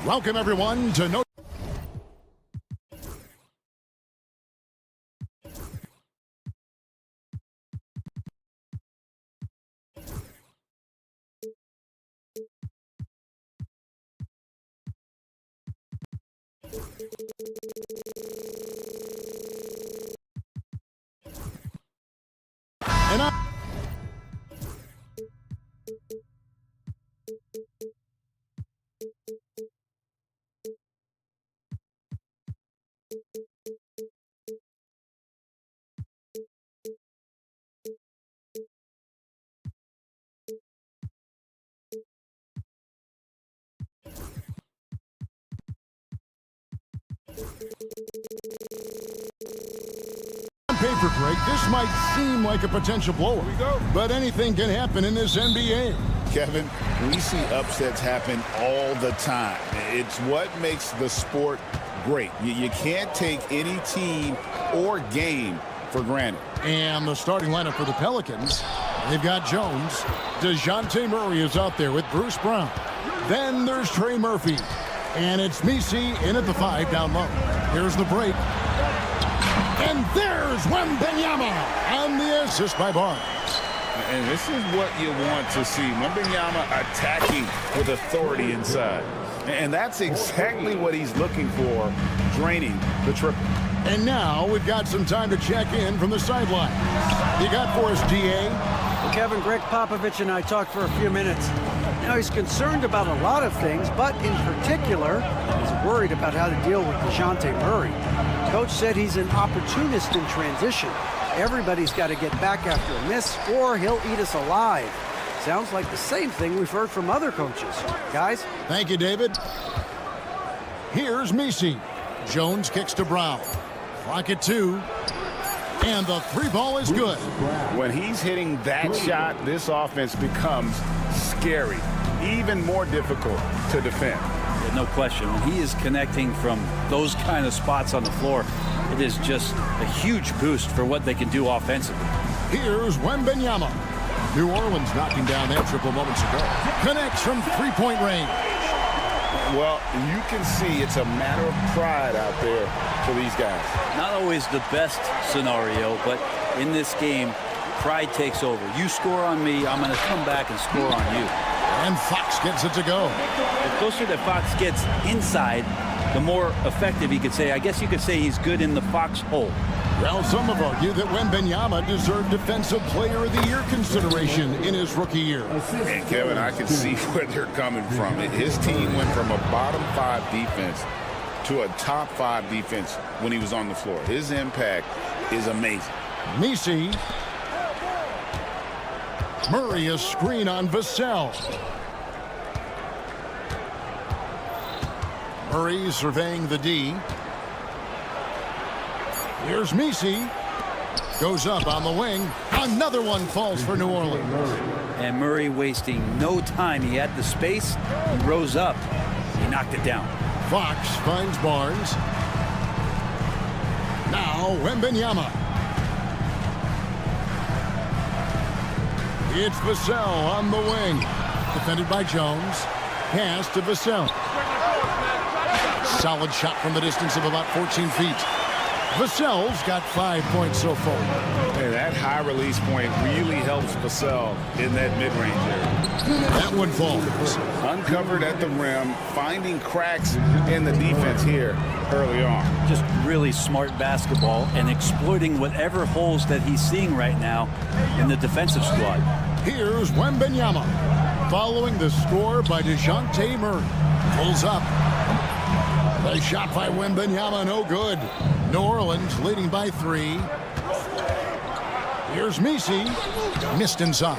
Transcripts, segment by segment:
Welcome, everyone, to No. And on paper, Greg, this might seem like a potential blowout, but anything can happen in this NBA. Kevin, we see upsets happen all the time. It's what makes the sport great. You can't take any team or game for granted. And the starting lineup for the Pelicans, they've got Jones. DeJounte Murray is out there with Bruce Brown. Then there's Trey Murphy. And it's Misi in at the 5 down low. Here's the break. And there's Wembanyama on the assist by Barnes. And this is what you want to see. Wembanyama attacking with authority inside. And that's exactly what he's looking for, draining the triple. And now we've got some time to check in from the sideline. You got for us, DA? Well, Kevin, Greg Popovich and I talked for a few minutes. Now, he's concerned about a lot of things, but in particular, he's worried about how to deal with DeJounte Murray. Coach said he's an opportunist in transition. Everybody's got to get back after a miss, or he'll eat us alive. Sounds like the same thing we've heard from other coaches. Guys? Thank you, David. Here's Misi. Jones kicks to Brown. Clock at 2. And the 3 ball is good. When he's hitting that shot, this offense becomes scary, even more difficult to defend. Yeah, no question. When he is connecting from those kind of spots on the floor, it is just a huge boost for what they can do offensively. Here's Wembanyama. New Orleans knocking down that triple moments ago. Connects from 3-point range. Well, you can see it's a matter of pride out there for these guys. Not always the best scenario, but in this game, pride takes over. You score on me, I'm going to come back and score on you. And Fox gets it to go. The closer that Fox gets inside, the more effective he could say. I guess you could say he's good in the Fox hole. Well, some have argued that Wembanyama deserved Defensive Player of the Year consideration in his rookie year. And Kevin, I can see where they're coming from. His team went from a bottom 5 defense to a top 5 defense when he was on the floor. His impact is amazing. Misi. Murray, a screen on Vassell. Murray surveying the D. Here's Misi. Goes up on the wing. Another one falls for New Orleans. And Murray wasting no time. He had the space. He rose up. He knocked it down. Fox finds Barnes. Now Wembanyama. It's Vassell on the wing. Defended by Jones. Pass to Vassell. Solid shot from the distance of about 14 feet. Vassell's got 5 points so far. Hey, that high release point really helps Vassell in that mid-range area. That one falls. Uncovered at the rim, finding cracks in the defense here early on. Just really smart basketball and exploiting whatever holes that he's seeing right now in the defensive squad. Here's Wembanyama. Following the score by DeJounte Murray. Pulls up. The shot by Wembanyama, no good. New Orleans leading by 3. Here's Misi. Missed inside.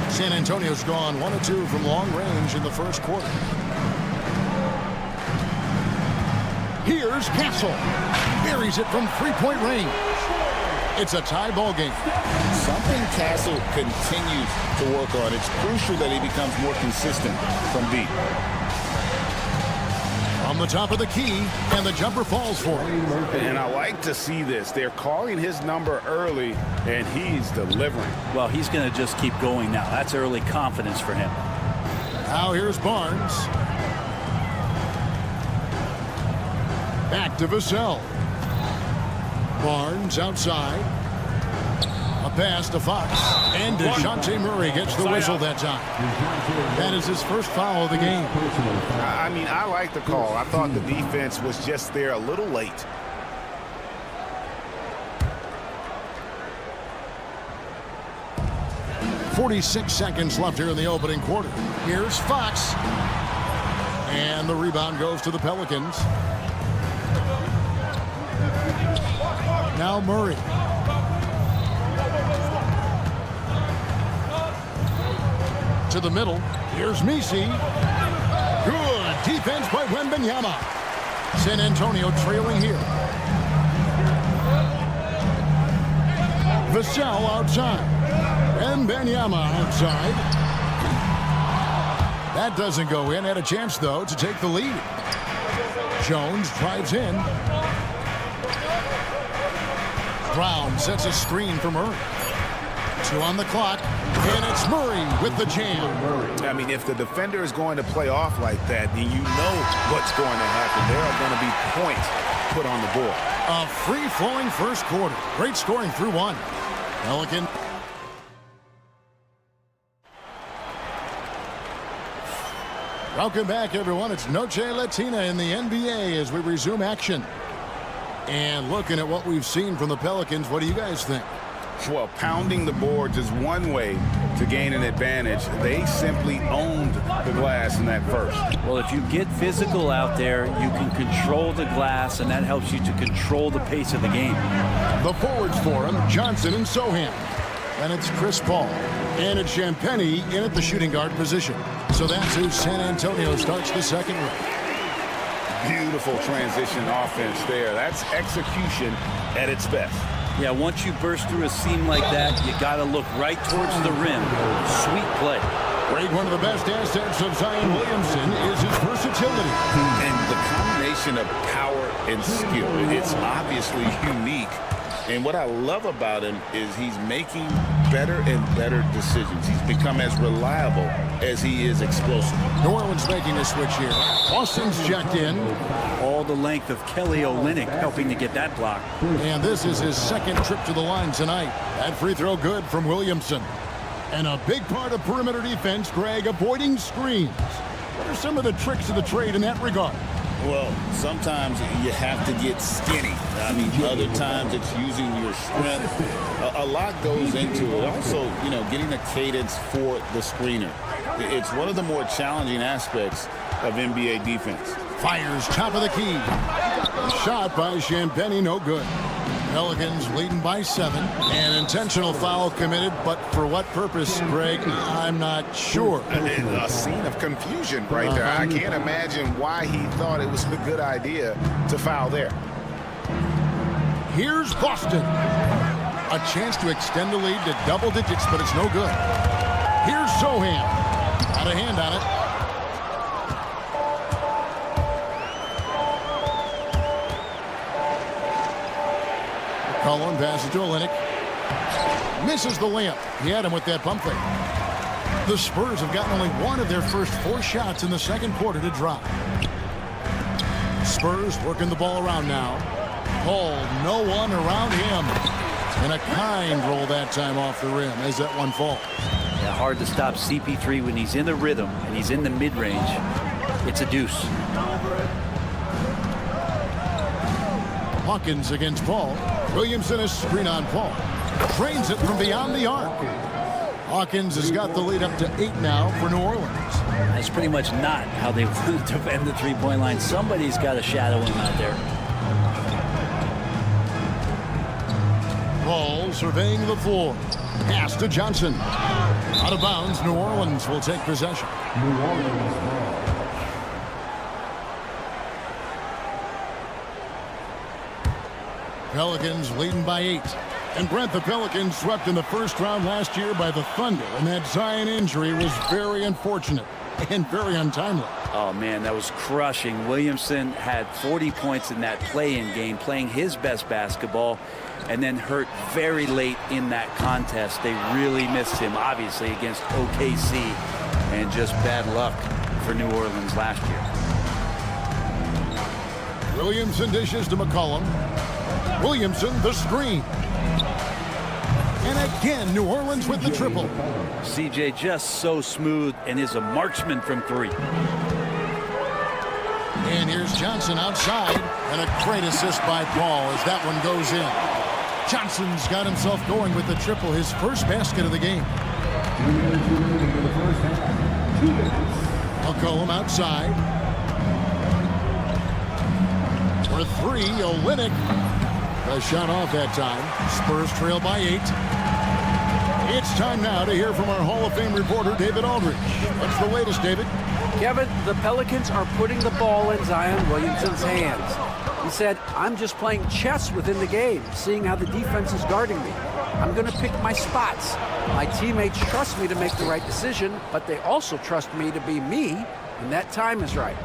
San Antonio's gone 1 of 2 from long range in the first quarter. Here's Castle. Buries it from three-point range. It's a tie ball game. Something Castle continues to work on. It's crucial that he becomes more consistent from deep. On the top of the key, and the jumper falls for him. And I like to see this. They're calling his number early, and he's delivering. Well, he's going to just keep going now. That's early confidence for him. Now here's Barnes. Back to Vassell. Barnes outside. A pass to Fox. And DeJounte Murray gets the whistle that time. That is his first foul of the game. I mean, I like the call. I thought the defense was just there a little late. .46 seconds left here in the opening quarter. Here's Fox. And the rebound goes to the Pelicans. Now Murray. To the middle. Here's Misi. Good defense by Wembanyama. San Antonio trailing here. Vassell outside. Wembanyama outside. That doesn't go in. Had a chance, though, to take the lead. Jones drives in. Brown sets a screen for Murray. 2 on the clock, and it's Murray with the jam. I mean, if the defender is going to play off like that, then you know what's going to happen. There are going to be points put on the board. A free-flowing first quarter. Great scoring through 1. Pelican. Welcome back, everyone. It's Noche Latina in the NBA as we resume action. And looking at what we've seen from the Pelicans, what do you guys think? Well, pounding the boards is one way to gain an advantage. They simply owned the glass in that first. Well, if you get physical out there, you can control the glass, and that helps you to control the pace of the game. The forwards for him, Johnson and Sohan. And it's Chris Paul. And it's Champagnie in at the shooting guard position. So that's who San Antonio starts the second round. Beautiful transition offense there. That's execution at its best. Yeah, once you burst through a seam like that, you got to look right towards the rim. Sweet play. Greg, one of the best assets of Zion Williamson is his versatility. And the combination of power and skill, it's obviously unique. And what I love about him is he's making better and better decisions. He's become as reliable as he is explosive. New Orleans making a switch here. Austin's checked in. All the length of Kelly Olynyk helping to get that block. And this is his second trip to the line tonight. That free throw good from Williamson. And a big part of perimeter defense, Greg, avoiding screens. What are some of the tricks of the trade in that regard? Well, sometimes you have to get skinny. I mean, other times it's using your strength. A lot goes into it. Also, you know, getting a cadence for the screener. It's one of the more challenging aspects of NBA defense. Fires top of the key. Shot by Champagnie, no good. Pelicans leading by 7. An intentional foul committed, but for what purpose, Greg? I'm not sure. A scene of confusion right there. I can't imagine why he thought it was a good idea to foul there. Here's Boston. A chance to extend the lead to double digits, but it's no good. Here's Sohan. Got a hand on it. Cullen passes to Olynyk. Misses the layup. He had him with that pump fake. The Spurs have gotten only 1 of their first 4 shots in the second quarter to drop. Spurs working the ball around now. Paul, no one around him. And a kind roll that time off the rim as that one falls. Yeah, hard to stop CP3 when he's in the rhythm and he's in the mid-range. It's a deuce. Hawkins against Paul. Williamson is screen on Paul. Drains it from beyond the arc. Hawkins has got the lead up to 8 now for New Orleans. That's pretty much not how they want to defend the three-point line. Somebody's got to shadow him out there. Paul surveying the floor. Pass to Johnson. Out of bounds, New Orleans will take possession. Pelicans leading by 8. And Brent, the Pelicans swept in the first round last year by the Thunder, and that Zion injury was very unfortunate and very untimely. Oh, man, that was crushing. Williamson had 40 points in that play-in game, playing his best basketball, and then hurt very late in that contest. They really missed him, obviously, against OKC, and just bad luck for New Orleans last year. Williamson dishes to McCollum. Williamson, the screen. And again, New Orleans with the triple. CJ just so smooth and is a marksman from 3. And here's Johnson outside. And a great assist by Paul as that one goes in. Johnson's got himself going with the triple, his first basket of the game. McCollum outside. For 3, Olynyk. A shot off that time. Spurs trail by 8. It's time now to hear from our Hall of Fame reporter, David Aldridge. What's the latest, David? Kevin, the Pelicans are putting the ball in Zion Williamson's hands. He said, I'm just playing chess within the game, seeing how the defense is guarding me. I'm going to pick my spots. My teammates trust me to make the right decision, but they also trust me to be me when that time is right.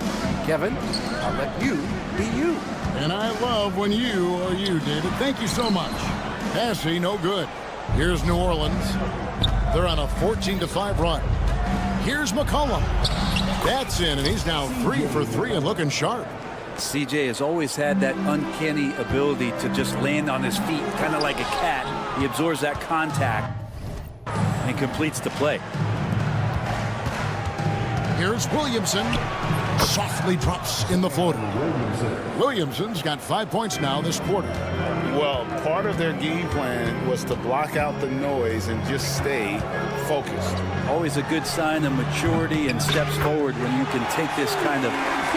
Kevin, I'll let you be you. And I love when you are you, David. Thank you so much. Passing, no good. Here's New Orleans. They're on a 14-5 run. Here's McCollum. That's in, and he's now 3 for 3 and looking sharp. CJ has always had that uncanny ability to just land on his feet, kind of like a cat. He absorbs that contact and completes the play. Here's Williamson. Softly drops in the floater. Williamson's got 5 points now this quarter. Well, part of their game plan was to block out the noise and just stay focused. Always a good sign of maturity and steps forward when you can take this kind of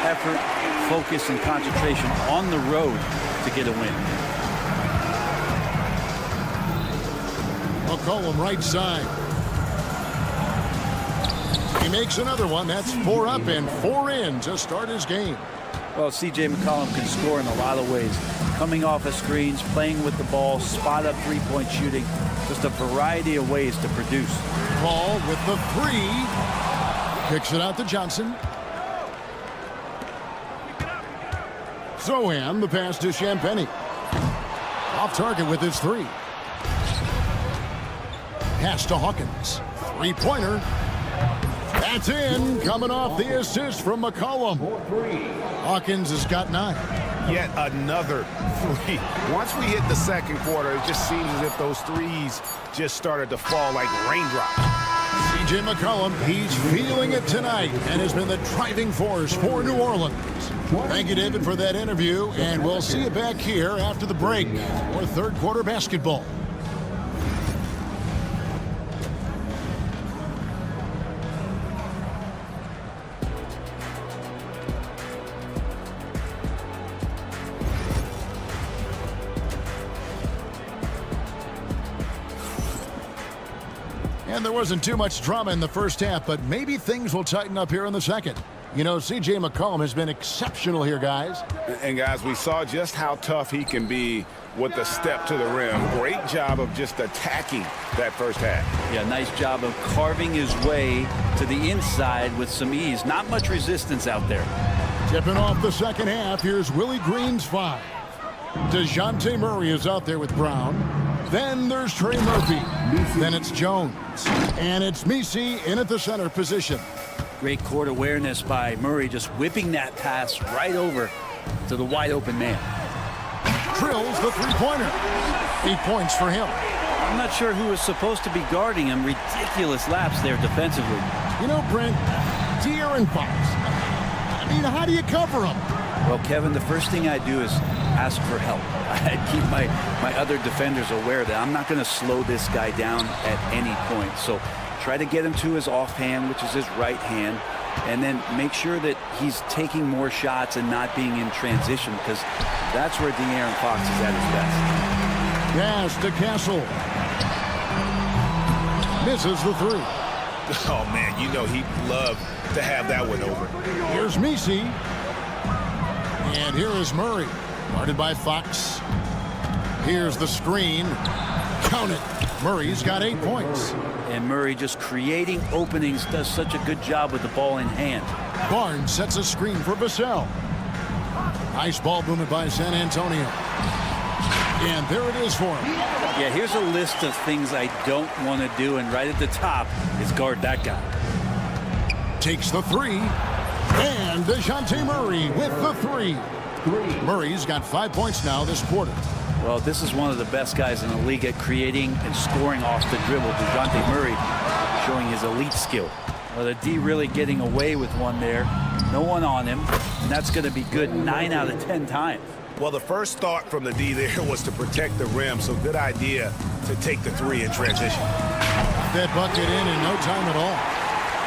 effort, focus, and concentration on the road to get a win. McCollum right side. He makes another one. That's 4 up and 4 in to start his game. Well, C.J. McCollum can score in a lot of ways. Coming off of screens, playing with the ball, spot-up three-point shooting. Just a variety of ways to produce. Paul with the 3. Kicks it out to Johnson. Sohan, the pass to Champagnie. Off target with his 3. Pass to Hawkins. 3-pointer. That's in, coming off the assist from McCollum. Hawkins has got 9. Yet another 3. Once we hit the second quarter, it just seems as if those threes just started to fall like raindrops. C.J. McCollum, he's feeling it tonight and has been the driving force for New Orleans. Thank you, David, for that interview, and we'll see you back here after the break for third quarter basketball. And there wasn't too much drama in the first half, but maybe things will tighten up here in the second. You know, C.J. McCollum has been exceptional here, guys. And, guys, we saw just how tough he can be with the step to the rim. Great job of just attacking that first half. Yeah, nice job of carving his way to the inside with some ease. Not much resistance out there. Tipping off the second half, here's Willie Green's 5. DeJounte Murray is out there with Brown. Then there's Trey Murphy. Then it's Jones. And it's Misi in at the center position. Great court awareness by Murray, just whipping that pass right over to the wide open man. Drills the 3-pointer. 8 points for him. I'm not sure who was supposed to be guarding him. Ridiculous lapse there defensively. You know, Brent, De'Aaron Fox. I mean, how do you cover him? Well, Kevin, the first thing I do is ask for help. I keep my other defenders aware that I'm not going to slow this guy down at any point. So try to get him to his offhand, which is his right hand, and then make sure that he's taking more shots and not being in transition, because that's where De'Aaron Fox is at his best. Pass to Castle. Misses the 3. Oh, man, you know he'd love to have that one over. Here's Misi. And here is Murray. Guarded by Fox. Here's the screen. Count it. Murray's got 8 points. And Murray just creating openings, does such a good job with the ball in hand. Barnes sets a screen for Vassell. Nice ball movement by San Antonio. And there it is for him. Yeah, here's a list of things I don't want to do, and right at the top is guard that guy. Takes the three. And DeJounte Murray with the three. Murray's got 5 points now this quarter. Well, this is one of the best guys in the league at creating and scoring off the dribble. DeJounte Murray showing his elite skill. Well, the D really getting away with one there. No one on him, and that's going to be good 9 out of 10 times. Well, the first thought from the D there was to protect the rim, so good idea to take the three in transition. That bucket in no time at all.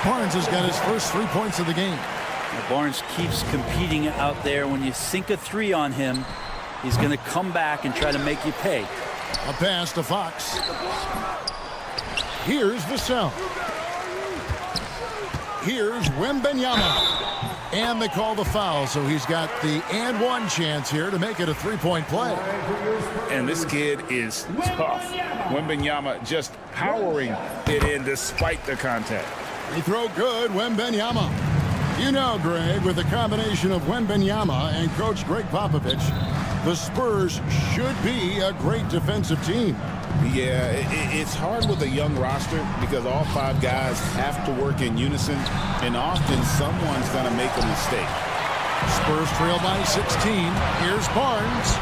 Barnes has got his first 3 points of the game. Now, Barnes keeps competing out there. When you sink a three on him, he's going to come back and try to make you pay. A pass to Fox. Here's Vassell. Here's Wembanyama. And they call the foul, so he's got the and one chance here to make it a three-point play. And this kid is tough. Wembanyama just powering it in despite the contact. They throw good, Wembanyama. You know, Greg, with the combination of Wembanyama and Coach Greg Popovich, the Spurs should be a great defensive team. Yeah, it's hard with a young roster because all 5 guys have to work in unison, and often someone's going to make a mistake. Spurs trail by 16. Here's Barnes.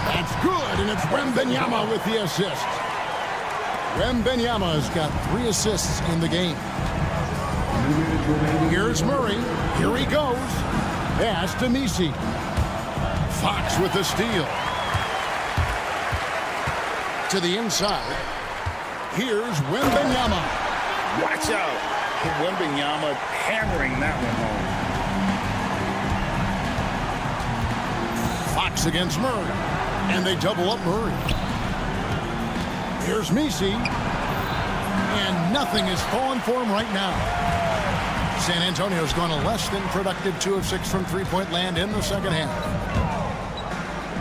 That's good, and it's Wembanyama with the assist. Wembanyama's got 3 assists in the game. Here's Murray. Here he goes. Pass to Messi. Fox with the steal. To the inside. Here's Wembanyama. Watch out. Wembanyama hammering that one home. Fox against Murray. And they double up Murray. Here's Messi. And nothing is falling for him right now. San Antonio's gone a less than productive 2 of 6 from three-point land in the second half.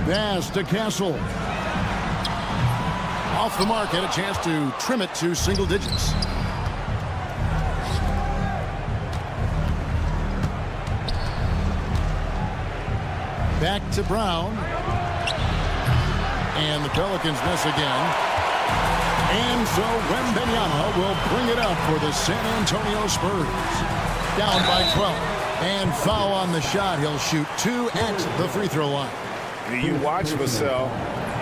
Pass to Castle. Off the mark, had a chance to trim it to single digits. Back to Brown. And the Pelicans miss again. And so Wembanyama will bring it up for the San Antonio Spurs. Down by 12. And foul on the shot. He'll shoot 2 at the free throw line. You watch Vassell.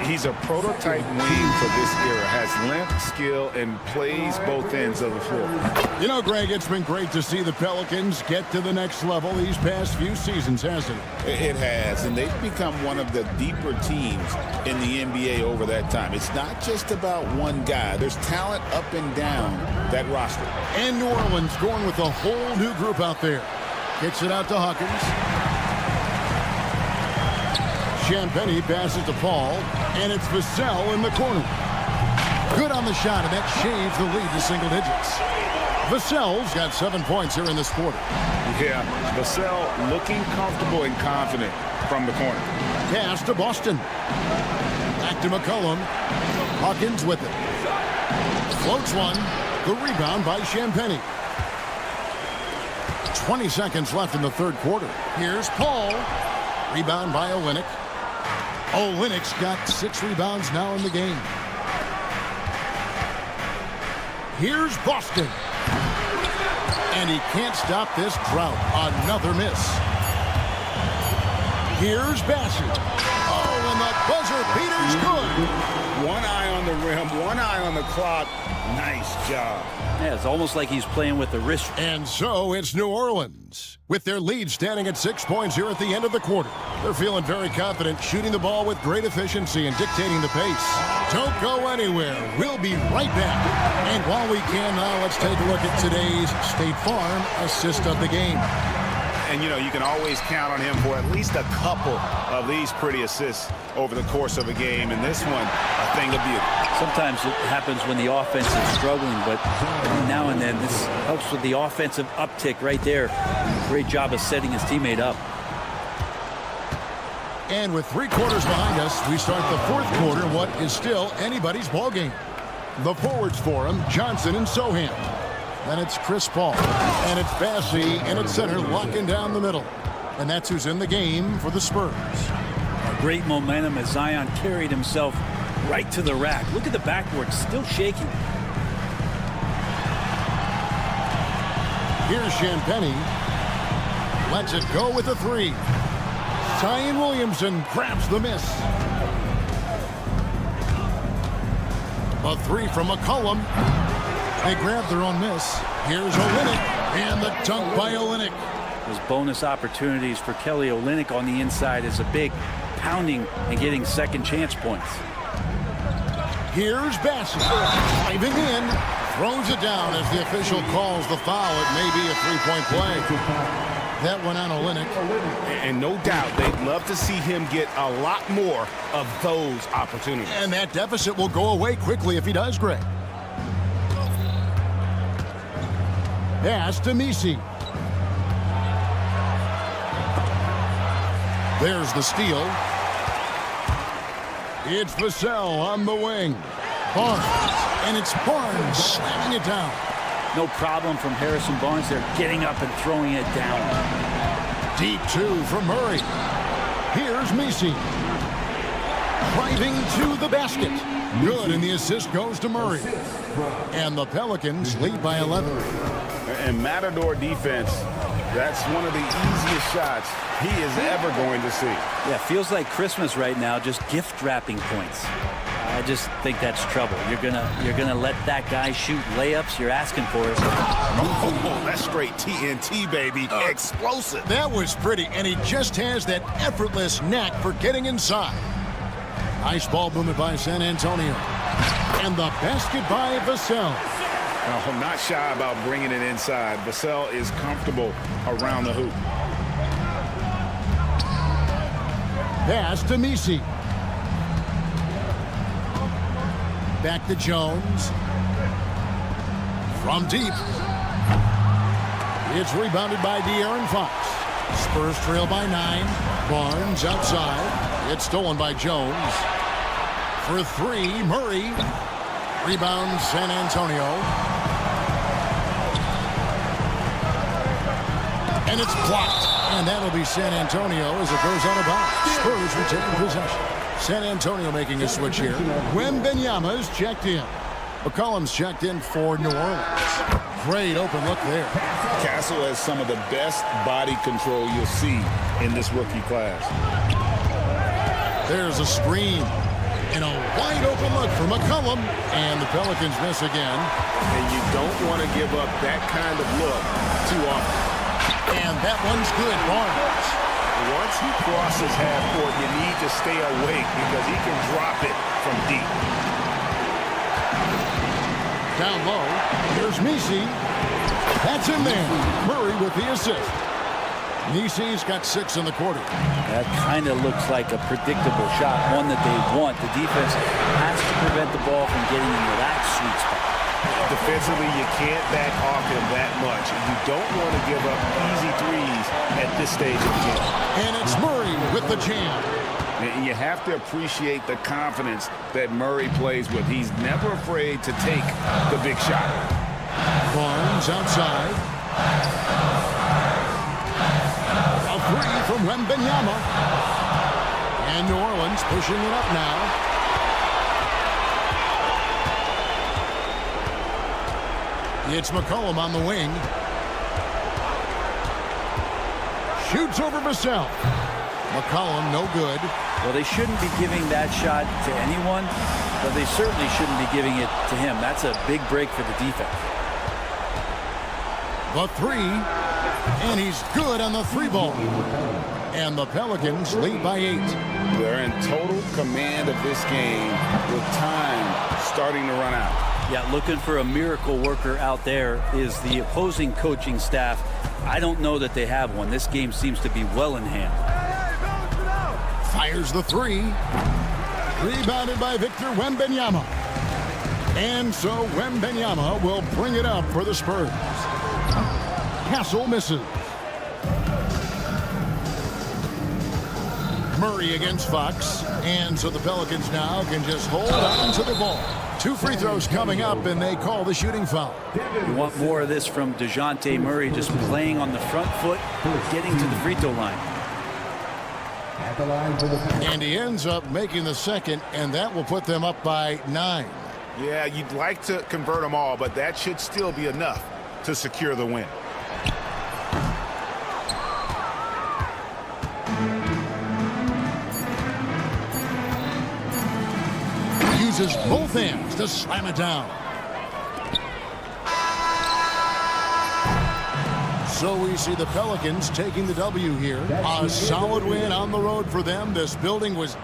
He's a prototype wing for this era. Has length, skill, and plays both ends of the floor. You know, Greg, it's been great to see the Pelicans get to the next level these past few seasons, hasn't it? It has, and they've become one of the deeper teams in the NBA over that time. It's not just about one guy. There's talent up and down that roster. And New Orleans going with a whole new group out there. Kicks it out to Hawkins. Champagnie passes to Paul, and it's Vassell in the corner. Good on the shot, and that shaves the lead to single digits. Vassell's got 7 points here in this quarter. Yeah, Vassell looking comfortable and confident from the corner. Pass to Boston. Back to McCollum. Hawkins with it. Floats one. The rebound by Champagnie. 20 seconds left in the third quarter. Here's Paul. Rebound by Olynyk. Olynyk's got 6 rebounds now in the game. Here's Boston. And he can't stop this drought. Another miss. Here's Bassett. Oh, and the buzzer beater's good. One eye on the rim, one eye on the clock. Nice job. Yeah, it's almost like he's playing with the wrist. And so it's New Orleans, with their lead standing at 6 points here at the end of the quarter. They're feeling very confident, shooting the ball with great efficiency and dictating the pace. Don't go anywhere. We'll be right back. And while we can now, let's take a look at today's State Farm assist of the game. And, you know, you can always count on him for at least a couple of these pretty assists over the course of a game. And this one, a thing of beauty. Sometimes it happens when the offense is struggling, but every now and then this helps with the offensive uptick right there. Great job of setting his teammate up. And with 3 quarters behind us, we start the 4th quarter, what is still anybody's ball game. The forwards for him, Johnson and Sohan. Then it's Chris Paul. And it's Bassey in at center, locking down the middle. And that's who's in the game for the Spurs. Great momentum as Zion carried himself right to the rack. Look at the backboard, still shaking. Here's Champagnie. Lets it go with a 3. Zion Williamson grabs the miss. A 3 from McCollum. They grab their own miss. Here's Olynyk. And the dunk by Olynyk. Those bonus opportunities for Kelly Olynyk on the inside is a big pounding and getting second chance points. Here's Bassett. Diving in. Throws it down as the official calls the foul. It may be a 3-point play. That went on Olynyk. And no doubt they'd love to see him get a lot more of those opportunities. And that deficit will go away quickly if he does, Greg. Pass to Messi. There's the steal. It's Vassell on the wing. Barnes. And it's Barnes slamming it down. No problem from Harrison Barnes there, getting up and throwing it down. Deep 2 from Murray. Here's Messi. Driving to the basket. Good, and the assist goes to Murray. And the Pelicans lead by 11. And Matador defense, that's one of the easiest shots he is ever going to see. Yeah, feels like Christmas right now, just gift wrapping points. I just think that's trouble. You're gonna let that guy shoot layups. You're asking for it. Oh, that's straight TNT, baby. Explosive. That was pretty, and he just has that effortless knack for getting inside. Nice ball movement by San Antonio. And the basket by Vassell. Oh, not shy about bringing it inside. Vassell is comfortable around the hoop. Pass to Messi. Back to Jones. From deep. It's rebounded by De'Aaron Fox. Spurs trail by 9. Barnes outside. It's stolen by Jones. For 3, Murray. Rebound San Antonio. And it's blocked. And that'll be San Antonio as it goes out of bounds. Spurs retain possession. San Antonio making a switch here. Wembanyama's checked in. McCollum's checked in for New Orleans. Great open look there. Castle has some of the best body control you'll see in this rookie class. There's a screen. And a wide open look for McCollum. And the Pelicans miss again. And you don't want to give up that kind of look too often. And that one's good. Barnes. Once he crosses half court, you need to stay awake because he can drop it from deep. Down low. Here's Messi. That's in there. Murray with the assist. Messi's got 6 in the quarter. That kind of looks like a predictable shot, one that they want. The defense has to prevent the ball from getting into that sweet spot. Defensively, you can't back off him that much. You don't want to give up easy threes at this stage of the game. And it's Murray with the jam. And you have to appreciate the confidence that Murray plays with. He's never afraid to take the big shot. Barnes outside. A 3 from Wembanyama. And New Orleans pushing it up now. It's McCollum on the wing. Shoots over Vassell. McCollum, no good. Well, they shouldn't be giving that shot to anyone, but they certainly shouldn't be giving it to him. That's a big break for the defense. The 3, and he's good on the 3 ball. And the Pelicans lead by 8. They're in total command of this game with time starting to run out. Yeah, looking for a miracle worker out there is the opposing coaching staff. I don't know that they have one. This game seems to be well in hand. Fires the 3. Rebounded by Victor Wembanyama. And so Wembanyama will bring it up for the Spurs. Castle misses. Murray against Fox. And so the Pelicans now can just hold on to the ball. 2 free throws coming up, and they call the shooting foul. You want more of this from DeJounte Murray, just playing on the front foot, getting to the free throw line. And he ends up making the second, and that will put them up by 9. Yeah, you'd like to convert them all, but that should still be enough to secure the win. Uses both hands to slam it down. So we see the Pelicans taking the W here. A solid win on the road for them. This building was...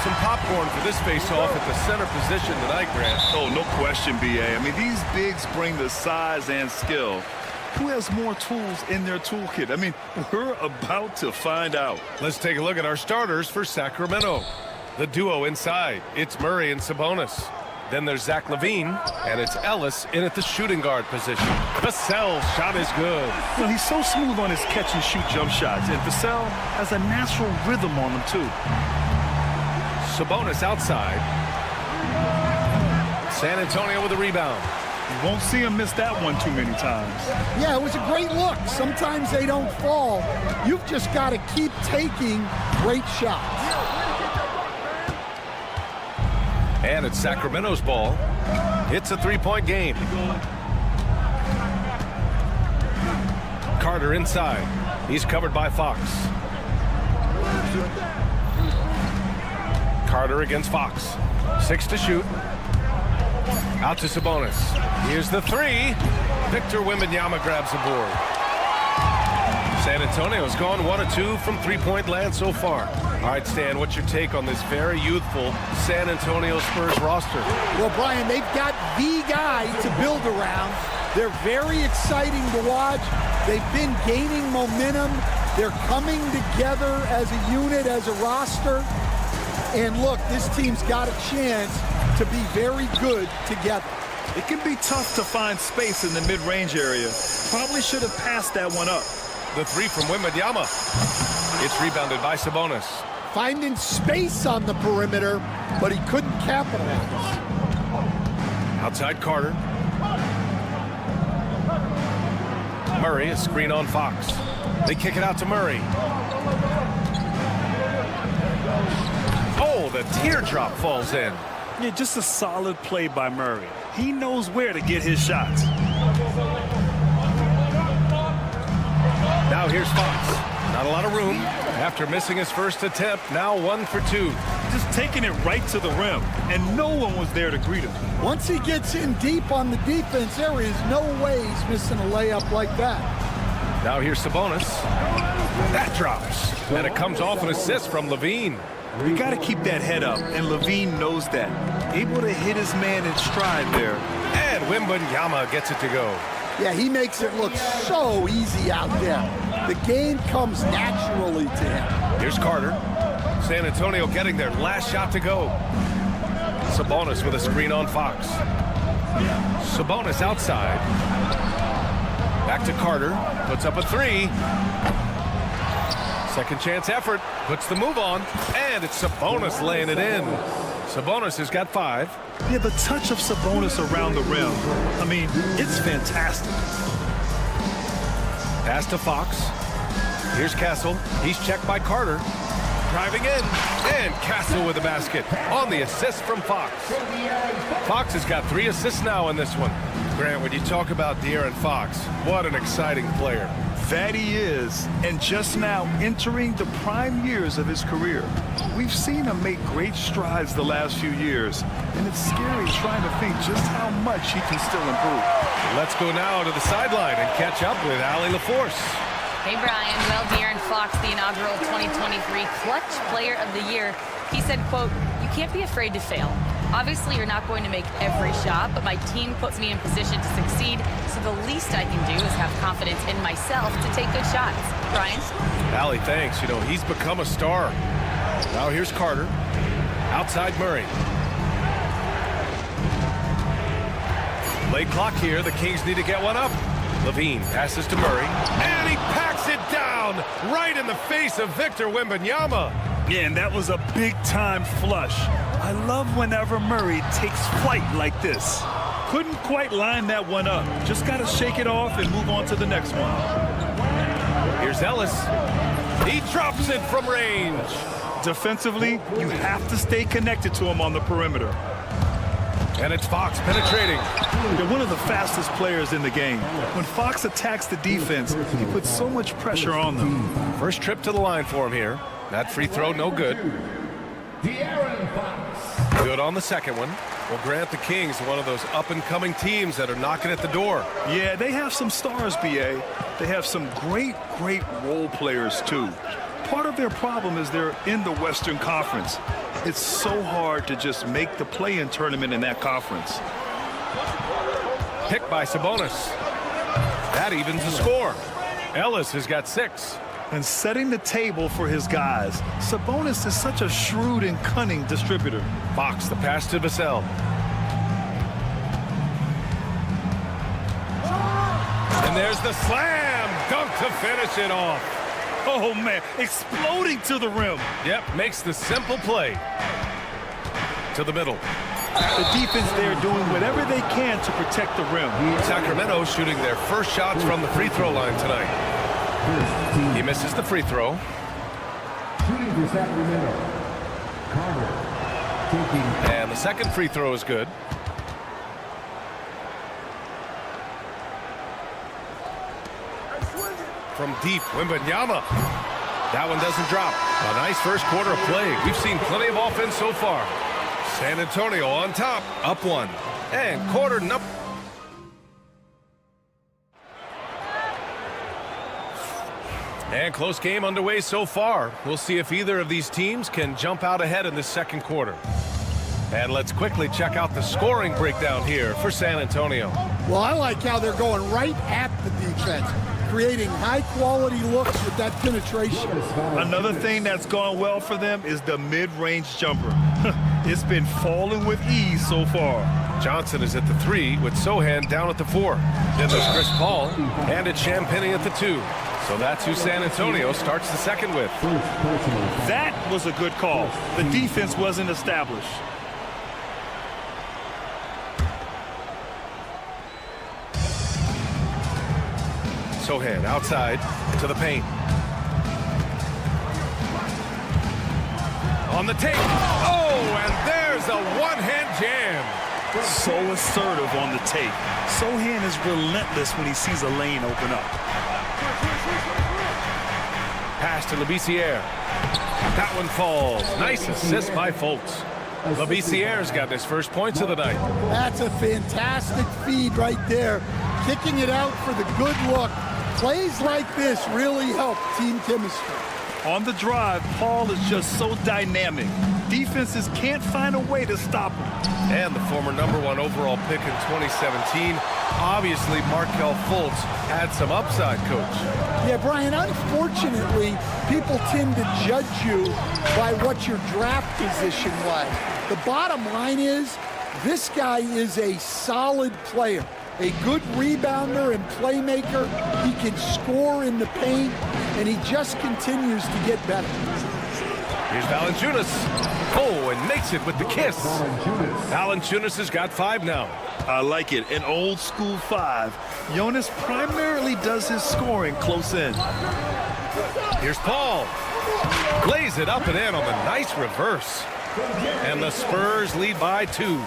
some popcorn for this face-off at the center position tonight, Grant. Oh, no question, B.A. I mean, these bigs bring the size and skill. Who has more tools in their toolkit? I mean, we're about to find out. Let's take a look at our starters for Sacramento. The duo inside, it's Murray and Sabonis. Then there's Zach LaVine, and it's Ellis in at the shooting guard position. Vassell's shot is good. You know, he's so smooth on his catch-and-shoot jump shots, and Vassell has a natural rhythm on him, too. Sabonis outside. San Antonio with a rebound. You won't see him miss that one too many times. Yeah, it was a great look. Sometimes they don't fall. You've just got to keep taking great shots. And it's Sacramento's ball. It's a three-point game. Carter inside. He's covered by Fox. Carter against Fox. 6 to shoot. Out to Sabonis. Here's the three. Victor Wembanyama grabs the board. San Antonio's gone 1 of 2 from three-point land so far. All right, Stan, what's your take on this very youthful San Antonio Spurs roster? Well, Brian, they've got the guy to build around. They're very exciting to watch. They've been gaining momentum. They're coming together as a unit, as a roster. And look, this team's got a chance to be very good together. It can be tough to find space in the mid-range area. Probably should have passed that one up. The three from Wembanyama. It's rebounded by Sabonis. Finding space on the perimeter, but he couldn't capitalize. Outside Carter. Murray, a screen on Fox. They kick it out to Murray. Oh, the teardrop falls in. Yeah, just a solid play by Murray. He knows where to get his shots. Now here's Fox. Not a lot of room. After missing his first attempt, now 1 for 2. Just taking it right to the rim, and no one was there to greet him. Once he gets in deep on the defense, there is no way he's missing a layup like that. Now here's Sabonis. That drops. And it comes off an assist from LaVine. You got to keep that head up, and LaVine knows that. Able to hit his man in stride there. And Wembanyama gets it to go. Yeah, he makes it look so easy out there. The game comes naturally to him. Here's Carter. San Antonio getting their last shot to go. Sabonis with a screen on Fox. Sabonis outside. Back to Carter. Puts up a three. Second chance effort. Puts the move on. And it's Sabonis laying it in. Sabonis has got 5. Yeah, the touch of Sabonis around the rim, I mean, it's fantastic. Pass to Fox. Here's Castle. He's checked by Carter. Driving in. And Castle with the basket on the assist from Fox. Fox has got 3 assists now in this one. Grant, when you talk about De'Aaron Fox, what an exciting player. That he is, and just now entering the prime years of his career. We've seen him make great strides the last few years, and it's scary trying to think just how much he can still improve. Let's go now to the sideline and catch up with Allie LaForce. Hey, Brian. Well, De'Aaron Fox, the inaugural 2023 Clutch Player of the Year, he said, quote, "You can't be afraid to fail. Obviously, you're not going to make every shot, but my team puts me in position to succeed, so the least I can do is have confidence in myself to take good shots." Brian? Allie, thanks. You know, he's become a star. Now here's Carter. Outside Murray. Late clock here. The Kings need to get one up. LaVine passes to Murray. And he packs it down right in the face of Victor Wembanyama. Yeah, and that was a big-time flush. I love whenever Murray takes flight like this. Couldn't quite line that one up. Just got to shake it off and move on to the next one. Here's Ellis. He drops it from range. Defensively, you have to stay connected to him on the perimeter. And it's Fox penetrating. They're one of the fastest players in the game. When Fox attacks the defense, he puts so much pressure on them. First trip to the line for him here. That free throw, no good. Good on the second one. Well, Grant, the Kings, one of those up-and-coming teams that are knocking at the door. Yeah, they have some stars, B.A. They have some great role players, too. Part of their problem is they're in the Western Conference. It's so hard to just make the play-in tournament in that conference. Pick by Sabonis. That evens the score. Ellis has got 6. And setting the table for his guys. Sabonis is such a shrewd and cunning distributor. Fox, the pass to Vassell. And there's the slam dunk to finish it off. Oh, man, exploding to the rim. Yep, makes the simple play. To the middle. The defense there doing whatever they can to protect the rim. Sacramento shooting their first shots from the free throw line tonight. He misses the free throw. Shooting for Sacramento. Carter taking. And the second free throw is good. From deep, Wembanyama. That one doesn't drop. A nice first quarter of play. We've seen plenty of offense so far. San Antonio on top, up 1. And quarter number. And close game underway so far. We'll see if either of these teams can jump out ahead in the second quarter. And let's quickly check out the scoring breakdown here for San Antonio. Well, I like how they're going right at the defense, creating high-quality looks with that penetration. Another thing that's gone well for them is the mid-range jumper. It's been falling with ease so far. Johnson is at the 3 with Sohan down at the 4. Then there's Chris Paul, and it's Champagnie at the 2. So that's who San Antonio starts the second with. That was a good call. The defense wasn't established. Sohan outside to the paint. On the take. Oh, and there's a one-hand jam. So assertive on the take. Sohan is relentless when he sees a lane open up. Pass to Labissiere. That one falls. Nice assist by Fultz. Labissiere's got his first points of the night. That's a fantastic feed right there. Kicking it out for the good look. Plays like this really help team chemistry. On the drive, Paul is just so dynamic. Defenses can't find a way to stop him. And the former #1 overall pick in 2017. Obviously, Markelle Fultz had some upside, Coach. Yeah, Brian, unfortunately, people tend to judge you by what your draft position was. The bottom line is, this guy is a solid player. A good rebounder and playmaker. He can score in the paint, and he just continues to get better. Here's Valanciunas. Oh, and makes it with the kiss. Valanciunas has got 5 now. I like it. An old school 5. Jonas primarily does his scoring close in. Here's Paul. Lays it up and in on the nice reverse. And the Spurs lead by 2.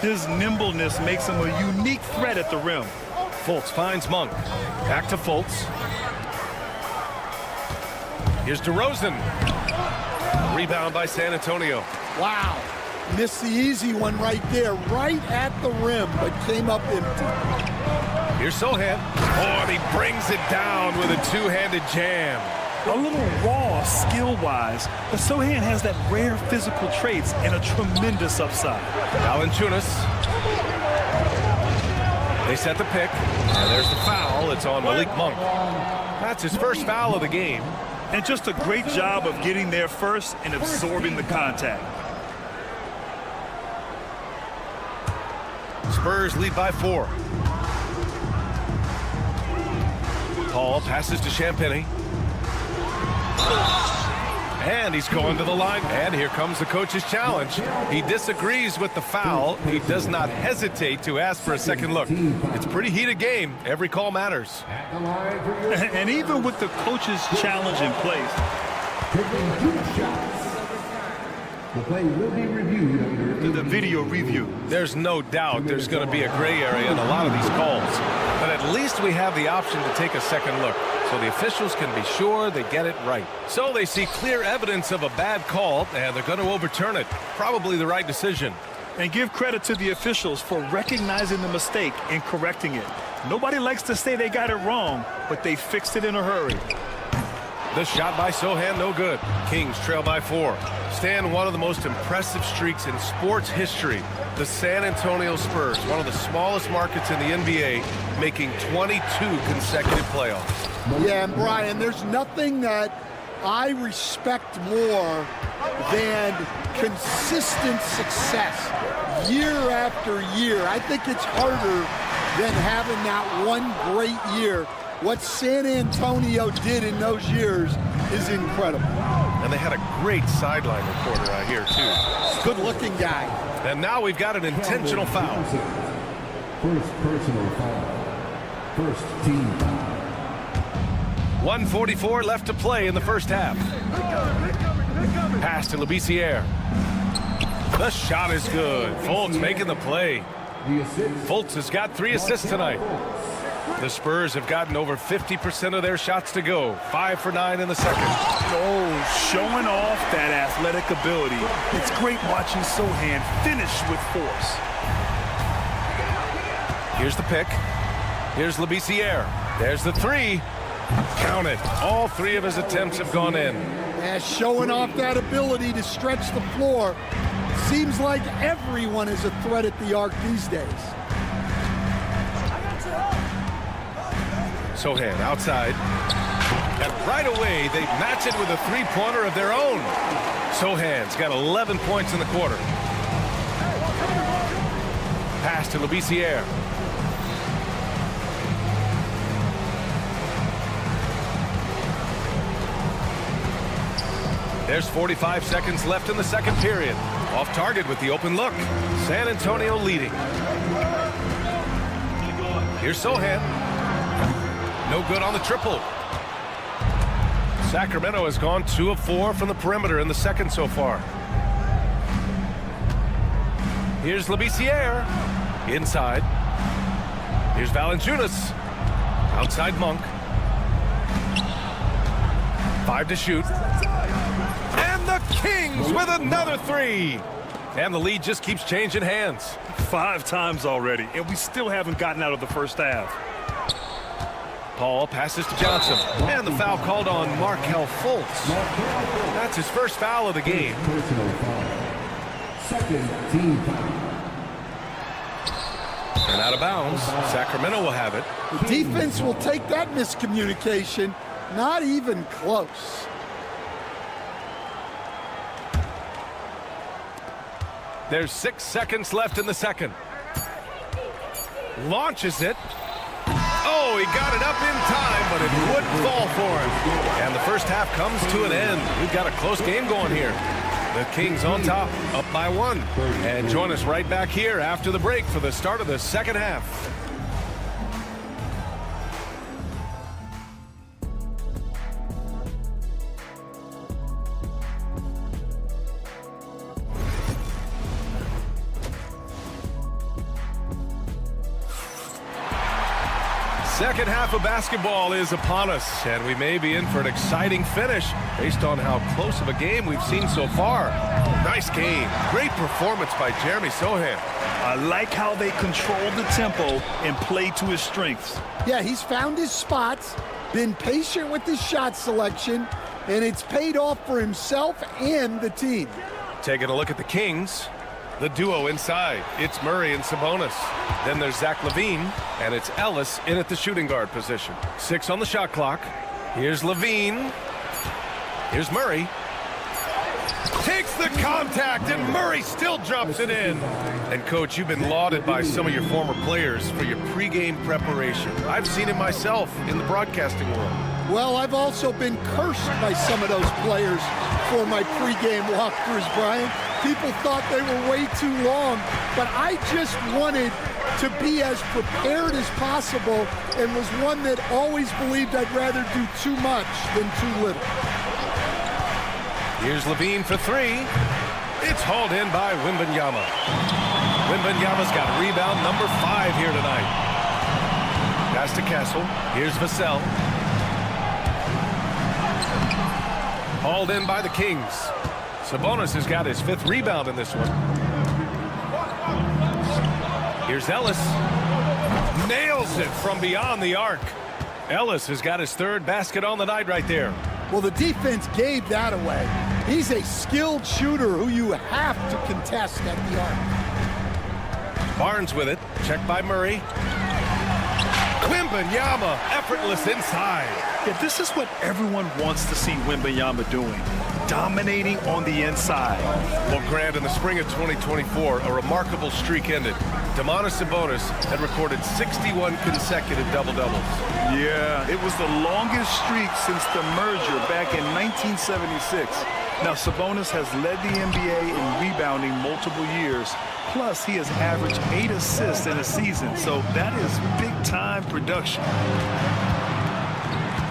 His nimbleness makes him a unique threat at the rim. Fultz finds Monk. Back to Fultz. Here's DeRozan. Rebound by San Antonio. Wow. Missed the easy one right there, right at the rim, but came up empty. Here's Sohan. Oh, and he brings it down with a two-handed jam. A little raw skill-wise, but Sohan has that rare physical traits and a tremendous upside. Valanciunas. They set the pick, and there's the foul. It's on Malik Monk. That's his first foul of the game. And just a great job of getting there first and absorbing the contact. Spurs lead by 4. Paul passes to Champagnie. And he's going to the line. And here comes the coach's challenge. He disagrees with the foul. He does not hesitate to ask for a second look. It's a pretty heated game. Every call matters. And even with the coach's challenge in place, the play will be reviewed under the video review. There's no doubt there's going to be a gray area in a lot of these calls. But at least we have the option to take a second look, so the officials can be sure they get it right. So they see clear evidence of a bad call, and they're going to overturn it. Probably the right decision. And give credit to the officials for recognizing the mistake and correcting it. Nobody likes to say they got it wrong, but they fixed it in a hurry. The shot by Sohan, no good. Kings trail by 4. Stan, one of the most impressive streaks in sports history. The San Antonio Spurs, one of the smallest markets in the NBA, making 22 consecutive playoffs. Yeah, and Brian, there's nothing that I respect more than consistent success year after year. I think it's harder than having that one great year. What San Antonio did in those years is incredible. And they had a great sideline reporter out here, too. Good-looking guy. And now we've got an intentional foul. First personal foul. First team foul. 1:44 left to play in the first half. Pass to Labissiere. The shot is good. Fultz making the play. Fultz has got 3 assists tonight. The Spurs have gotten over 50% of their shots to go. 5 for 9 in the second. Oh, showing off that athletic ability. It's great watching Sohan finish with force. Here's the pick. Here's Labissiere. There's the 3. Count it. All 3 of his attempts have gone in. Yeah, showing off that ability to stretch the floor. Seems like everyone is a threat at the arc these days. Sohan outside. And right away, they match it with a 3-pointer of their own. Sohan's got 11 points in the quarter. Pass to Labissiere. There's 45 seconds left in the second period. Off target with the open look. San Antonio leading. Here's Sohan. No good on the triple. Sacramento has gone 2 of 4 from the perimeter in the second so far. Here's Labissiere. Inside. Here's Valanciunas. Outside Monk. 5 to shoot. And the Kings with another 3. And the lead just keeps changing hands. 5 times already, and we still haven't gotten out of the first half. Paul passes to Johnson. And the foul called on Markelle Fultz. That's his first foul of the game. Personal foul. Second team foul. And out of bounds. Sacramento will have it. The defense will take that miscommunication. Not even close. There's 6 seconds left in the second. Launches it. Oh, he got it up in time, but it wouldn't fall for him. And the first half comes to an end. We've got a close game going here. The Kings on top, up by 1. And join us right back here after the break for the start of the second half. Second half of basketball is upon us, and we may be in for an exciting finish based on how close of a game we've seen so far. Nice game. Great performance by Jeremy Sohan. I like how they control the tempo and play to his strengths. Yeah, he's found his spots, been patient with his shot selection, and it's paid off for himself and the team. Taking a look at the Kings. The duo inside. It's Murray and Sabonis. Then there's Zach LaVine, and it's Ellis in at the shooting guard position. 6 on the shot clock. Here's LaVine. Here's Murray. Takes the contact, and Murray still jumps it in. And, Coach, you've been lauded by some of your former players for your pregame preparation. I've seen it myself in the broadcasting world. Well, I've also been cursed by some of those players for my pregame walkthroughs, Brian. People thought they were way too long, but I just wanted to be as prepared as possible and was one that always believed I'd rather do too much than too little. Here's LaVine for 3. It's hauled in by Wembanyama. Wembanyama's got rebound number 5 here tonight. Pass to Kessel. Here's Vassell. Hauled in by the Kings. Sabonis has got his 5th rebound in this one. Here's Ellis. Nails it from beyond the arc. Ellis has got his 3rd basket on the night right there. Well, the defense gave that away. He's a skilled shooter who you have to contest at the arc. Barnes with it. Checked by Murray. Wembanyama, effortless inside. Yeah, this is what everyone wants to see Wembanyama doing. Dominating on the inside. Well, Grant, in the spring of 2024, a remarkable streak ended. Domantas Sabonis had recorded 61 consecutive double-doubles. Yeah, it was the longest streak since the merger back in 1976. Now, Sabonis has led the NBA in rebounding multiple years. Plus, he has averaged 8 assists in a season, so that is big-time production.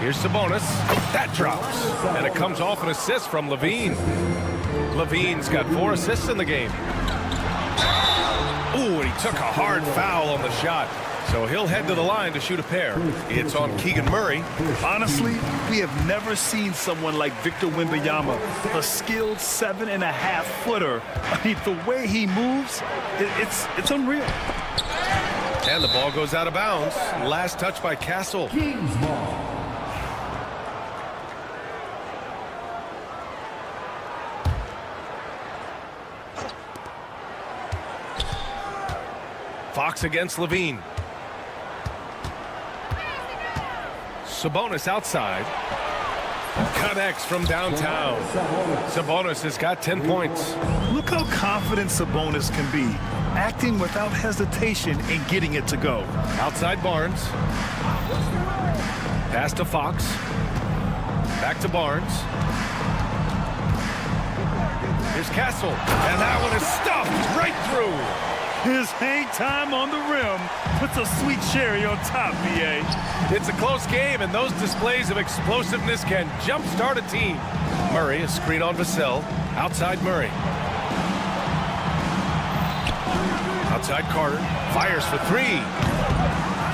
Here's Sabonis. That drops. And it comes off an assist from Levine. Levine's got 4 assists in the game. Ooh, and he took a hard foul on the shot. So he'll head to the line to shoot a pair. It's on Keegan Murray. Honestly, we have never seen someone like Victor Wembanyama, a skilled 7.5-footer. I mean, the way he moves, it's unreal. And the ball goes out of bounds. Last touch by Castle. Kings ball. Fox against Levine. Sabonis outside. Connects from downtown. Sabonis has got 10 points. Look how confident Sabonis can be, acting without hesitation and getting it to go. Outside Barnes. Pass to Fox. Back to Barnes. Here's Castle. And that one is stuffed right through. His hang time on the rim puts a sweet cherry on top, BA. It's a close game, and those displays of explosiveness can jumpstart a team. Murray, a screen on Vassell. Outside Murray. Outside Carter. Fires for 3.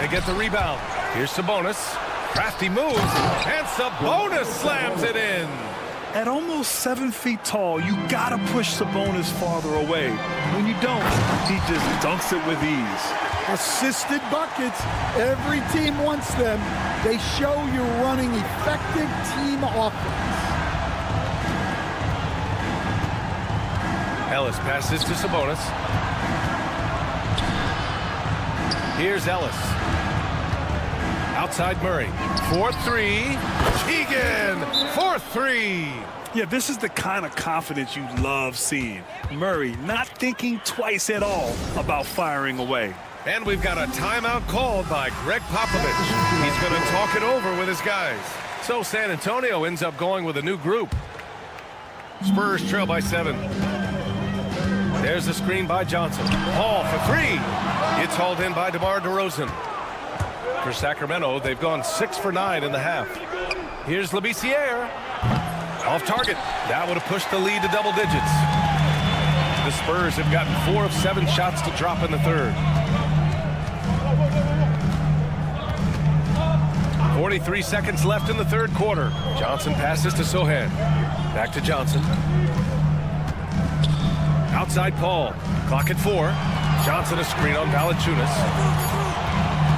They get the rebound. Here's Sabonis. Crafty move. And Sabonis slams it in. At almost 7 feet tall, you gotta push Sabonis farther away. When you don't, he just dunks it with ease. Assisted buckets. Every team wants them. They show you're running effective team offense. Ellis passes to Sabonis. Here's Ellis. Outside Murray. 4-3. Keegan. 4-3. Yeah, this is the kind of confidence you love seeing. Murray not thinking twice at all about firing away. And we've got a timeout called by Greg Popovich. He's going to talk it over with his guys. So San Antonio ends up going with a new group. Spurs trail by 7. There's the screen by Johnson. Paul for 3. It's hauled in by DeMar DeRozan. For Sacramento, they've gone 6 for 9 in the half. Here's Labissiere. Off target. That would have pushed the lead to double digits. The Spurs have gotten 4 of 7 shots to drop in the third. 43 seconds left in the third quarter. Johnson passes to Sohan. Back to Johnson. Outside Paul. Clock at 4. Johnson a screen on Valanciunas.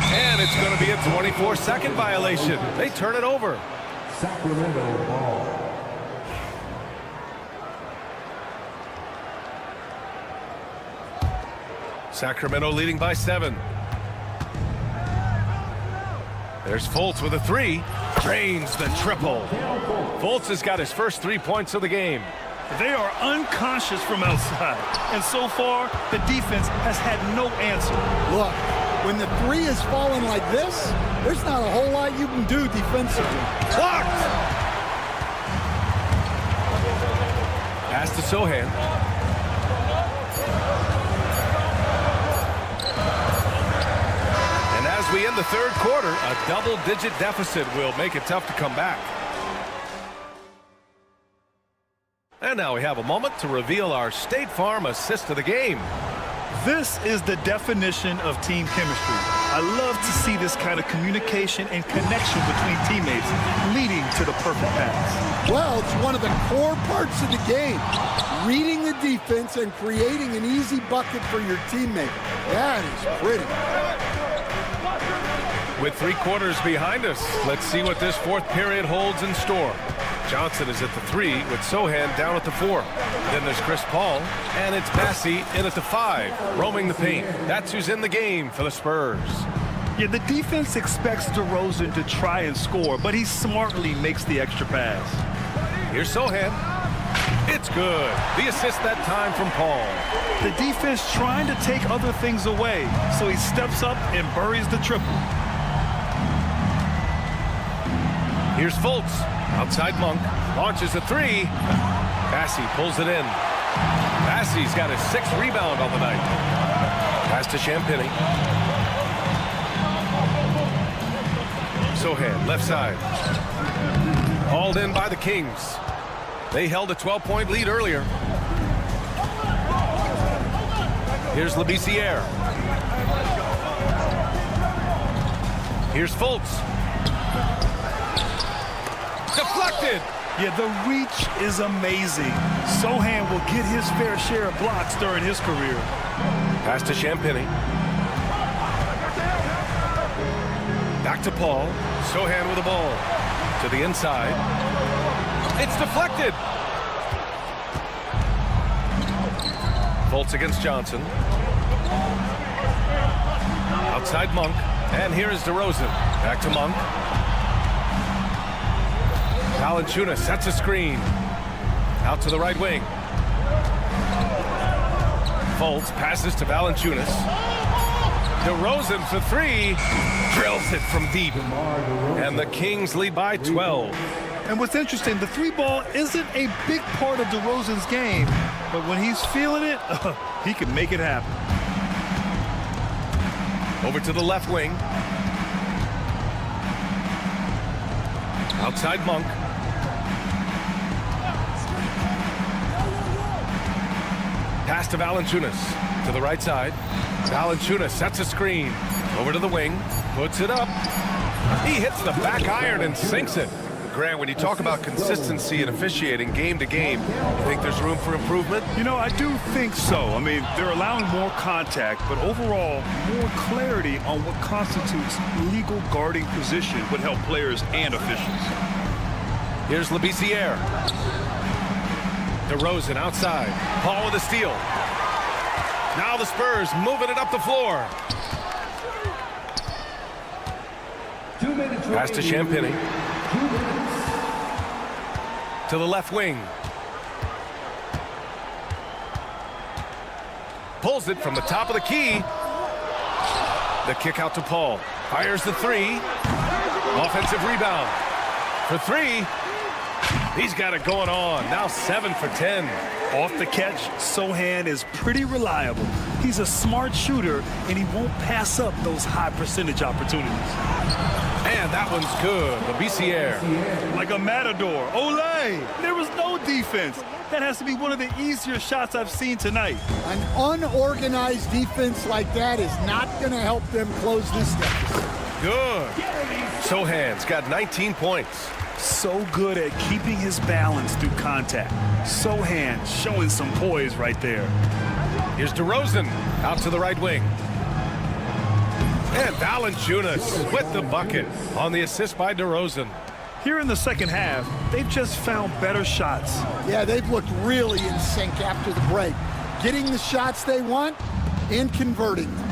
And it's going to be a 24-second violation. They turn it over. Sacramento ball. Sacramento leading by 7. There's Fultz with a 3. Drains the triple. Fultz has got his first 3 points of the game. They are unconscious from outside. And so far, the defense has had no answer. Look, when the 3 is falling like this, there's not a whole lot you can do defensively. Blocked! Pass to Sohan. And as we end the third quarter, a double-digit deficit will make it tough to come back. And now we have a moment to reveal our State Farm assist of the game. This is the definition of team chemistry. I love to see this kind of communication and connection between teammates leading to the perfect pass. Well, it's one of the core parts of the game. Reading the defense and creating an easy bucket for your teammate. That is pretty. With 3 quarters behind us, let's see what this 4th period holds in store. Johnson is at the 3 with Sohan down at the 4. Then there's Chris Paul, and it's Massey in at the 5, roaming the paint. That's who's in the game for the Spurs. Yeah, the defense expects DeRozan to try and score, but he smartly makes the extra pass. Here's Sohan. It's good. The assist that time from Paul. The defense trying to take other things away, so he steps up and buries the triple. Here's Fultz. Outside Monk. Launches a 3. Massey pulls it in. Massey's got his 6th rebound on the night. Pass to Champagny. Sohan, left side. Hauled in by the Kings. They held a 12-point lead earlier. Here's Labissiere. Here's Fultz. Deflected. Yeah, the reach is amazing. Sohan will get his fair share of blocks during his career. Pass to Champagny. Back to Paul. Sohan with the ball. To the inside. It's deflected. Fultz against Johnson. Outside Monk. And here is DeRozan. Back to Monk. Valanciunas sets a screen. Out to the right wing. Fultz passes to Valanciunas. DeRozan for 3. Drills it from deep. And the Kings lead by 12. And what's interesting, the 3 ball isn't a big part of DeRozan's game, but when he's feeling it, he can make it happen. Over to the left wing. Outside Monk. Pass to Valanciunas. To the right side. Valanciunas sets a screen. Over to the wing. Puts it up. He hits the back iron and sinks it. Grant, when you talk about consistency and officiating game to game, you think there's room for improvement? You know, I do think so. I mean, they're allowing more contact, but overall, more clarity on what constitutes legal guarding position would help players and officials. Here's Labissiere. DeRozan outside. Paul with a steal. Now the Spurs moving it up the floor. Pass to Champagny. To the left wing. Pulls it from the top of the key. The kick out to Paul. Fires the 3. Offensive rebound. For 3. He's got it going on. Now 7 for 10. Off the catch, Sohan is pretty reliable. He's a smart shooter, and he won't pass up those high percentage opportunities. And that one's good. Labissiere. Like a matador. Olé! There was no defense. That has to be one of the easier shots I've seen tonight. An unorganized defense like that is not going to help them close this deficit. Good. Sohan's got 19 points. So good at keeping his balance through contact. Sohan showing some poise right there. Here's DeRozan out to the right wing. And Valanciunas with the bucket on the assist by DeRozan. Here in the second half, they've just found better shots. Yeah, they've looked really in sync after the break. Getting the shots they want and converting them.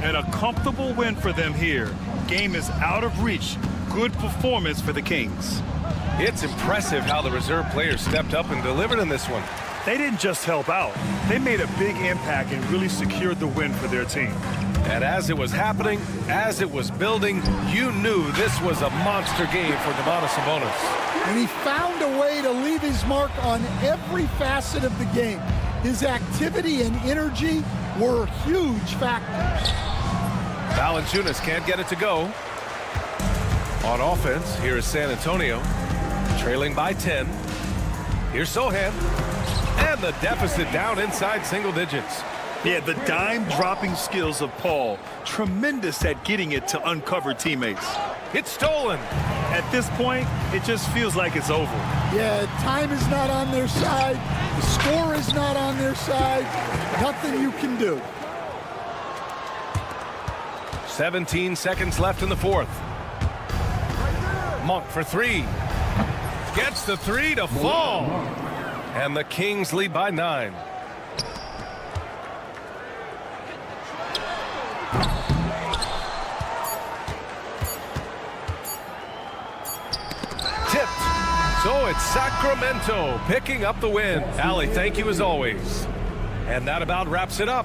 And a comfortable win for them here. Game is out of reach. Good performance for the Kings. It's impressive how the reserve players stepped up and delivered in this one. They didn't just help out. They made a big impact and really secured the win for their team. And as it was happening, as it was building, you knew this was a monster game for Domantas Sabonis. And he found a way to leave his mark on every facet of the game. His activity and energy were huge factors. Valanciunas can't get it to go. On offense, here is San Antonio, trailing by 10. Here's Sohan. And the deficit down inside single digits. Yeah, the dime-dropping skills of Paul. Tremendous at getting it to uncover teammates. It's stolen. At this point, it just feels like it's over. Yeah, time is not on their side. The score is not on their side. Nothing you can do. 17 seconds left in the fourth. Monk for three. Gets the three to fall. And the Kings lead by 9. Tipped. So it's Sacramento picking up the win. Allie, thank you as always. And that about wraps it up.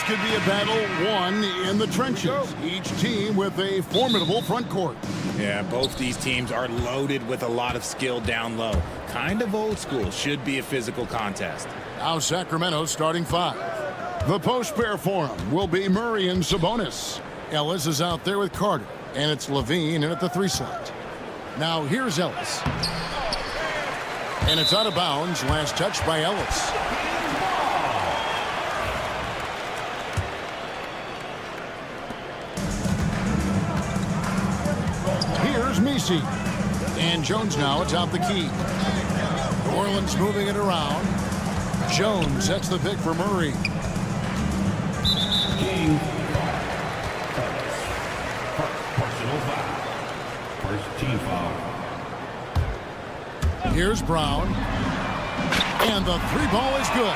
could be a battle won in the trenches. Each team with a formidable front court. Yeah, both these teams are loaded with a lot of skill down low. Kind of old school. Should be a physical contest. Now Sacramento starting 5. The post pair for him will be Murray and Sabonis. Ellis is out there with Carter, and it's Levine in at the 3 slot. Now here's Ellis. And it's out of bounds. Last touch by Ellis. Here's Messi. And Jones now atop the key. New Orleans moving it around. Jones sets the pick for Murray. King. Personal foul. First team foul. Here's Brown. And the 3 ball is good.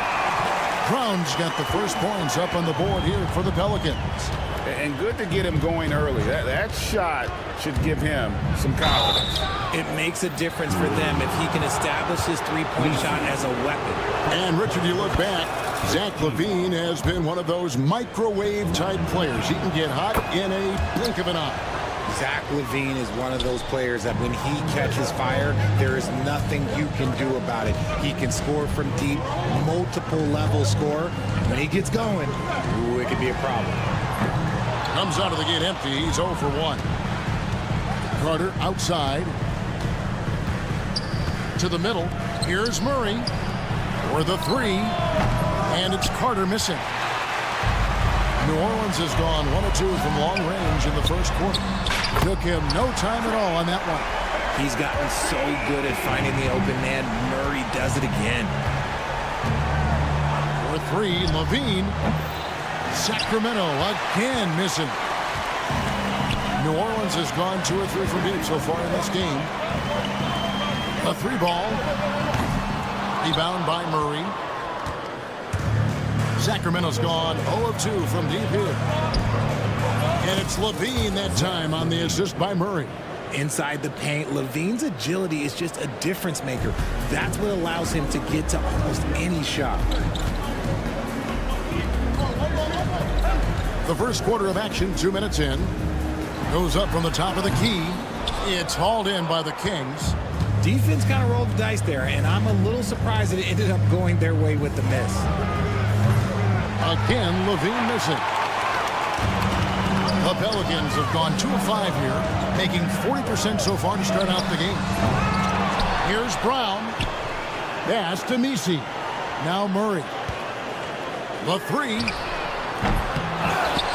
Brown's got the first points up on the board here for the Pelicans. And good to get him going early. That shot should give him some confidence. It makes a difference for them if he can establish his three-point shot as a weapon. And Richard, you look back, Zach LaVine has been one of those microwave-type players. He can get hot in a blink of an eye. Zach LaVine is one of those players that when he catches fire, there is nothing you can do about it. He can score from deep, multiple level score. When he gets going, ooh, it could be a problem. Comes out of the gate empty. He's 0 for 1. Carter outside. To the middle. Here's Murray for the 3. And it's Carter missing. New Orleans has gone 1 of 2 from long range in the first quarter. Took him no time at all on that one. He's gotten so good at finding the open man. Murray does it again. For 3, Levine. Sacramento again missing. New Orleans has gone 2 or 3 from deep so far in this game. A 3 ball. Rebound by Murray. Sacramento's gone 0 of 2 from deep here. And it's Levine that time on the assist by Murray. Inside the paint, Levine's agility is just a difference maker. That's what allows him to get to almost any shot. The first quarter of action, 2 minutes in. Goes up from the top of the key. It's hauled in by the Kings. Defense kind of rolled the dice there, and I'm a little surprised that it ended up going their way with the miss. Again, Levine missing. The Pelicans have gone 2 of 5 here, making 40% so far to start out the game. Here's Brown. Pass to Messi. Now Murray. The 3.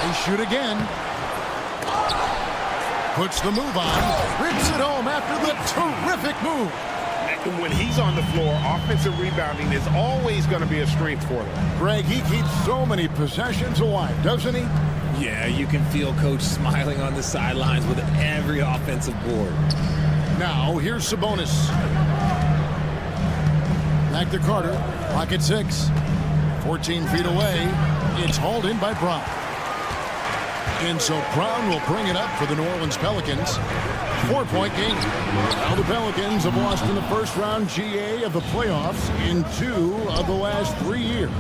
They shoot again. Puts the move on. Rips it home after the terrific move. When he's on the floor, offensive rebounding is always going to be a strength for them. Greg, he keeps so many possessions alive, doesn't he? Yeah, you can feel Coach smiling on the sidelines with every offensive board. Now, here's Sabonis. Back to Carter. Pocket 6. 14 feet away. It's hauled in by Brown. And so Brown will bring it up for the New Orleans Pelicans. 4-point game. Now the Pelicans have lost in the first round GA of the playoffs in 2 of the last 3 years.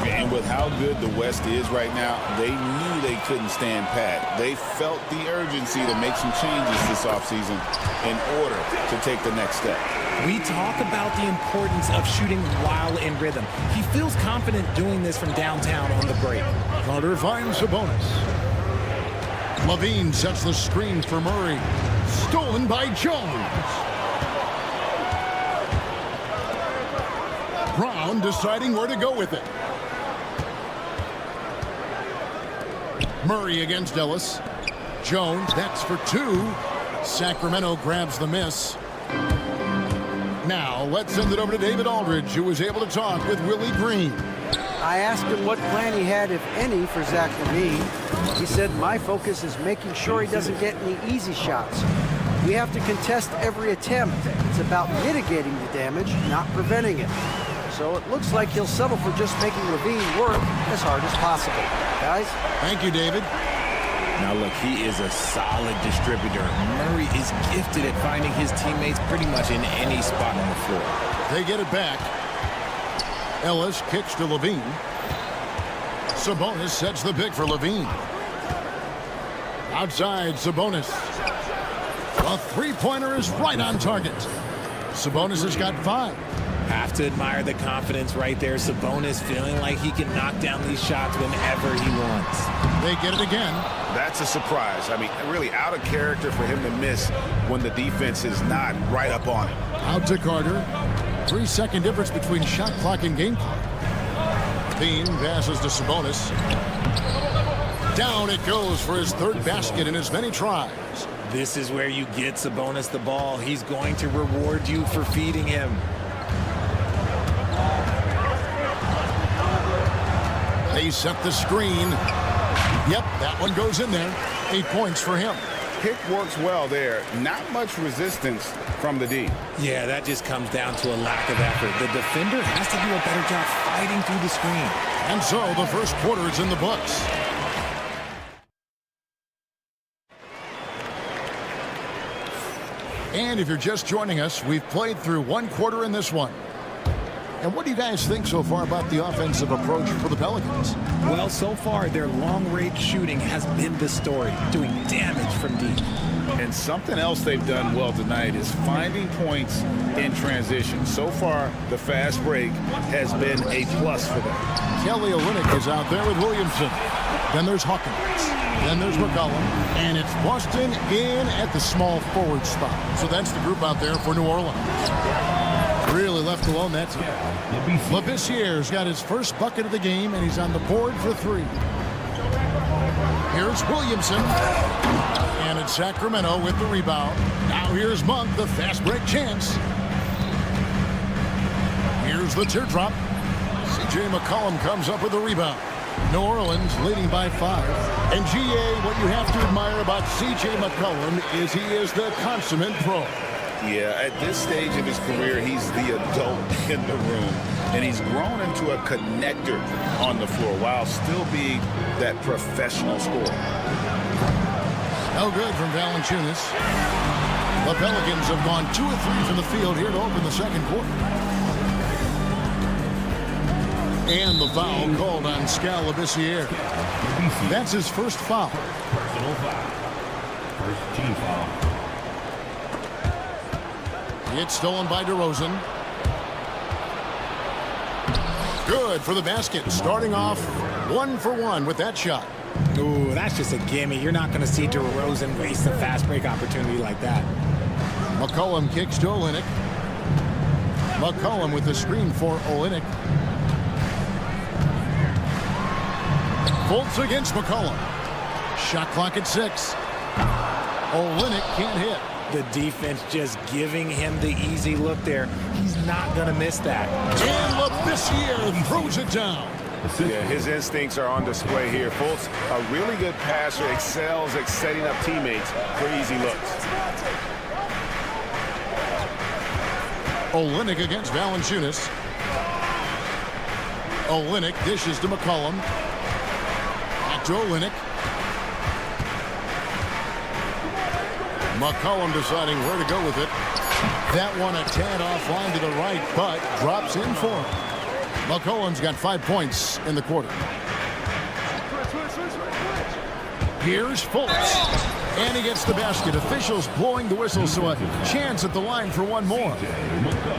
And with how good the West is right now, they knew they couldn't stand pat. They felt the urgency to make some changes this offseason in order to take the next step. We talk about the importance of shooting while in rhythm. He feels confident doing this from downtown on the break. Carter finds Sabonis. Levine sets the screen for Murray. Stolen by Jones. Brown deciding where to go with it. Murray against Ellis. Jones, that's for 2. Sacramento grabs the miss. Now, let's send it over to David Aldridge, who was able to talk with Willie Green. I asked him what plan he had, if any, for Zach LaVine. He said, my focus is making sure he doesn't get any easy shots. We have to contest every attempt. It's about mitigating the damage, not preventing it. So it looks like he'll settle for just making LaVine work as hard as possible. Guys? Thank you, David. Now look, he is a solid distributor. Murray is gifted at finding his teammates pretty much in any spot on the floor. They get it back. Ellis kicks to Levine. Sabonis sets the pick for Levine. Outside, Sabonis. A three-pointer is right on target. Sabonis has got 5. Have to admire the confidence right there. Sabonis feeling like he can knock down these shots whenever he wants. They get it again. That's a surprise. I mean, really out of character for him to miss when the defense is not right up on him. Out to Carter. 3-second difference between shot clock and game clock. Bean passes to Sabonis. Down it goes for his 3rd basket in as many tries. This is where you get Sabonis the ball. He's going to reward you for feeding him. They set the screen. Yep, that one goes in there. 8 points for him. Pick works well there. Not much resistance from the D. Yeah, that just comes down to a lack of effort. The defender has to do a better job fighting through the screen. And so the first quarter is in the books. And if you're just joining us, we've played through 1 quarter in this one. And what do you guys think so far about the offensive approach for the Pelicans? Well, so far, their long-range shooting has been the story, doing damage from deep. And something else they've done well tonight is finding points in transition. So far, the fast break has been a plus for them. Kelly Olynyk is out there with Williamson. Then there's Hawkins. Then there's McCollum. And it's Boston in at the small forward spot. So that's the group out there for New Orleans. Really left alone that time. Lavissier's got his first bucket of the game, and he's on the board for 3. Here's Williamson. And it's Sacramento with the rebound. Now here's Monk, the fast break chance. Here's the teardrop. C.J. McCollum comes up with the rebound. New Orleans leading by 5. And G.A., what you have to admire about C.J. McCollum is he is the consummate pro. Yeah, at this stage of his career, he's the adult in the room. And he's grown into a connector on the floor while still being that professional scorer. No good from Valanciunas. The Pelicans have gone 2 of 3 from the field here to open the second quarter. And the foul called on Lavissiere. That's his first foul. Personal foul. First team foul. It's stolen by DeRozan. Good for the basket. Starting off 1 for 1 with that shot. Ooh, that's just a gimme. You're not going to see DeRozan waste a fast break opportunity like that. McCollum kicks to Olynyk. McCollum with the screen for Olynyk. Fultz against McCollum. Shot clock at 6. Olynyk can't hit. The defense just giving him the easy look there. He's not going to miss that. And Lavissiere throws it down. Yeah, his instincts are on display here. Fultz, a really good passer, excels at setting up teammates for easy looks. Olynyk against Valanciunas. Olynyk dishes to McCollum. Back to Olynyk. McCollum deciding where to go with it. That one a tad offline to the right, but drops in for him. McCollum's got 5 points in the quarter. Here's Fultz. And he gets the basket. Officials blowing the whistle, so a chance at the line for one more.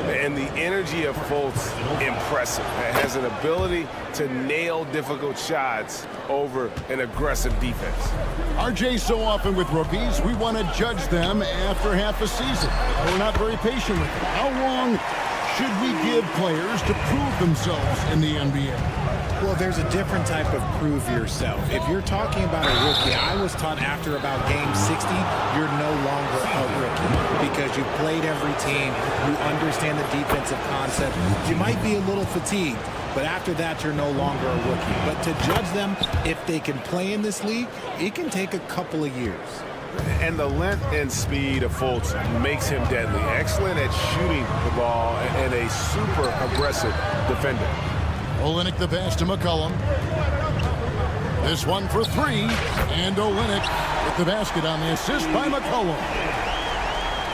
And the energy of Fultz, impressive. It has an ability to nail difficult shots over an aggressive defense. RJ, so often with rookies, we want to judge them after half a season. We're not very patient with them. How long should we give players to prove themselves in the NBA? Well, there's a different type of prove yourself. If you're talking about a rookie, I was taught after about game 60, you're no longer a rookie because you played every team, you understand the defensive concept. You might be a little fatigued, but after that, you're no longer a rookie. But to judge them, if they can play in this league, it can take a couple of years. And the length and speed of Fultz makes him deadly. Excellent at shooting the ball and a super aggressive defender. Olynyk the pass to McCollum. This one for 3. And Olynyk with the basket on the assist by McCollum.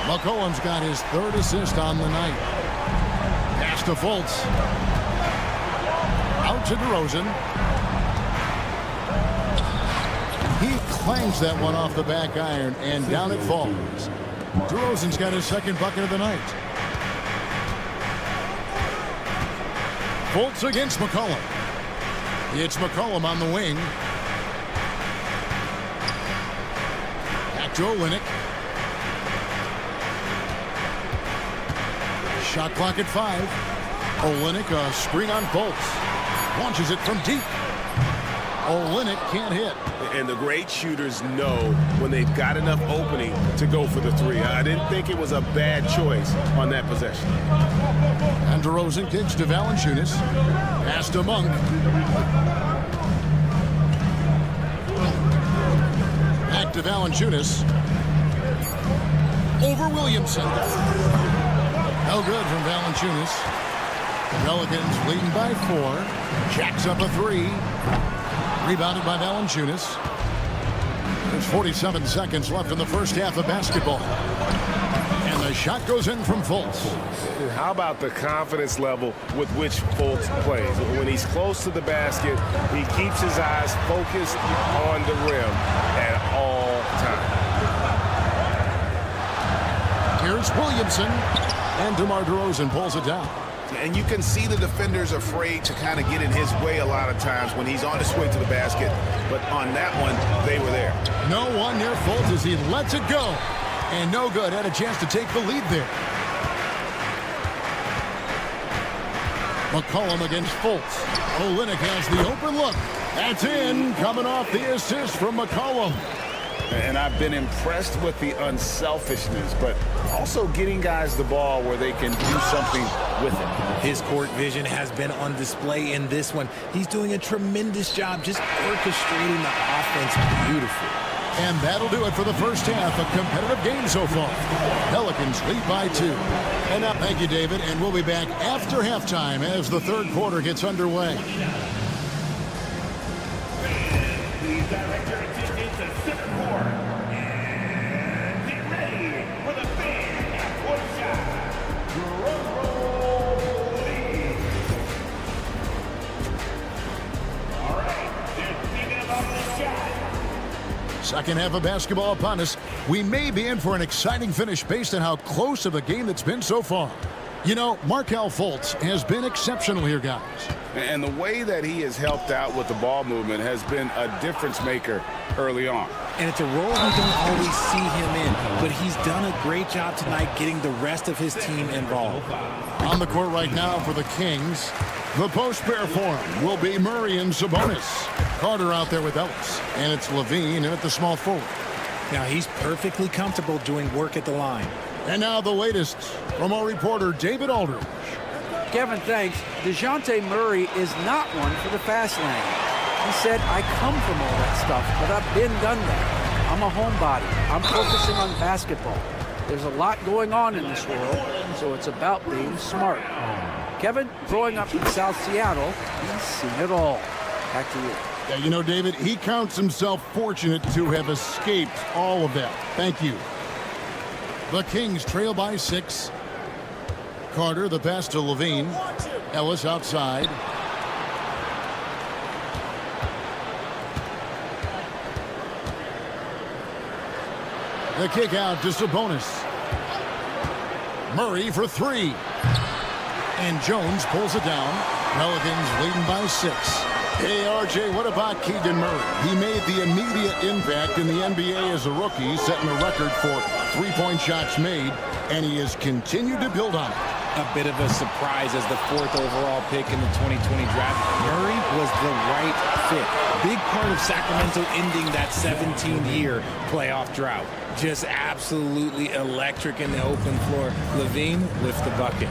McCollum's got his 3rd assist on the night. Pass to Fultz. Out to DeRozan. clangs that one off the back iron, and down it falls. DeRozan's got his second bucket of the night. Fultz against McCollum. It's McCollum on the wing. Back to Olynyk. Shot clock at 5. Olynyk, a screen on Fultz. Launches it from deep. Olynyk can't hit. And the great shooters know when they've got enough opening to go for the 3. I didn't think it was a bad choice on that possession. And DeRozan kicks to Valanciunas. Pass to Monk. Back to Valanciunas. Over Williamson. No good from Valanciunas. The Pelicans leading by 4. Jacks up a 3. Rebounded by Valanciunas. There's 47 seconds left in the first half of basketball. And the shot goes in from Fultz. How about the confidence level with which Fultz plays? When he's close to the basket, he keeps his eyes focused on the rim at all times. Here's Williamson. And DeMar DeRozan pulls it down. And you can see the defenders afraid to kind of get in his way a lot of times when he's on his way to the basket. But on that one, they were there. No one near Fultz as he lets it go. And no good. Had a chance to take the lead there. McCollum against Fultz. Olynyk has the open look. That's in. Coming off the assist from McCollum. And I've been impressed with the unselfishness, but also getting guys the ball where they can do something with it. His court vision has been on display in this one. He's doing a tremendous job just orchestrating the offense beautifully. And that'll do it for the first half. A competitive game so far. Pelicans lead by 2. And now, thank you, David. And we'll be back after halftime as the third quarter gets underway. Second half of basketball upon us. We may be in for an exciting finish based on how close of a game that's been so far. You know, Markelle Fultz has been exceptional here, guys. And the way that he has helped out with the ball movement has been a difference maker early on. And it's a role we don't always see him in, but he's done a great job tonight getting the rest of his team involved. On the court right now for the Kings, the post pair form will be Murray and Sabonis. Carter out there with Ellis, and it's LaVine in at the small forward. Now he's perfectly comfortable doing work at the line. And now the latest from our reporter, David Aldridge. Kevin, thanks. DeJounte Murray is not one for the fast lane. He said, I come from all that stuff, but I've been done that. I'm a homebody. I'm focusing on basketball. There's a lot going on in this world, so it's about being smart. Kevin, growing up in South Seattle, he's seen it all. Back to you. Yeah, you know, David, he counts himself fortunate to have escaped all of that. Thank you. The Kings trail by 6. Carter, the pass to LaVine. Ellis outside. The kick out to Sabonis. Murray for 3. And Jones pulls it down. Pelicans leading by 6. Hey, RJ, what about Keegan Murray? He made the immediate impact in the NBA as a rookie, setting a record for three-point shots made, and he has continued to build on it. A bit of a surprise as the 4th overall pick in the 2020 draft. Murray was the right fit. Big part of Sacramento ending that 17-year playoff drought. Just absolutely electric in the open floor. LaVine lifts the bucket.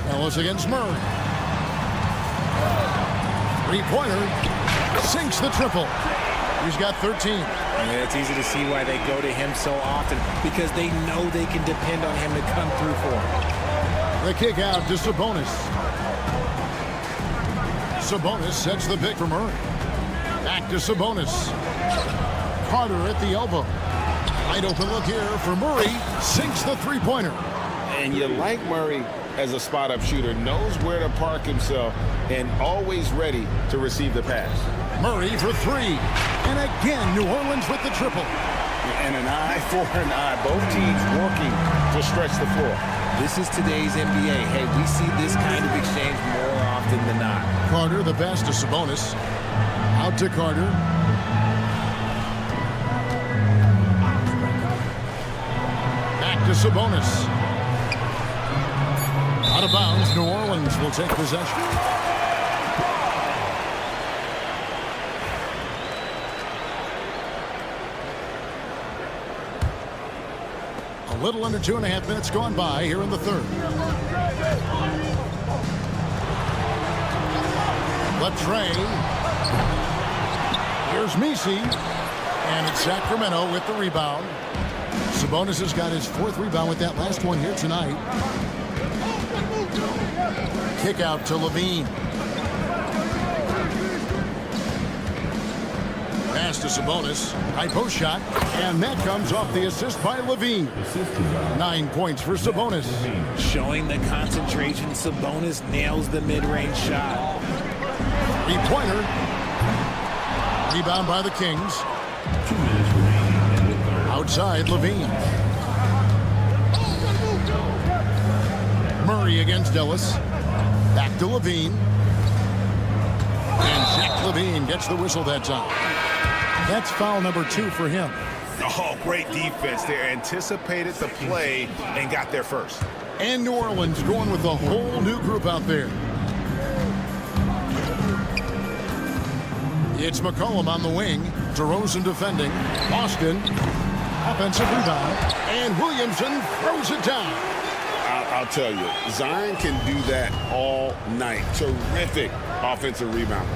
Ellis against Murray. Three-pointer. Sinks the triple. He's got 13. And it's easy to see why they go to him so often, because they know they can depend on him to come through for them. The kick out to Sabonis. Sabonis sets the pick for Murray. Back to Sabonis. Carter at the elbow. Wide open look here for Murray. Sinks the three-pointer. And you like Murray as a spot-up shooter, knows where to park himself, and always ready to receive the pass. Murray for three. And again, New Orleans with the triple. And an eye for an eye. Both teams working to stretch the floor. This is today's NBA. Hey, we see this kind of exchange more often than not. Carter, the pass to Sabonis. Out to Carter. Back to Sabonis. Out of bounds, New Orleans will take possession. A little under 2.5 minutes gone by here in the third. Latrey. Here's Messi. And it's Sacramento with the rebound. Sabonis has got his 4th rebound with that last one here tonight. Kick out to Levine. Pass to Sabonis. High post shot. And that comes off the assist by Levine. 9 points for Sabonis. Showing the concentration, Sabonis nails the mid-range shot. 3-pointer. Rebound by the Kings. Outside Levine. Murray against Ellis. Back to Levine. And Zach Levine gets the whistle that time. That's foul number 2 for him. Oh, great defense there. Anticipated the play and got there first. And New Orleans going with a whole new group out there. It's McCollum on the wing. DeRozan defending. Boston. Offensive rebound. And Williamson throws it down. I'll tell you, Zion can do that all night. Terrific offensive rebound.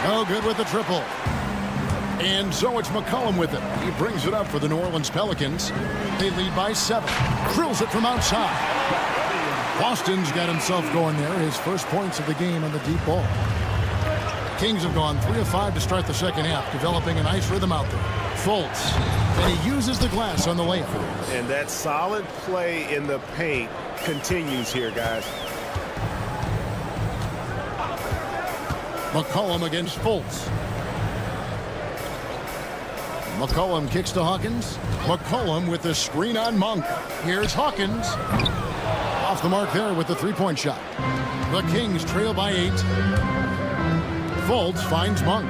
No good with the triple. And so it's McCollum with it. He brings it up for the New Orleans Pelicans. They lead by 7. Drills it from outside. Boston's got himself going there. His first points of the game on the deep ball. Kings have gone 3 of 5 to start the second half, developing a nice rhythm out there. Fultz. And he uses the glass on the layup. And that solid play in the paint continues here, guys. McCollum against Fultz. McCollum kicks to Hawkins. McCollum with the screen on Monk. Here's Hawkins. Off the mark there with the 3-point shot. The Kings trail by 8. Fultz finds Monk.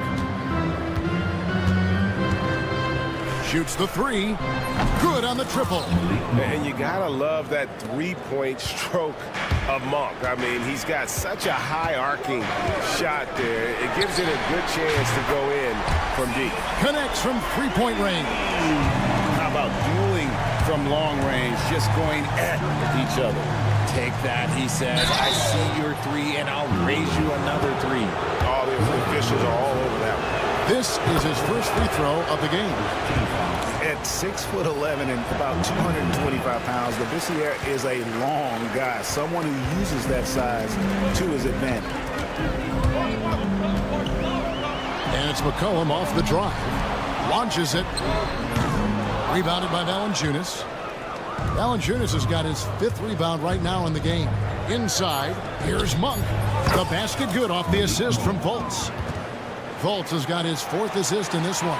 Shoots the 3. Good on the triple. And you gotta love that 3-point stroke of Monk. I mean, he's got such a high arcing shot there. It gives it a good chance to go in from deep. Connects from 3-point range. How about dueling from long range, just going at each other? Take that, he says. I see your 3, and I'll raise you another 3. All the officials are all over that one. This is his first free throw of the game. At 6'11" and about 225 pounds, Labissiere is a long guy, someone who uses that size to his advantage. And it's McCollum off the drive. Launches it. Rebounded by Valanciunas. Valanciunas has got his 5th rebound right now in the game. Inside, here's Monk. The basket good off the assist from Fultz. Fultz has got his 4th assist in this one.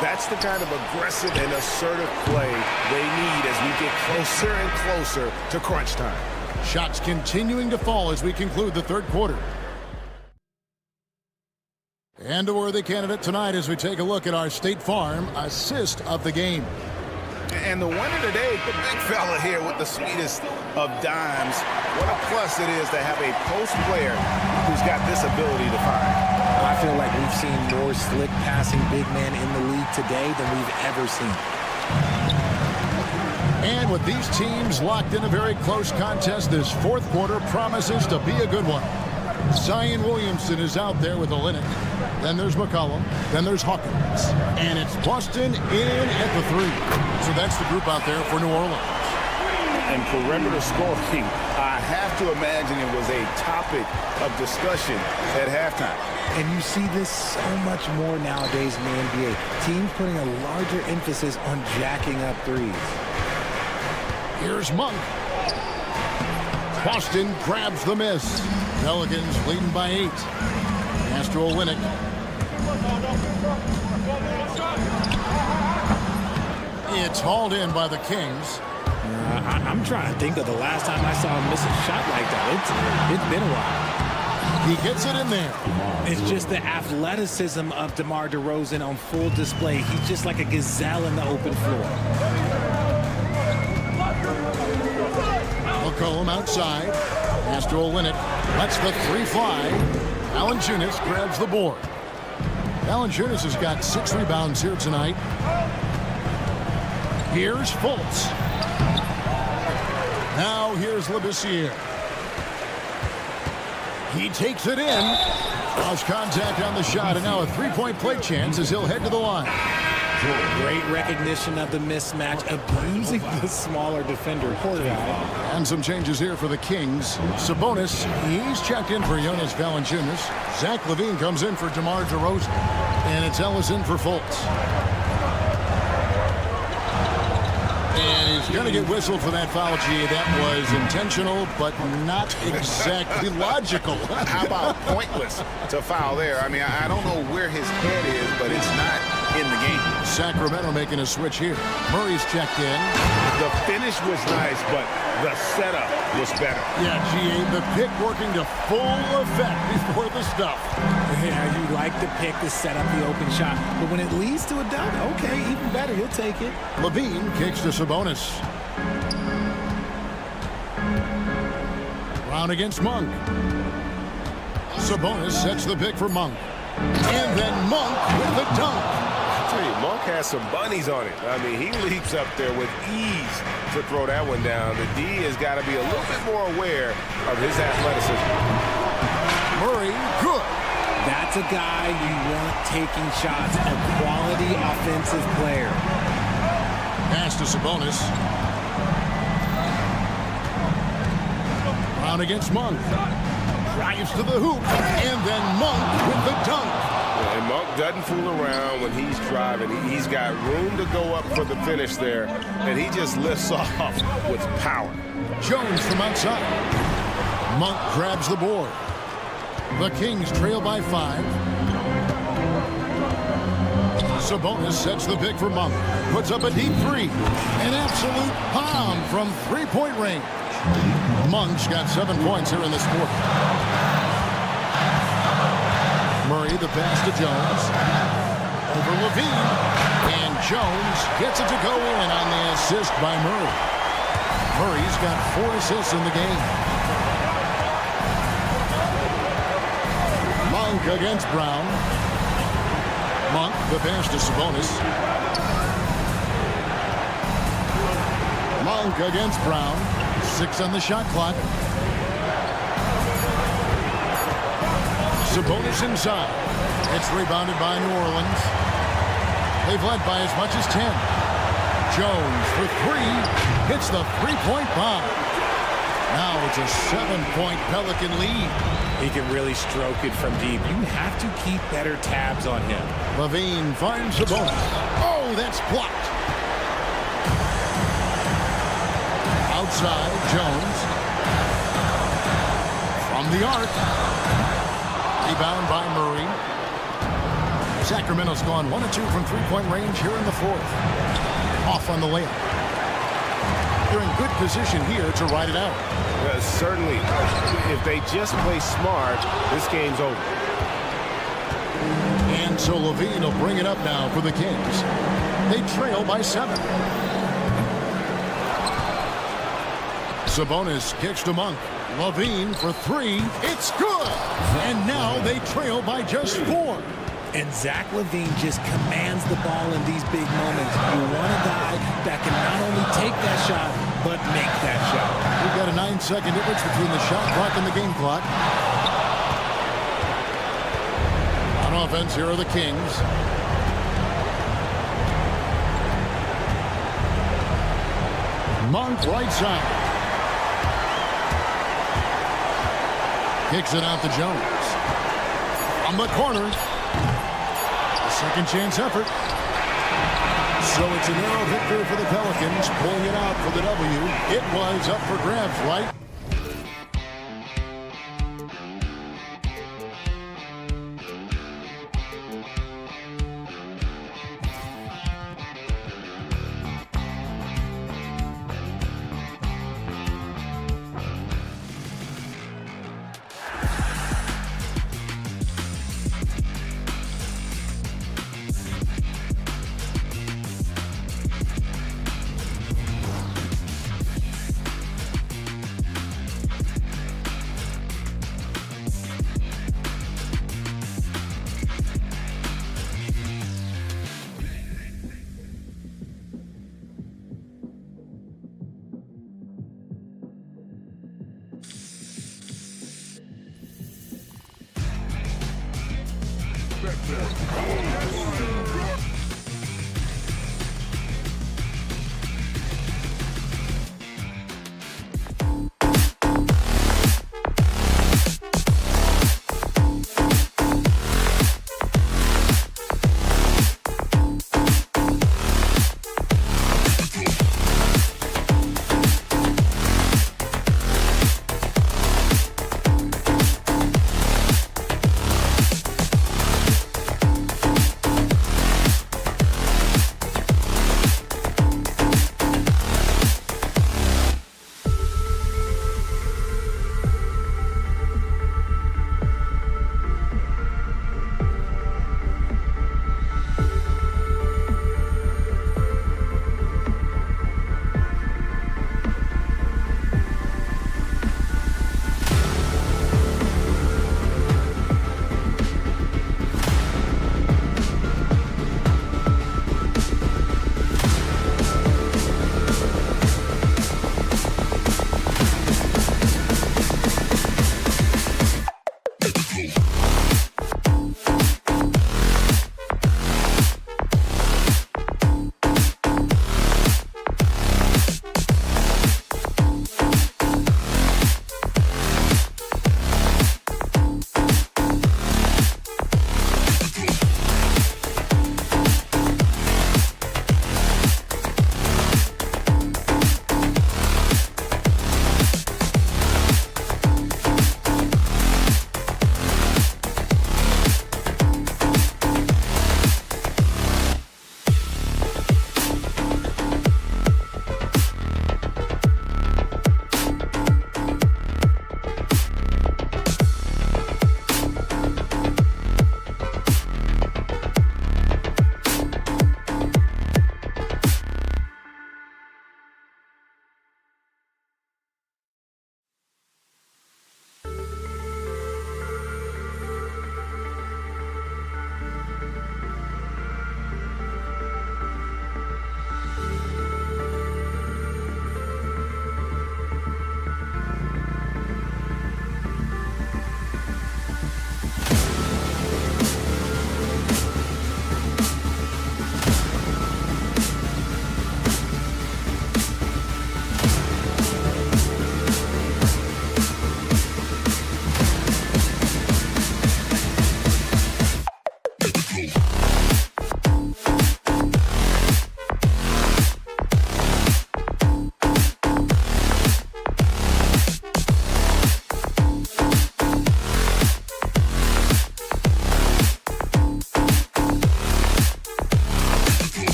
That's the kind of aggressive and assertive play they need as we get closer and closer to crunch time. Shots continuing to fall as we conclude the third quarter. And a worthy candidate tonight as we take a look at our State Farm assist of the game. And the winner today, the big fella here with the sweetest of dimes. What a plus it is to have a post player who's got this ability to find. I feel like we've seen more slick passing big men in the league today than we've ever seen. And with these teams locked in a very close contest, this fourth quarter promises to be a good one. Zion Williamson is out there with Olynyk. Then there's McCollum. Then there's Hawkins. And it's Boston in at the 3. So that's the group out there for New Orleans. And perimeter scoring, I have to imagine it was a topic of discussion at halftime. And you see this so much more nowadays in the NBA. Teams putting a larger emphasis on jacking up threes. Here's Monk. Boston grabs the miss. Pelicans leading by 8. to Olynyk. It's hauled in by the Kings. I'm trying to think of the last time I saw him miss a shot like that. It's been a while. He gets it in there. It's just the athleticism of DeMar DeRozan on full display. He's just like a gazelle in the open floor. McCollum outside. Pass to Olynyk. Lets the three fly. Valanciunas grabs the board. Valanciunas has got 6 rebounds here tonight. Here's Fultz. Now here's Labissiere. He takes it in. Lost contact on the shot, and now a three-point play chance as he'll head to the line. Great recognition of the mismatch, abusing the smaller defender. Poor guy. And some changes here for the Kings. Sabonis, he's checked in for Jonas Valanciunas. Zach LaVine comes in for DeMar DeRozan. And it's Ellis in for Fultz. And he's going to get whistled for that foul, G. That was intentional, but not exactly logical. How about pointless to foul there? I mean, I don't know where his head is, but it's not in the game. Sacramento making a switch here. Murray's checked in. The finish was nice, but the setup was better. Yeah, GA, the pick working to full effect before the stuff. Yeah, you like the pick to set up the open shot, but when it leads to a dunk, okay, even better, you'll take it. LaVine kicks to Sabonis. Brown against Monk. Sabonis sets the pick for Monk. And then Monk with the dunk. I tell you, Monk has some bunnies on it. I mean, he leaps up there with ease to throw that one down. The D has got to be a little bit more aware of his athleticism. Murray, good. That's a guy you want taking shots, a quality offensive player. Pass to Sabonis. Brown against Monk. Drives to the hoop. And then Monk with the dunk. And Monk doesn't fool around when he's driving. He's got room to go up for the finish there, and he just lifts off with power. Jones from outside. Monk grabs the board. The Kings trail by 5. Sabonis sets the pick for Monk. Puts up a deep three. An absolute bomb from three-point range. Monk's got 7 points here in this quarter. Murray, the pass to Jones. Over LaVine. And Jones gets it to go in on the assist by Murray. Murray's got 4 assists in the game. Monk against Brown. Monk, the pass to Sabonis. Monk against Brown. 6 on the shot clock. Sabonis inside. It's rebounded by New Orleans. They've led by as much as 10. Jones for 3. Hits the three-point bomb. Now it's a 7-point Pelican lead. He can really stroke it from deep. You have to keep better tabs on him. LaVine finds Sabonis. Oh, that's blocked. Outside, Jones. From the arc. Rebound by Murray. Sacramento's gone 1 of 2 from three-point range here in the 4th. Off on the layup. They're in good position here to ride it out. Certainly, if they just play smart, this game's over. And so LaVine will bring it up now for the Kings. They trail by 7. Sabonis kicks to Monk. LaVine for 3. It's good. And now they trail by just 4. And Zach LaVine just commands the ball in these big moments. You want a guy that can not only take that shot, but make that shot. We've got a 9-second difference between the shot clock and the game clock. On offense, here are the Kings. Monk right side. Kicks it out to Jones. On the corner. Second chance effort. So it's a narrow victory for the Pelicans, pulling it out for the W. It was up for grabs, right?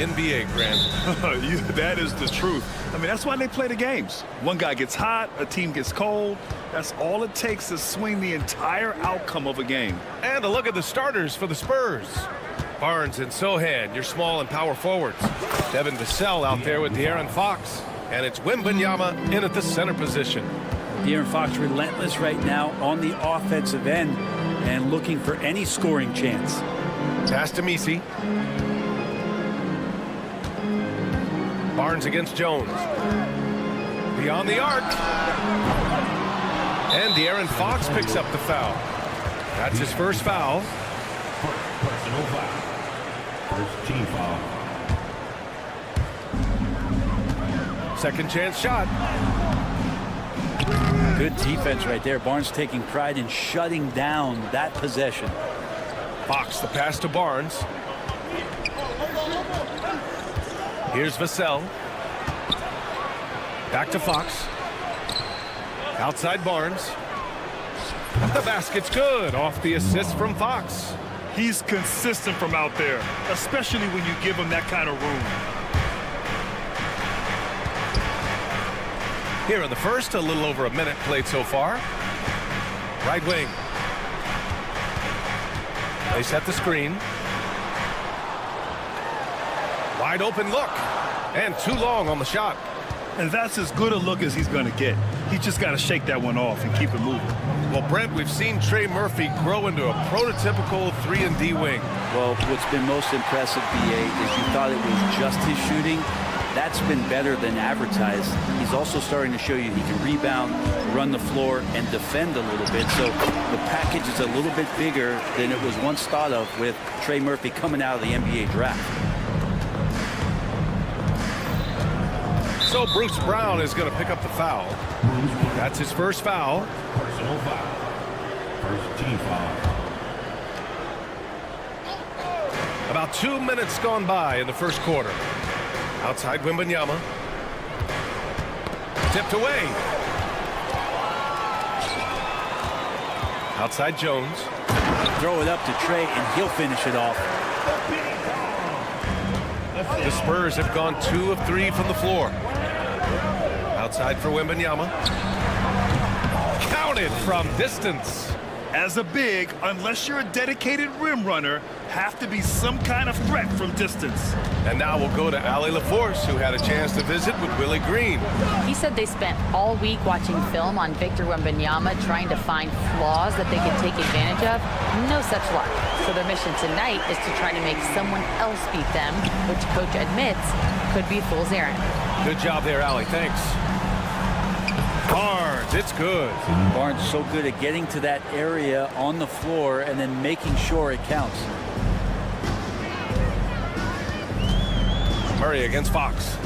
NBA, Grant. That is the truth. I mean, that's why they play the games. One guy gets hot, a team gets cold. That's all it takes to swing the entire outcome of a game. And a look at the starters for the Spurs. Barnes and Sohan, your small and power forwards. Devin Vassell out there with De'Aaron Fox. And it's Wembanyama in at the center position. De'Aaron Fox relentless right now on the offensive end and looking for any scoring chance. Pass to Messi. Barnes against Jones. Beyond the arc. And De'Aaron Fox picks up the foul. That's his first foul. Personal foul. First team foul. Second chance shot. Good defense right there. Barnes taking pride in shutting down that possession. Fox, the pass to Barnes. Here's Vassell. Back to Fox. Outside Barnes. The basket's good off the assist from Fox. He's consistent from out there, especially when you give him that kind of room. Here in the first, a little over a minute played so far. Right wing. They set the screen. Wide open look. And too long on the shot. And that's as good a look as he's going to get. He's just got to shake that one off and keep it moving. Well, Brent, we've seen Trey Murphy grow into a prototypical 3-and-D wing. Well, what's been most impressive, BA, is you thought it was just his shooting. That's been better than advertised. He's also starting to show you he can rebound, run the floor, and defend a little bit. So the package is a little bit bigger than it was once thought of with Trey Murphy coming out of the NBA draft. So Bruce Brown is going to pick up the foul. That's his first foul. Personal foul. First team foul. About 2 minutes gone by in the first quarter. Outside Wembanyama. Tipped away. Outside Jones. Throw it up to Trey, and he'll finish it off. The Spurs have gone 2 of 3 from the floor. Outside for Wembanyama. Counted from distance. As a big, unless you're a dedicated rim runner, have to be some kind of threat from distance. And now we'll go to Allie LaForce, who had a chance to visit with Willie Green. He said they spent all week watching film on Victor Wembanyama, trying to find flaws that they could take advantage of. No such luck. So their mission tonight is to try to make someone else beat them, which coach admits could be a fool's errand. Good job there, Allie. Thanks. Barnes, it's good. Barnes so good at getting to that area on the floor and then making sure it counts. Murray against Fox.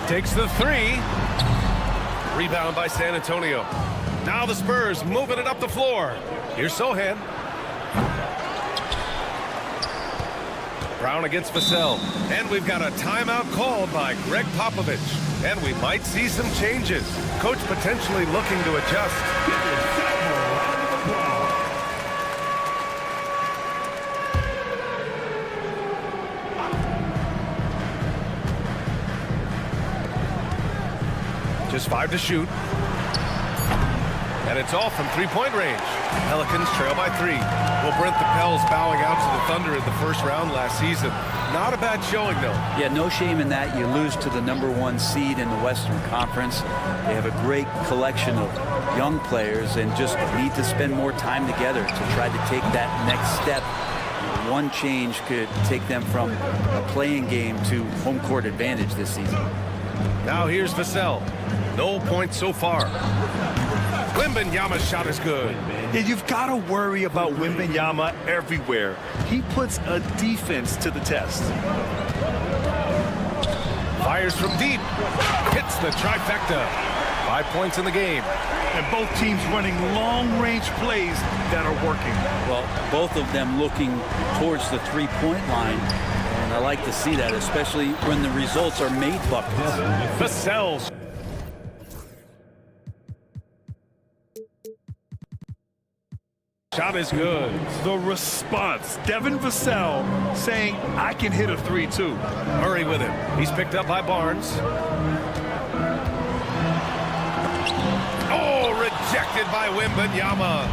Takes the 3. Rebound by San Antonio. Now the Spurs moving it up the floor. Here's Sohan. Brown against Vassell. And we've got a timeout called by Greg Popovich. And we might see some changes. Coach potentially looking to adjust. Just 5 to shoot. And it's all from three-point range. Pelicans trail by 3. Well, Brent, the Pels bowing out to the Thunder in the first round last season. Not a bad showing, though. Yeah, no shame in that. You lose to the #1 seed in the Western Conference. They have a great collection of young players and just need to spend more time together to try to take that next step. One change could take them from a playing game to home court advantage this season. Now here's Vassell. No points so far. Wembanyama's shot is good. Yeah, you've got to worry about Wembanyama everywhere. He puts a defense to the test. Fires from deep. Hits the trifecta. 5 points in the game. And both teams running long-range plays that are working. Well, both of them looking towards the three-point line. And I like to see that, especially when the results are made buckets. Vassell's. Shot is good. The response. Devin Vassell saying, I can hit a 3 too. Murray with it. He's picked up by Barnes. Oh, rejected by Wembanyama.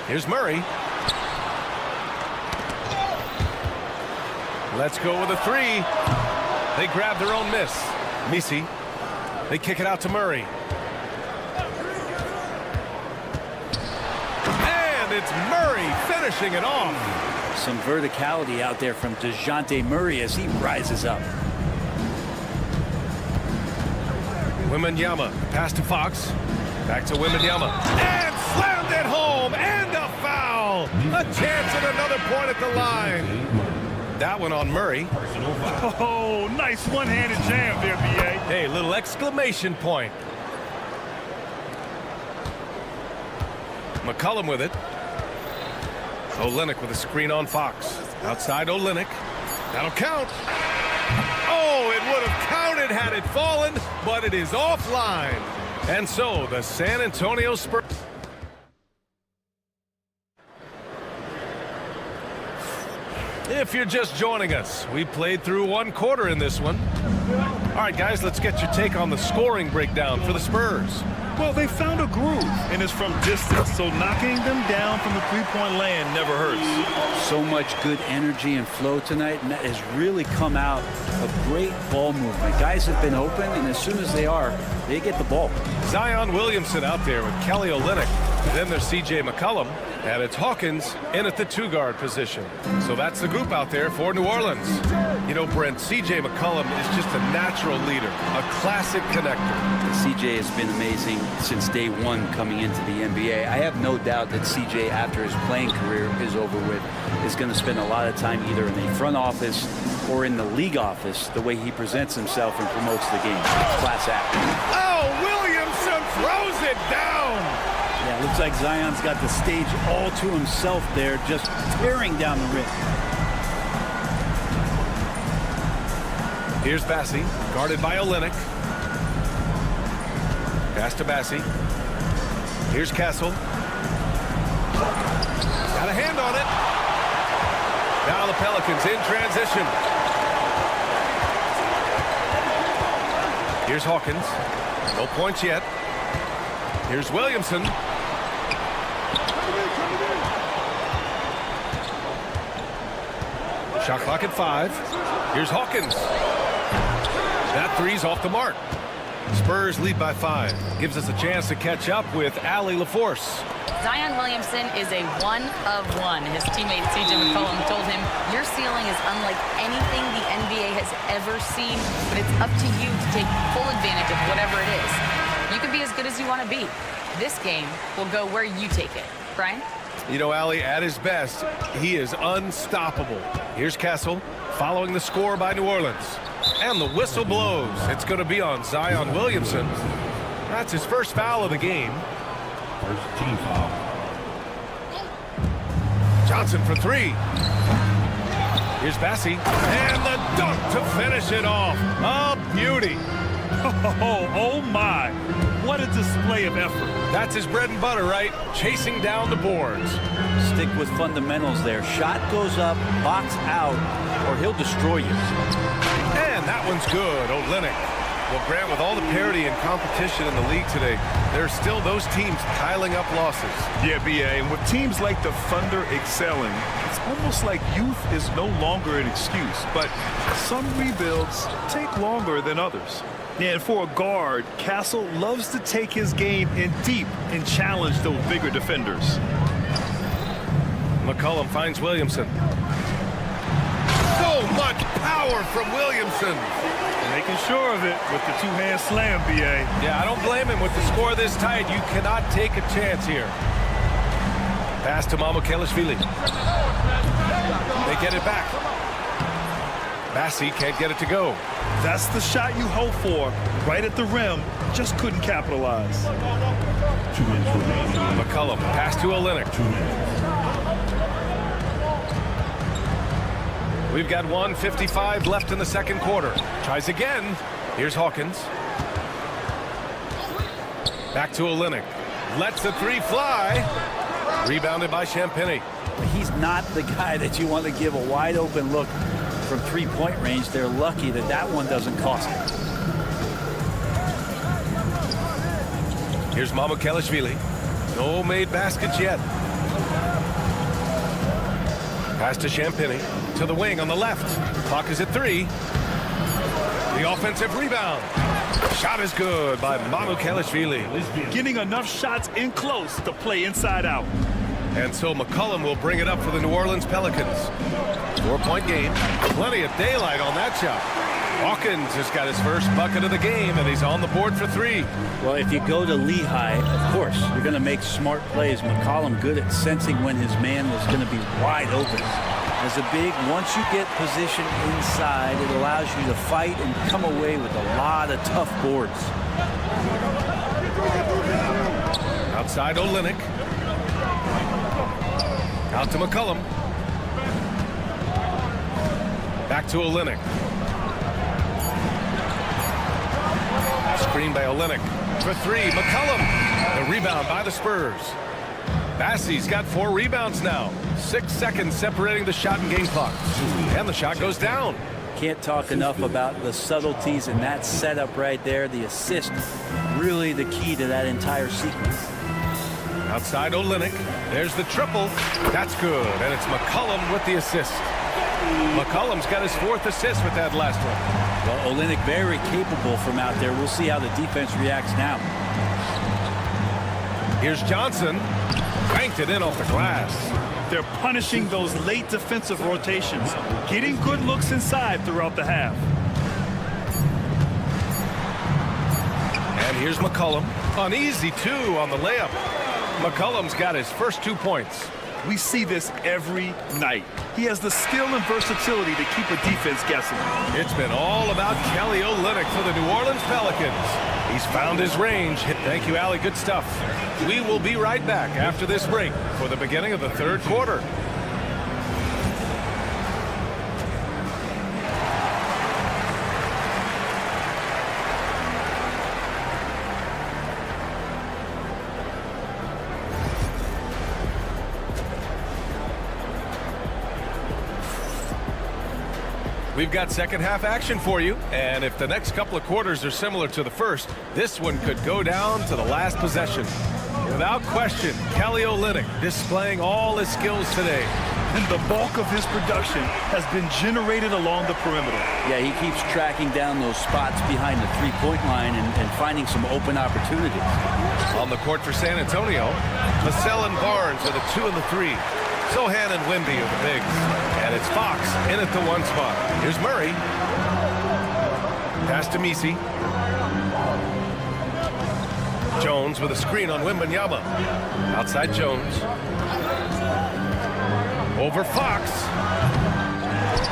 Here's Murray. Let's go with a 3. They grab their own miss. Misi. They kick it out to Murray. And it's Murray finishing it off. Some verticality out there from DeJounte Murray as he rises up. Wembanyama, pass to Fox. Back to Wembanyama. And slammed it home. And a foul. A chance at another point at the line. That one on Murray. Oh, nice one-handed jam there, B.A. Hey, little exclamation point. McCollum with it. Olynyk with a screen on Fox. Outside Olynyk. That'll count. Oh, it would have counted had it fallen, but it is offline. And so the San Antonio Spurs. If you're just joining us, we played through 1 quarter in this one. All right, guys, let's get your take on the scoring breakdown for the Spurs. Well, they found a groove, and it's from distance, so knocking them down from the three-point land never hurts. So much good energy and flow tonight, and that has really come out of great ball movement. Guys have been open, and as soon as they are, they get the ball. Zion Williamson out there with Kelly Olynyk. Then there's C.J. McCollum, and it's Hawkins in at the 2-guard position. So that's the group out there for New Orleans. You know, Brent, C.J. McCollum is just a natural leader, a classic connector. C.J. has been amazing since day one coming into the NBA. I have no doubt that C.J., after his playing career is over with, is going to spend a lot of time either in the front office or in the league office, the way he presents himself and promotes the game. Class act. Oh, Williamson throws it down. Yeah, looks like Zion's got the stage all to himself there, just tearing down the rim. Here's Bassi, guarded by Olynyk. Pass to Bassi. Here's Castle. Got a hand on it. Now the Pelicans in transition. Here's Hawkins. No points yet. Here's Williamson. Shot clock at 5. Here's Hawkins. That 3's off the mark. Spurs lead by 5. Gives us a chance to catch up with Allie LaForce. Zion Williamson is a 1 of 1. His teammate C.J. McCollum told him, your ceiling is unlike anything the NBA has ever seen, but it's up to you to take full advantage of whatever it is. You can be as good as you want to be. This game will go where you take it. Brian? You know, Allie, at his best, he is unstoppable. Here's Castle, following the score by New Orleans. And the whistle blows. It's going to be on Zion Williamson. That's his first foul of the game. First team foul. Johnson for 3. Here's Bassi. And the dunk to finish it off. A beauty. Oh my. What a display of effort. That's his bread and butter, right? Chasing down the boards. Stick with fundamentals there. Shot goes up, box out, or he'll destroy you. And that one's good. Olynyk. Well, Grant, with all the parity and competition in the league today, there are still those teams piling up losses. Yeah, B.A., and with teams like the Thunder excelling, it's almost like youth is no longer an excuse. But some rebuilds take longer than others. Yeah, and for a guard, Castle loves to take his game in deep and challenge those bigger defenders. McCollum finds Williamson. So much power from Williamson. Making sure of it with the two-hand slam, B.A. Yeah, I don't blame him with the score this tight. You cannot take a chance here. Pass to Mamukelashvili. They get it back. Bassi can't get it to go. That's the shot you hope for. Right at the rim, just couldn't capitalize. 2 minutes remaining. McCollum, pass to Olynyk. 2 minutes. We've got 1:55 left in the second quarter. Tries again. Here's Hawkins. Back to Olynyk. Lets the three fly. Rebounded by Champagnie. He's not the guy that you want to give a wide open look from three-point range. They're lucky that that one doesn't cost them. Here's Mamukelashvili. No made baskets yet. Pass to Champagnie. To the wing on the left. Clock is at 3. The offensive rebound. Shot is good by Mamukelashvili. Getting enough shots in close to play inside out. And so McCollum will bring it up for the New Orleans Pelicans. 4-point game. Plenty of daylight on that shot. Hawkins has got his first bucket of the game, and he's on the board for 3. Well, if you go to Lehigh, of course, you're going to make smart plays. McCollum good at sensing when his man was going to be wide open. As a big, once you get positioned inside, it allows you to fight and come away with a lot of tough boards. Outside Olynyk. Out to McCollum. Back to Olynyk. Screen by Olynyk for 3. McCollum. The rebound by the Spurs. Bassey's got 4 rebounds now. 6 seconds separating the shot and game clock. And the shot goes down. Can't talk enough about the subtleties in that setup right there. The assist, really the key to that entire sequence. Outside Olynyk. There's the triple. That's good. And it's McCollum with the assist. McCollum's got his 4th assist with that last one. Well, Olynyk very capable from out there. We'll see how the defense reacts now. Here's Johnson. Banked it in off the glass. They're punishing those late defensive rotations, getting good looks inside throughout the half. And here's McCollum. An easy 2 on the layup. McCollum's got his first 2 points. We see this every night. He has the skill and versatility to keep a defense guessing. It's been all about Kelly Olynyk for the New Orleans Pelicans. He's found his range. Thank you, Allie. Good stuff. We will be right back after this break for the beginning of the 3rd quarter. We've got second half action for you, and if the next couple of quarters are similar to the first, this one could go down to the last possession. Without question, Kelly Olynyk displaying all his skills today. And the bulk of his production has been generated along the perimeter. Yeah, he keeps tracking down those spots behind the three-point line and finding some open opportunities. On the court for San Antonio, Vassell and Barnes are the 2 and the 3. Sohan and Wemby are the bigs. And it's Fox in at the 1 spot. Here's Murray. Pass to Misi. Jones with a screen on Wembanyama. Outside Jones. Over Fox.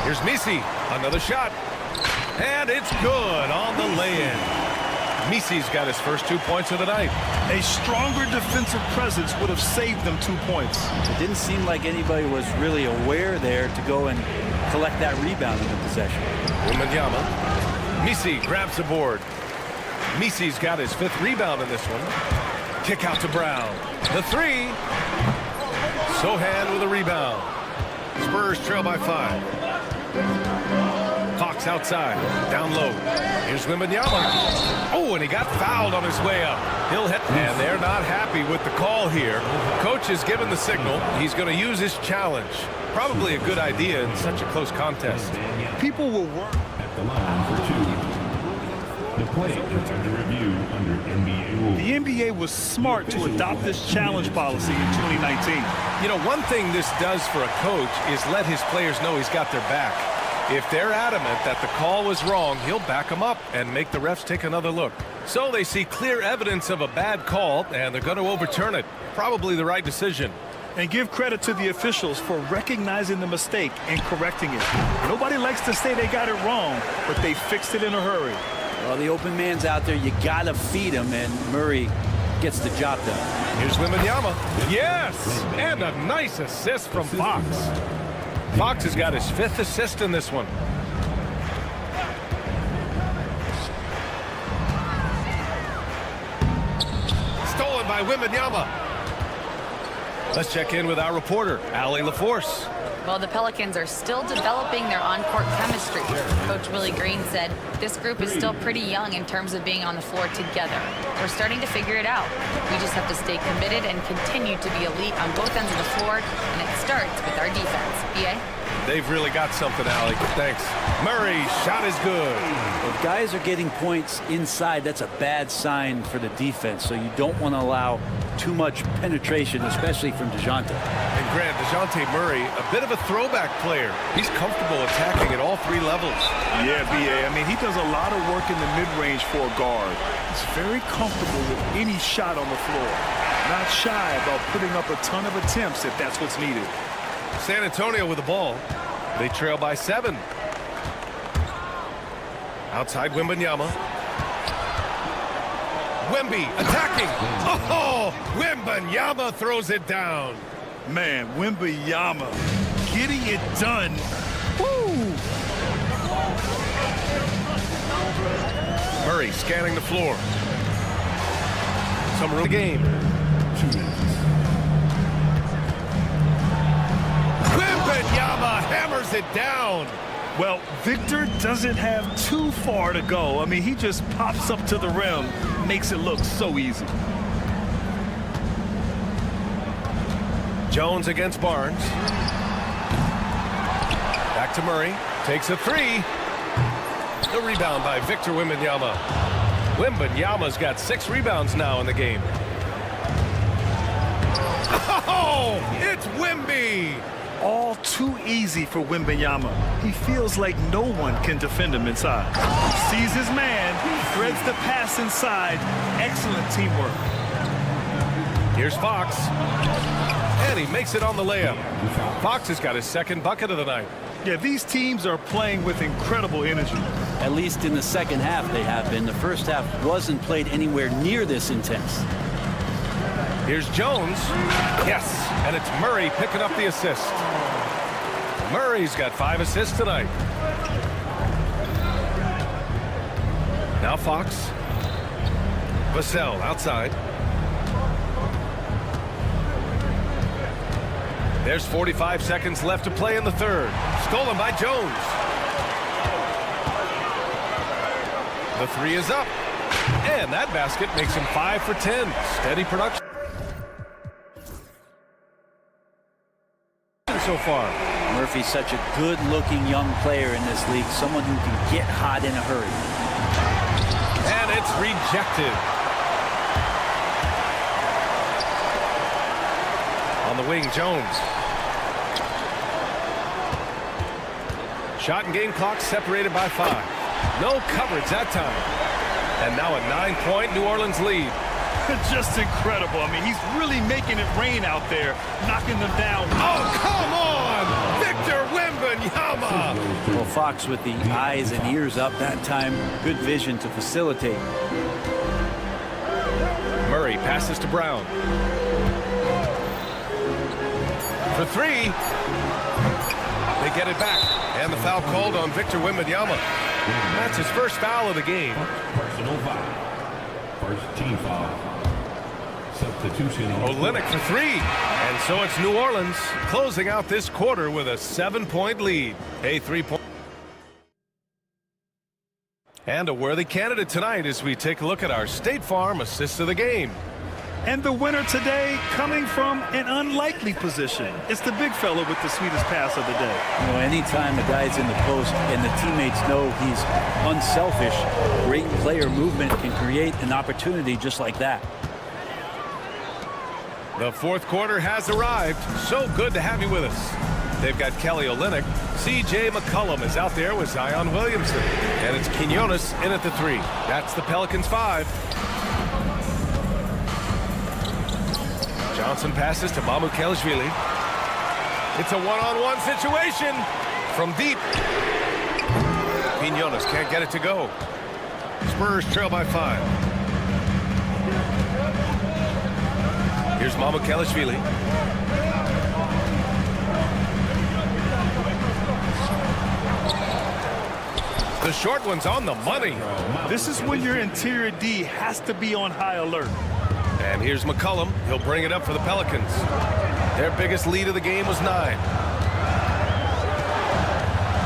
Here's Misi. Another shot. And it's good on the lay-in. Misi's got his first 2 points of the night. A stronger defensive presence would have saved them 2 points. It didn't seem like anybody was really aware there to go and collect that rebound in the possession. Wembanyama. Misi grabs the board. Misi's got his 5th rebound in this one. Kick out to Brown. The 3. Sohan with a rebound. Spurs trail by 5. Fox outside, down low. Here's Wembanyama. Oh, and he got fouled on his way up. He'll hit, and they're not happy with the call here. Coach has given the signal. He's going to use his challenge. Probably a good idea in such a close contest. People will work at the line for 2. The play is under review under NBA rules. The NBA was smart to adopt this challenge policy in 2019. You know, one thing this does for a coach is let his players know he's got their back. If they're adamant that the call was wrong, he'll back them up and make the refs take another look. So they see clear evidence of a bad call, and they're going to overturn it. Probably the right decision. And give credit to the officials for recognizing the mistake and correcting it. Nobody likes to say they got it wrong, but they fixed it in a hurry. Well, the open man's out there. You got to feed him, and Murray gets the job done. Here's Wembanyama. Yes! And a nice assist from Fox. Fox has got his 5th assist in this one. by Wembanyama. Let's check in with our reporter, Allie LaForce. Well, the Pelicans are still developing their on-court chemistry. Coach Willie Green said this group is still pretty young in terms of being on the floor together. We're starting to figure it out. We just have to stay committed and continue to be elite on both ends of the floor, and it starts with our defense. B.A.? They've really got something, Allie. Thanks. Murray's shot is good. If guys are getting points inside, that's a bad sign for the defense, so you don't want to allow too much penetration, especially from DeJounte. And Grant, DeJounte Murray, a bit of a throwback player. He's comfortable attacking at all three levels. Yeah, B.A. I mean, he does a lot of work in the mid-range for a guard. He's very comfortable with any shot on the floor. Not shy about putting up a ton of attempts if that's what's needed. San Antonio with the ball. They trail by 7. Outside Wembanyama. Wemby attacking. Oh, Wembanyama throws it down. Man, Wembanyama getting it done. Woo! Murray scanning the floor. Some room. The game. 2 minutes. Wembanyama hammers it down. Well, Victor doesn't have too far to go. I mean, he just pops up to the rim, makes it look so easy. Jones against Barnes. Back to Murray. Takes a 3. The rebound by Victor Wembanyama. Wembanyama's got 6 rebounds now in the game. Oh, it's Wemby. All too easy for Wembanyama. He feels like no one can defend him inside. Sees his man, threads the pass inside. Excellent teamwork. Here's Fox. And he makes it on the layup. Fox has got his 2nd bucket of the night. Yeah, these teams are playing with incredible energy. At least in the second half they have been. The first half wasn't played anywhere near this intense. Here's Jones. Yes, and it's Murray picking up the assist. Murray's got 5 assists tonight. Now Fox. Vassell outside. There's 45 seconds left to play in the 3rd. Stolen by Jones. The 3 is up. And that basket makes him 5 for 10. Steady production so far. Murphy's such a good-looking young player in this league, someone who can get hot in a hurry. And it's rejected. On the wing, Jones. Shot and game clock separated by 5. No coverage that time. And now a 9-point New Orleans lead. Just incredible. I mean, he's really making it rain out there, knocking them down. Oh, come on! Victor Wembanyama! Well, Fox with the eyes and ears up that time. Good vision to facilitate. Murray passes to Brown. For 3. They get it back. And the foul called on Victor Wembanyama. That's his first foul of the game. Personal foul. First team foul. Substitution. Olynyk for 3. And so it's New Orleans closing out this quarter with a 7-point lead. A 3-point. And a worthy candidate tonight as we take a look at our State Farm assists of the game. And the winner today coming from an unlikely position. It's the big fella with the sweetest pass of the day. You know, anytime the guy's in the post and the teammates know he's unselfish, great player movement can create an opportunity just like that. The 4th quarter has arrived. So good to have you with us. They've got Kelly Olynyk. C.J. McCollum is out there with Zion Williamson. And it's Quinones in at the 3. That's the Pelicans 5. Johnson passes to Mamukelashvili. It's a one-on-one situation from deep. Quinones can't get it to go. Spurs trail by 5. Here's Mamukelashvili. The short one's on the money. This is when your interior D has to be on high alert. And here's McCollum. He'll bring it up for the Pelicans. Their biggest lead of the game was 9.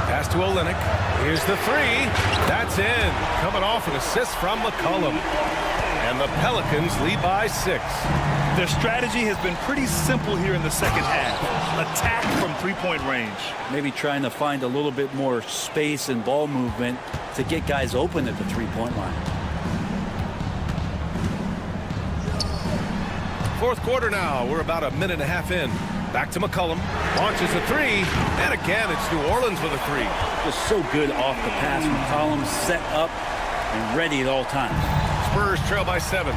Pass to Olynyk. Here's the 3. That's in. Coming off an assist from McCollum. And the Pelicans lead by 6. Their strategy has been pretty simple here in the second half. Attack from three-point range. Maybe trying to find a little bit more space and ball movement to get guys open at the three-point line. Fourth quarter now. We're about a minute and a half in. Back to McCollum. Launches a 3. And again, it's New Orleans with a 3. Just so good off the pass. McCollum set up and ready at all times. Spurs trail by 7.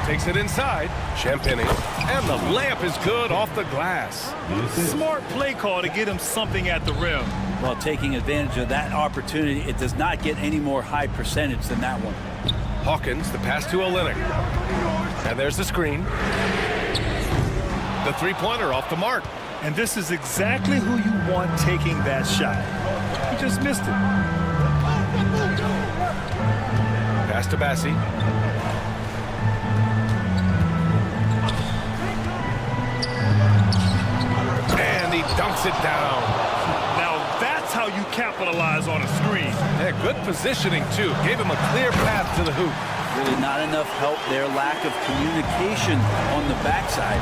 Takes it inside. Champagny. And the layup is good off the glass. Smart play call to get him something at the rim. While taking advantage of that opportunity, it does not get any more high percentage than that one. Hawkins, the pass to Olynyk. And there's the screen. The three-pointer off the mark. And this is exactly who you want taking that shot. He just missed it. Pass to Bassi. And he dunks it down. Now that's how you capitalize on a screen. Yeah, good positioning, too. Gave him a clear path to the hoop. Really not enough help there. Lack of communication on the backside.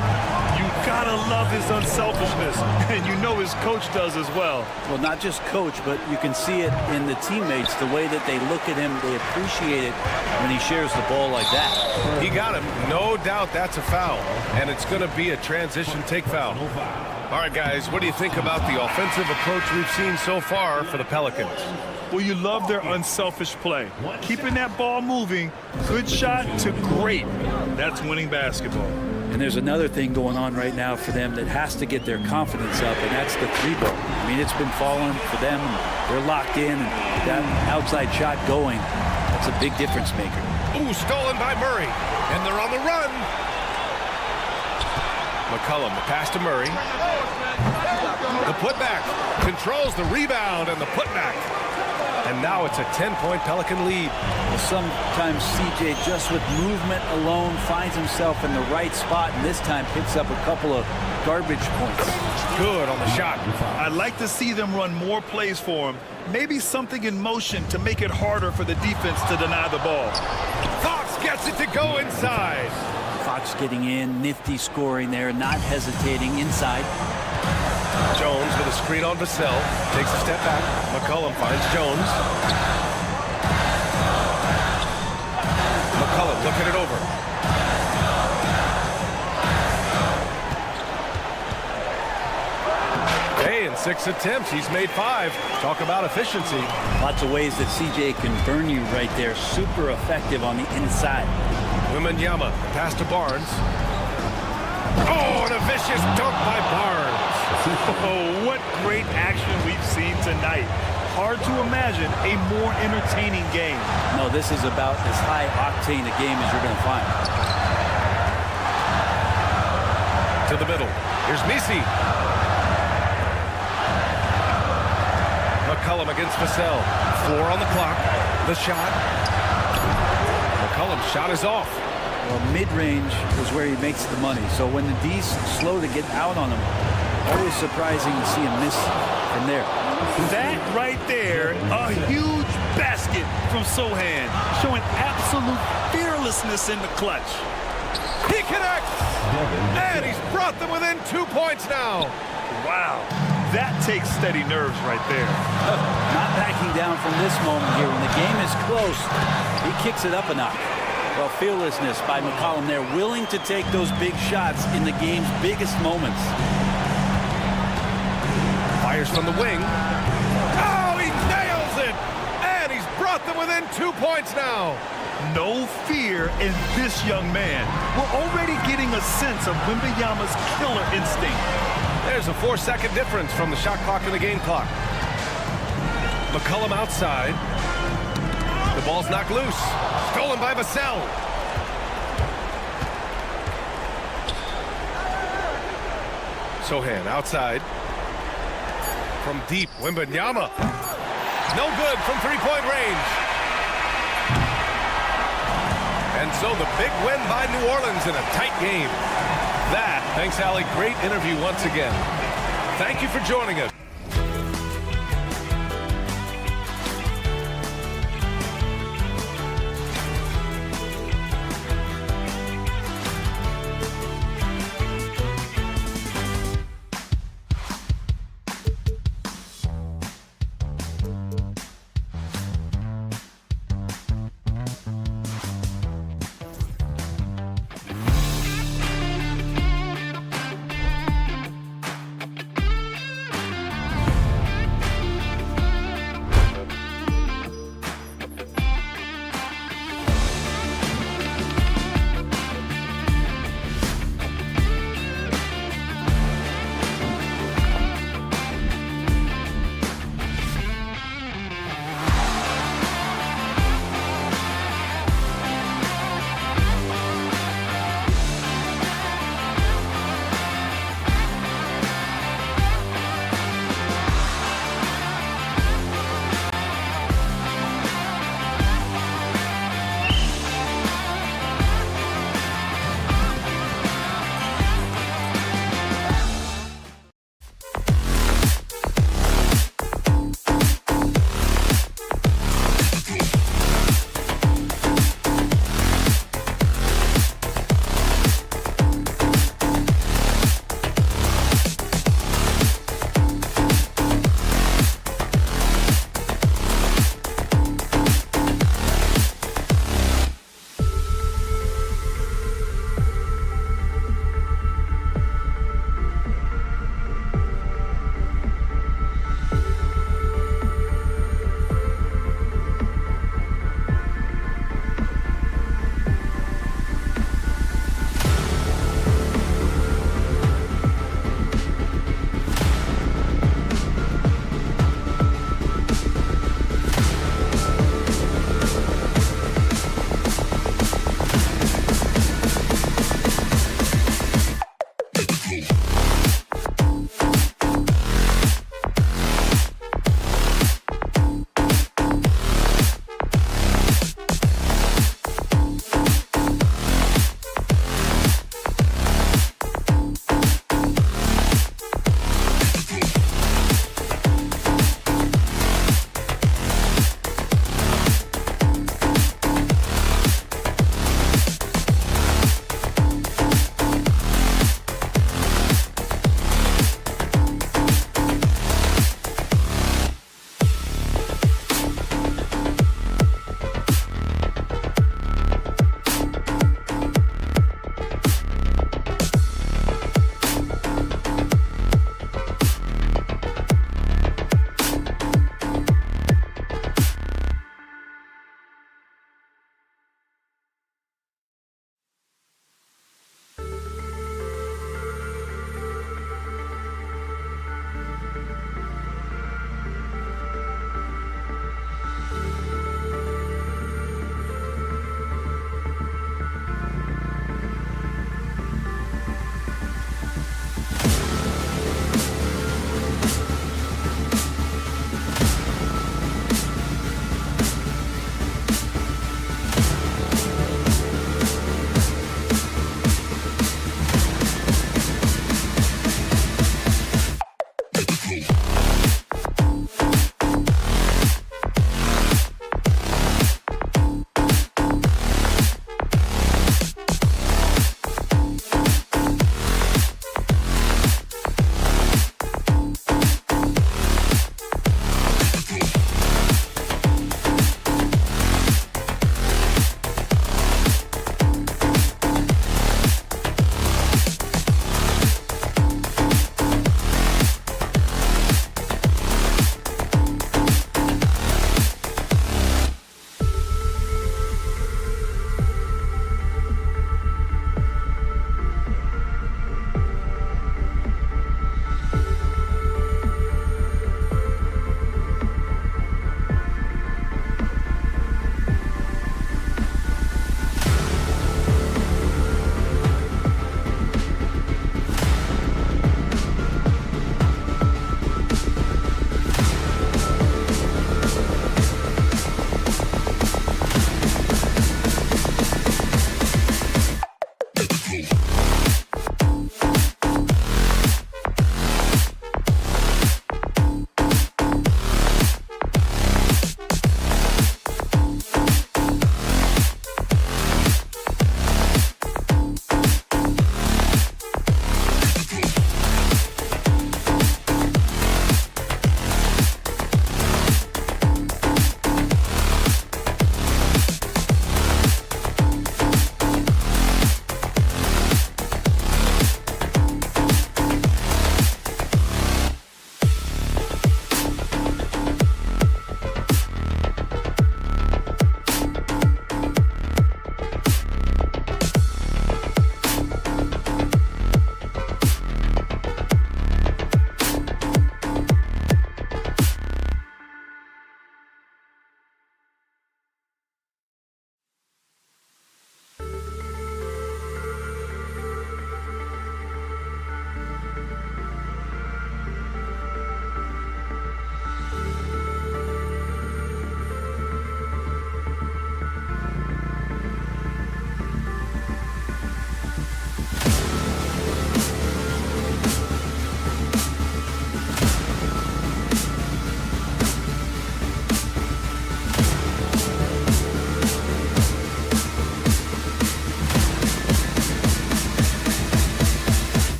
You gotta love his unselfishness, and you know his coach does as well. Well, not just coach, but you can see it in the teammates, the way that they look at him. They appreciate it when he shares the ball like that. He got him. No doubt that's a foul, and it's going to be a transition take foul. All right, guys, what do you think about the offensive approach we've seen so far for the Pelicans? Well, you love their unselfish play. Keeping that ball moving, good shot to great. That's winning basketball. And there's another thing going on right now for them that has to get their confidence up, and that's the 3-ball. I mean, it's been falling for them. They're locked in, and that outside shot going, that's a big difference maker. Ooh, stolen by Murray, and they're on the run. McCollum, the pass to Murray. The putback, controls the rebound and the putback. And now it's a 10-point Pelican lead. Well, sometimes CJ, just with movement alone, finds himself in the right spot, and this time picks up a couple of garbage points. Good on the shot. I'd like to see them run more plays for him. Maybe something in motion to make it harder for the defense to deny the ball. Fox gets it to go inside. Fox getting in, nifty scoring there, not hesitating inside. Jones with a screen on Vassell. Takes a step back. McCollum finds Jones. McCollum looking it over. Hey, in 6 attempts, he's made 5. Talk about efficiency. Lots of ways that CJ can burn you right there. Super effective on the inside. Wembanyama, pass to Barnes. Oh, and a vicious dunk by Barnes. Oh, what great action we've seen tonight. Hard to imagine a more entertaining game. No, this is about as high-octane a game as you're going to find. To the middle. Here's Misi. McCollum against Vassell. 4 on the clock. The shot. McCollum's shot is off. Well, mid-range is where he makes the money. So when the D's slow to get out on him, always surprising to see him miss from there. That right there, a huge basket from Sohan, showing absolute fearlessness in the clutch. He connects! And he's brought them within 2 points now. Wow, that takes steady nerves right there. Not backing down from this moment here. When the game is close, he kicks it up a notch. Well, fearlessness by McCollum there, willing to take those big shots in the game's biggest moments. Fires from the wing. Oh, he nails it! And he's brought them within 2 points now. No fear in this young man. We're already getting a sense of Wembanyama's killer instinct. There's a 4-second difference from the shot clock and the game clock. McCollum outside. The ball's knocked loose. Stolen by Vassell. Sohan outside. From deep, Wembanyama. No good from 3-point range. And so the big win by New Orleans in a tight game. Thanks, Allie. Great interview once again. Thank you for joining us.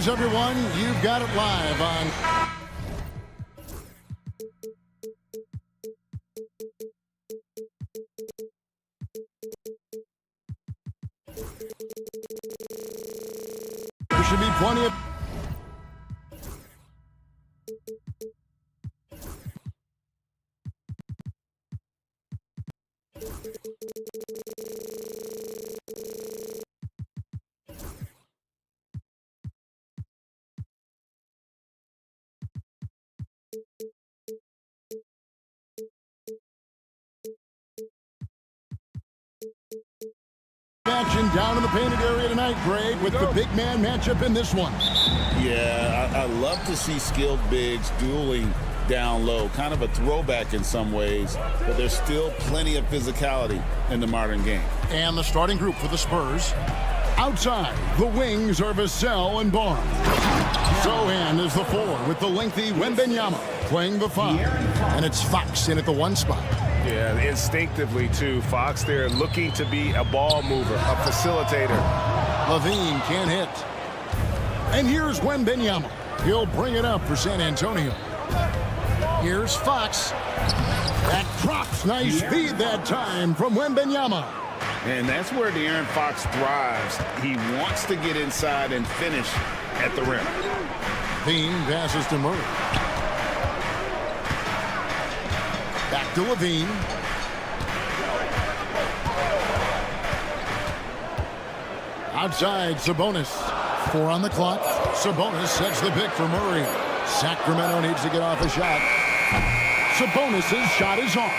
Greetings, everyone. You've got it live on... There should be plenty of... action down in the painted area tonight, Greg, with the big man matchup in this one. Yeah, I love to see skilled bigs dueling down low. Kind of a throwback in some ways, but there's still plenty of physicality in the modern game. And the starting group for the Spurs. Outside, the wings are Vassell and Barnes. Sohan is the 4 with the lengthy Wembanyama playing the 5. And it's Fox in at the 1 spot. Yeah, instinctively, too. Fox there looking to be a ball mover, a facilitator. Levine can't hit. And here's Wembanyama. He'll bring it up for San Antonio. Here's Fox. That drops. Nice speed that time from Wembanyama. And that's where De'Aaron Fox thrives. He wants to get inside and finish at the rim. Levine passes to Murray. Back to Levine. Outside, Sabonis. 4 on the clock. Sabonis sets the pick for Murray. Sacramento needs to get off a shot. Sabonis' shot is off.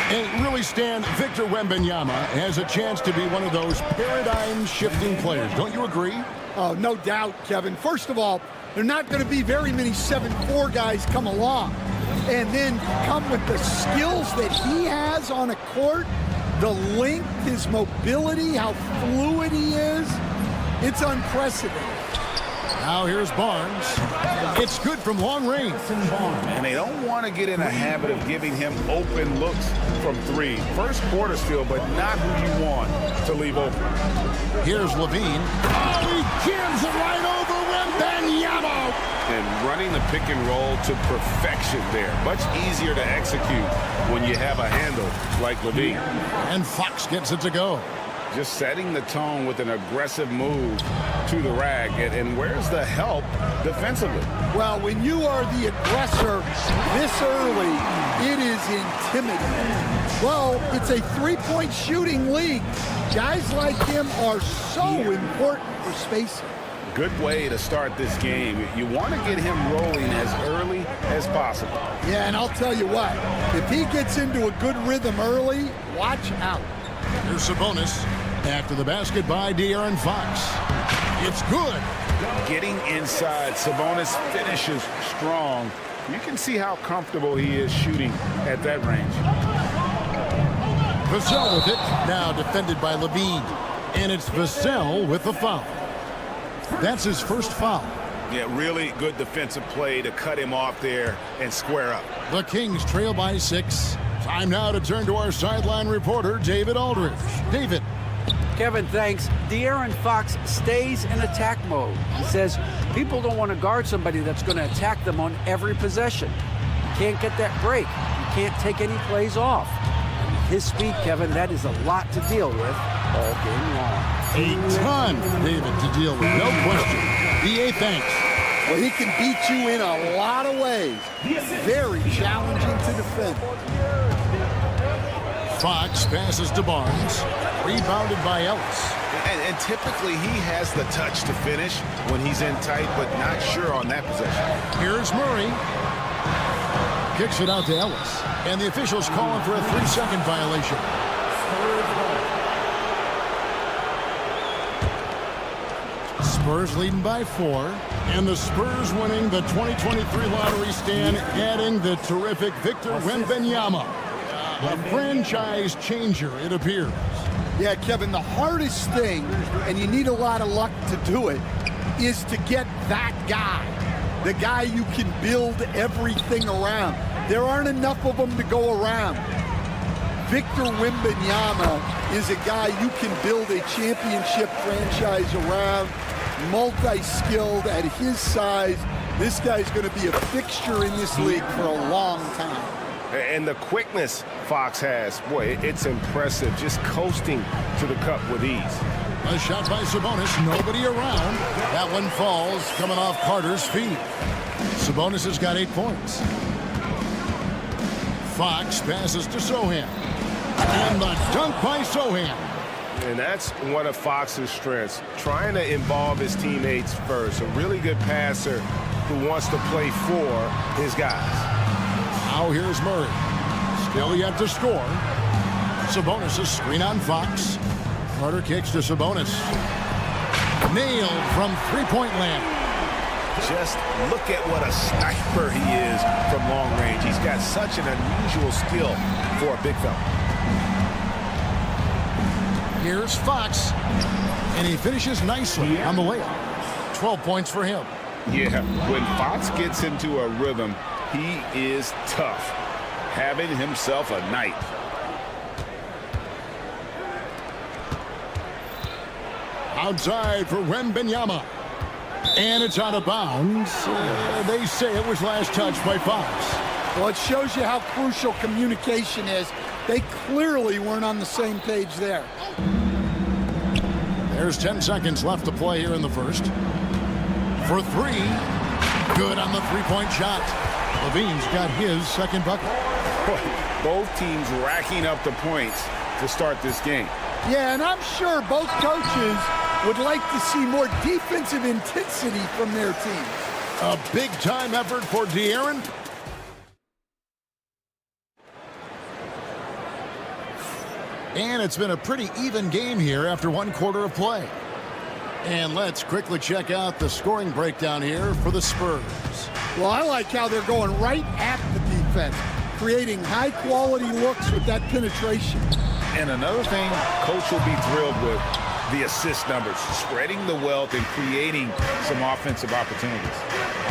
And really, Stan, Victor Wembanyama has a chance to be one of those paradigm-shifting players. Don't you agree? Oh, no doubt, Kevin. First of all, there are not going to be very many 7'4" guys come along and then come with the skills that he has on a court, the length, his mobility, how fluid he is. It's unprecedented. Now here's Barnes. It's good from long range. And they don't want to get in a habit of giving him open looks from 3. First quarter still, but not who you want to leave open. Here's Levine. Oh, he jams it right over Wembanyama. And running the pick and roll to perfection there. Much easier to execute when you have a handle like Levine. And Fox gets it to go. Just setting the tone with an aggressive move to the rack. And where's the help defensively? Well, when you are the aggressor this early, it is intimidating. Well, it's a 3-point shooting league. Guys like him are so important for spacing. Good way to start this game. You want to get him rolling as early as possible. Yeah, and I'll tell you what, if he gets into a good rhythm early, watch out. Here's Sabonis. After the basket by De'Aaron Fox. It's good. Getting inside, Sabonis finishes strong. You can see how comfortable he is shooting at that range. Vassell with it. Now defended by Levine. And it's Vassell with the foul. That's his first foul. Yeah, really good defensive play to cut him off there and square up. The Kings trail by 6. Time now to turn to our sideline reporter, David Aldridge. David. Kevin, thanks. De'Aaron Fox stays in attack mode. He says people don't want to guard somebody that's going to attack them on every possession. You can't get that break. You can't take any plays off. And with his speed, Kevin, that is a lot to deal with all game long. A ton, David, to deal with. No question. DA, thanks. Well, he can beat you in a lot of ways. Very challenging to defend. Fox passes to Barnes. Rebounded by Ellis. And typically he has the touch to finish when he's in tight, but not sure on that possession. Here's Murray. Kicks it out to Ellis. And the officials calling for a 3-second violation. Spurs leading by 4. And the Spurs winning the 2023 lottery, stand, adding the terrific Victor Wembanyama. A franchise changer, it appears. Yeah, Kevin, the hardest thing, and you need a lot of luck to do it, is to get that guy. The guy you can build everything around. There aren't enough of them to go around. Victor Wembanyama is a guy you can build a championship franchise around. multi-skilled at his size. This guy's going to be a fixture in this league for a long time. And the quickness Fox has, boy, it's impressive. Just coasting to the cup with ease. A shot by Sabonis, nobody around. That one falls, coming off Carter's feet. Sabonis has got 8 points. Fox passes to Sohan. And the dunk by Sohan. And that's one of Fox's strengths, trying to involve his teammates first. A really good passer who wants to play for his guys. Now here's Murray. Still yet to score. Sabonis' screen on Fox. Carter kicks to Sabonis. Nailed from three-point land. Just look at what a sniper he is from long range. He's got such an unusual skill for a big fella. Here's Fox. And he finishes nicely on the layup. 12 points for him. Yeah, when Fox gets into a rhythm, he is tough. Having himself a night. Outside for Wembanyama. And it's out of bounds. They say it was last touched by Fox. Well, it shows you how crucial communication is. They clearly weren't on the same page there. There's 10 seconds left to play here in the first. For three. Good on the three-point shot. Levine's got his second bucket. Both teams racking up the points to start this game. Yeah, and I'm sure both coaches would like to see more defensive intensity from their teams. A big-time effort for De'Aaron. And it's been a pretty even game here after one quarter of play. And let's quickly check out the scoring breakdown here for the Spurs. Well, I like how they're going right at the defense, creating high-quality looks with that penetration. And another thing Coach will be thrilled with, the assist numbers, spreading the wealth and creating some offensive opportunities.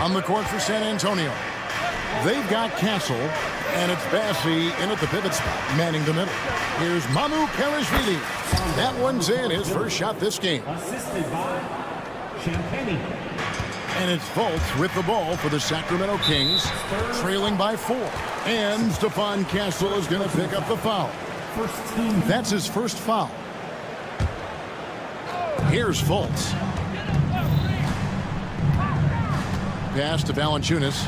On the court for San Antonio, they've got Castle, and it's Bassi in at the pivot spot, manning the middle. Here's Mamu Pelishvili. That one's in, his first shot this game. Assisted by Champagne. And it's Fultz with the ball for the Sacramento Kings, trailing by 4. And Stephon Castle is going to pick up the foul. That's his first foul. Here's Fultz. Pass to Valanciunas.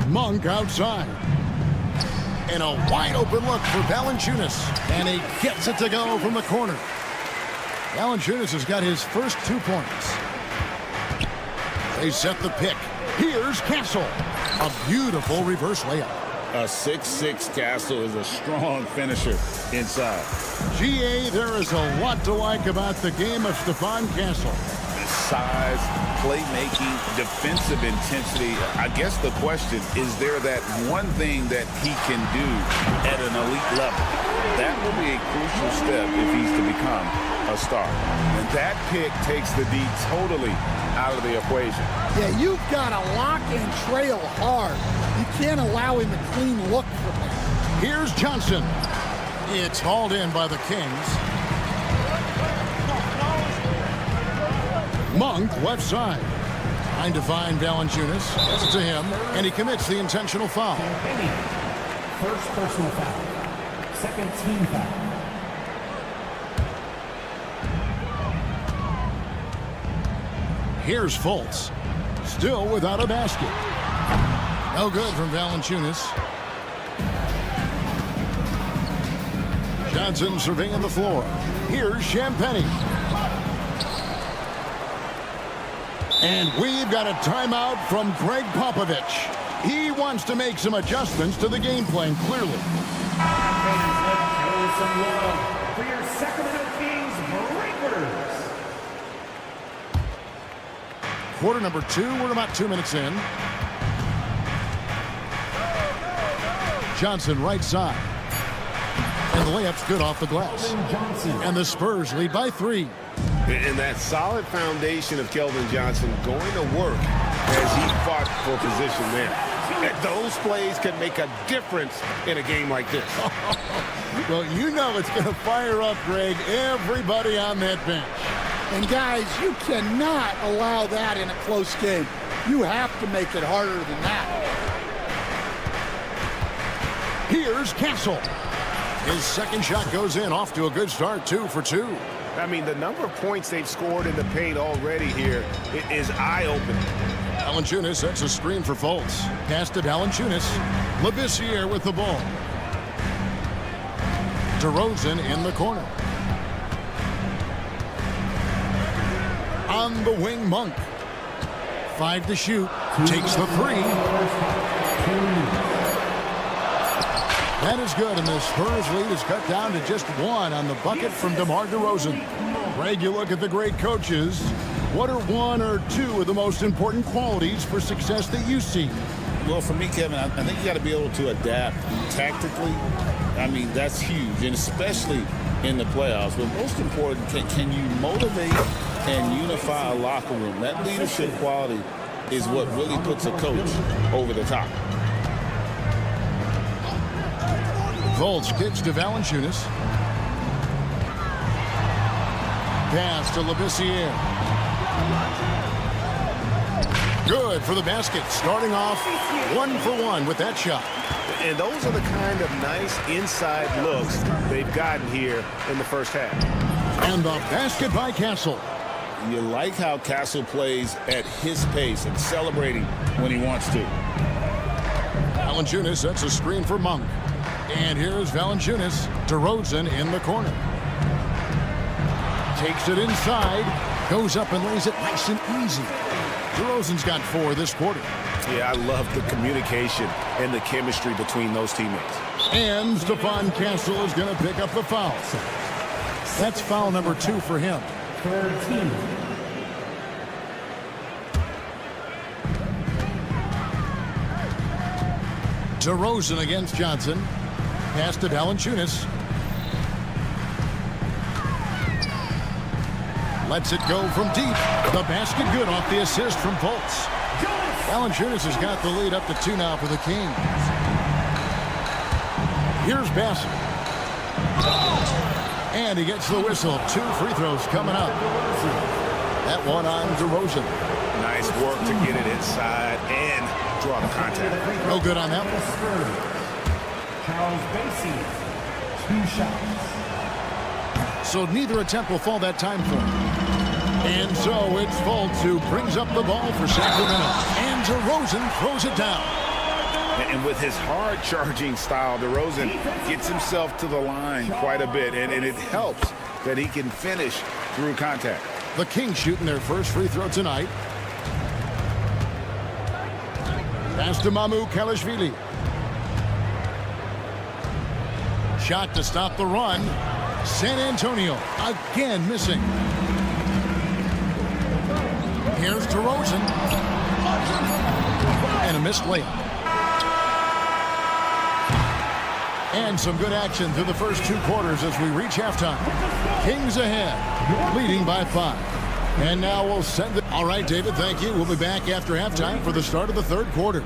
Monk outside. And a wide open look for Valanciunas. And he gets it to go from the corner. Valanciunas has got his first 2 points. They set the pick. Here's Castle. A beautiful reverse layup. A 6'6" Castle is a strong finisher inside. GA, there is a lot to like about the game of Stephon Castle. Size, playmaking, defensive intensity. I guess the question, is there that one thing that he can do at an elite level? That will be a crucial step if he's to become a star. And that pick takes the D totally out of the equation. Yeah, you've got to lock and trail hard. You can't allow him a clean look from that. Here's Johnson. It's hauled in by the Kings. Monk left side. Trying to find Valanciunas. Gets it to him, and he commits the intentional foul. First personal foul. Second team foul. Here's Fultz. Still without a basket. No good from Valanciunas. Johnson surveying the floor. Here's Champagne. And we've got a timeout from Greg Popovich. He wants to make some adjustments to the game plan, clearly. Show some love for your Sacramento Kings Breakers. Quarter number 2, we're about 2 minutes in. Johnson right side. And the layup's good off the glass. And the Spurs lead by 3. And that solid foundation of Keldon Johnson going to work as he fought for position there. Those plays can make a difference in a game like this. Well, you know it's going to fire up, Greg, everybody on that bench. And guys, you cannot allow that in a close game. You have to make it harder than that. Here's Castle. His second shot goes in, off to a good start, 2 for 2. I mean, the number of points they've scored in the paint already here is eye-opening. Valanciunas sets a screen for Fultz. Pass to Valanciunas. Labissiere with the ball. DeRozan in the corner. On the wing, Monk. 5 to shoot. Takes the 3. That is good, and the Spurs lead is cut down to just 1 on the bucket from DeMar DeRozan. Greg, you look at the great coaches. What are 1 or 2 of the most important qualities for success that you see? Well, for me, Kevin, I think you got to be able to adapt tactically. I mean, that's huge, and especially in the playoffs. But most important, can you motivate and unify a locker room? That leadership quality is what really puts a coach over the top. Fultz kicks to Valanciunas. Pass to Labissiere. Good for the basket. Starting off 1 for 1 with that shot. And those are the kind of nice inside looks they've gotten here in the first half. And the basket by Castle. You like how Castle plays at his pace and celebrating when he wants to. Valanciunas sets a screen for Monk. And here's Valanciunas. DeRozan in the corner. Takes it inside. Goes up and lays it nice and easy. DeRozan's got 4 this quarter. Yeah, I love the communication and the chemistry between those teammates. And Stephon Castle is going to pick up the foul. That's foul number 2 for him. 13. DeRozan against Johnson. Pass to Valanciunas. Lets it go from deep. The basket good off the assist from Fultz. Valanciunas has got the lead up to 2 now for the Kings. Here's Bassett. And he gets the whistle. 2 free throws coming up. That one on DeRozan. Nice work to get it inside and draw the contact. No good on that one. Charles Bassey, 2 shots. So neither attempt will fall that time for him. And so it's Fultz who brings up the ball for Sacramento. And DeRozan throws it down. And with his hard-charging style, DeRozan gets himself to the line quite a bit, and it helps that he can finish through contact. The Kings shooting their first free throw tonight. Pass to Mamu Kalashvili. Shot to stop the run. San Antonio again missing. Here's DeRozan. And a missed layup. And some good action through the first 2 quarters as we reach halftime. Kings ahead, leading by 5. And now we'll send it. All right, David, thank you. We'll be back after halftime for the start of the 3rd quarter.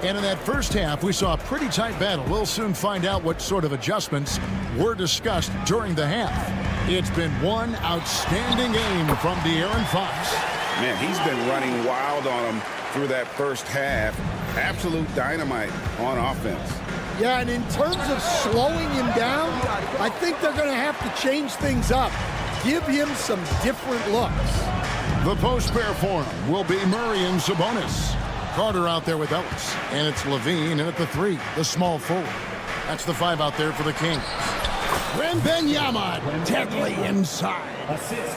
And in that first half, we saw a pretty tight battle. We'll soon find out what sort of adjustments were discussed during the half. It's been one outstanding game from De'Aaron Fox. Man, he's been running wild on him through that first half. Absolute dynamite on offense. Yeah, and in terms of slowing him down, I think they're going to have to change things up. Give him some different looks. The post pair for him will be Murray and Sabonis. Carter out there with Ellis. And it's Levine in at the 3, the small forward. That's the 5 out there for the Kings. Wembanyama deadly inside.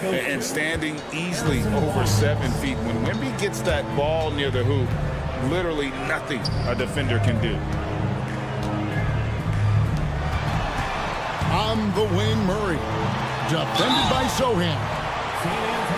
And standing easily over 7 feet. When Wemby gets that ball near the hoop, literally nothing a defender can do. On the wing, Murray. Defended by Sohan.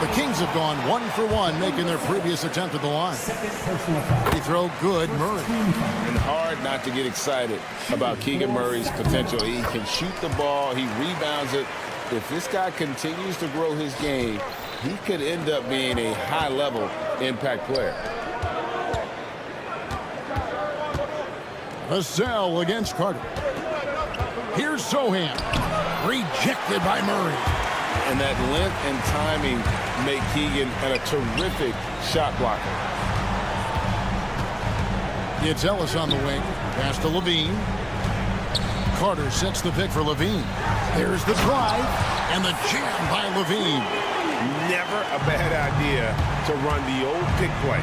The Kings have gone 1 for 1, making their previous attempt at the line. Free throw good, Murray. And hard not to get excited about Keegan Murray's potential. He can shoot the ball. He rebounds it. If this guy continues to grow his game, he could end up being a high-level impact player. Vassell against Carter. Here's Sohan. Rejected by Murray. And that length and timing make Keegan a terrific shot blocker. It's Ellis on the wing. Pass to Levine. Carter sets the pick for Levine. There's the drive and the jam by Levine. Never a bad idea to run the old pick play.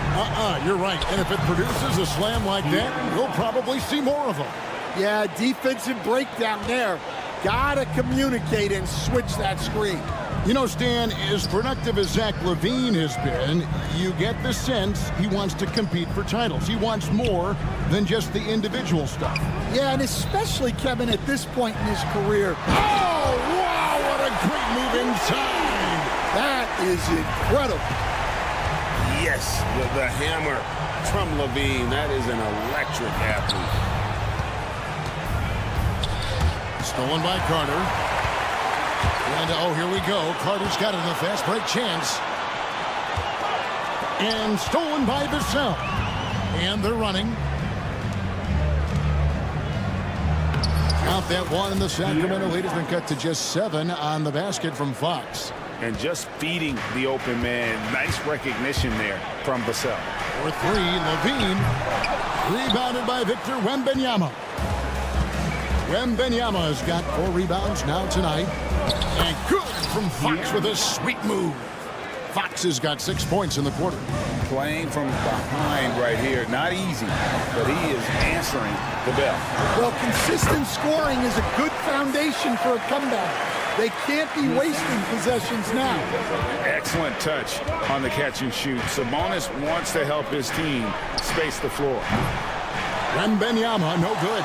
You're right. And if it produces a slam like that, we'll probably see more of them. Yeah, defensive breakdown there. Gotta communicate and switch that screen. You know, Stan, as productive as Zach LaVine has been, you get the sense he wants to compete for titles. He wants more than just the individual stuff. Yeah, and especially, Kevin, at this point in his career. Oh, wow, what a great move inside. That is incredible. Yes, the hammer from Levine. That is an electric athlete. Stolen by Carter. And, oh, here we go. Carter's got it in a fast break chance. And stolen by Vassell. And they're running. Count that one, and the Sacramento lead has been cut to just 7 on the basket from Fox. And just feeding the open man. Nice recognition there from Vassell. For 3, Levine. Rebounded by Victor Wembanyama. Wembanyama has got 4 rebounds now tonight. And good from Fox with a sweet move. Fox has got 6 points in the quarter. Playing from behind right here. Not easy, but he is answering the bell. Well, consistent scoring is a good foundation for a comeback. They can't be wasting possessions now. Excellent touch on the catch and shoot. Sabonis wants to help his team space the floor. Wembanyama, no good.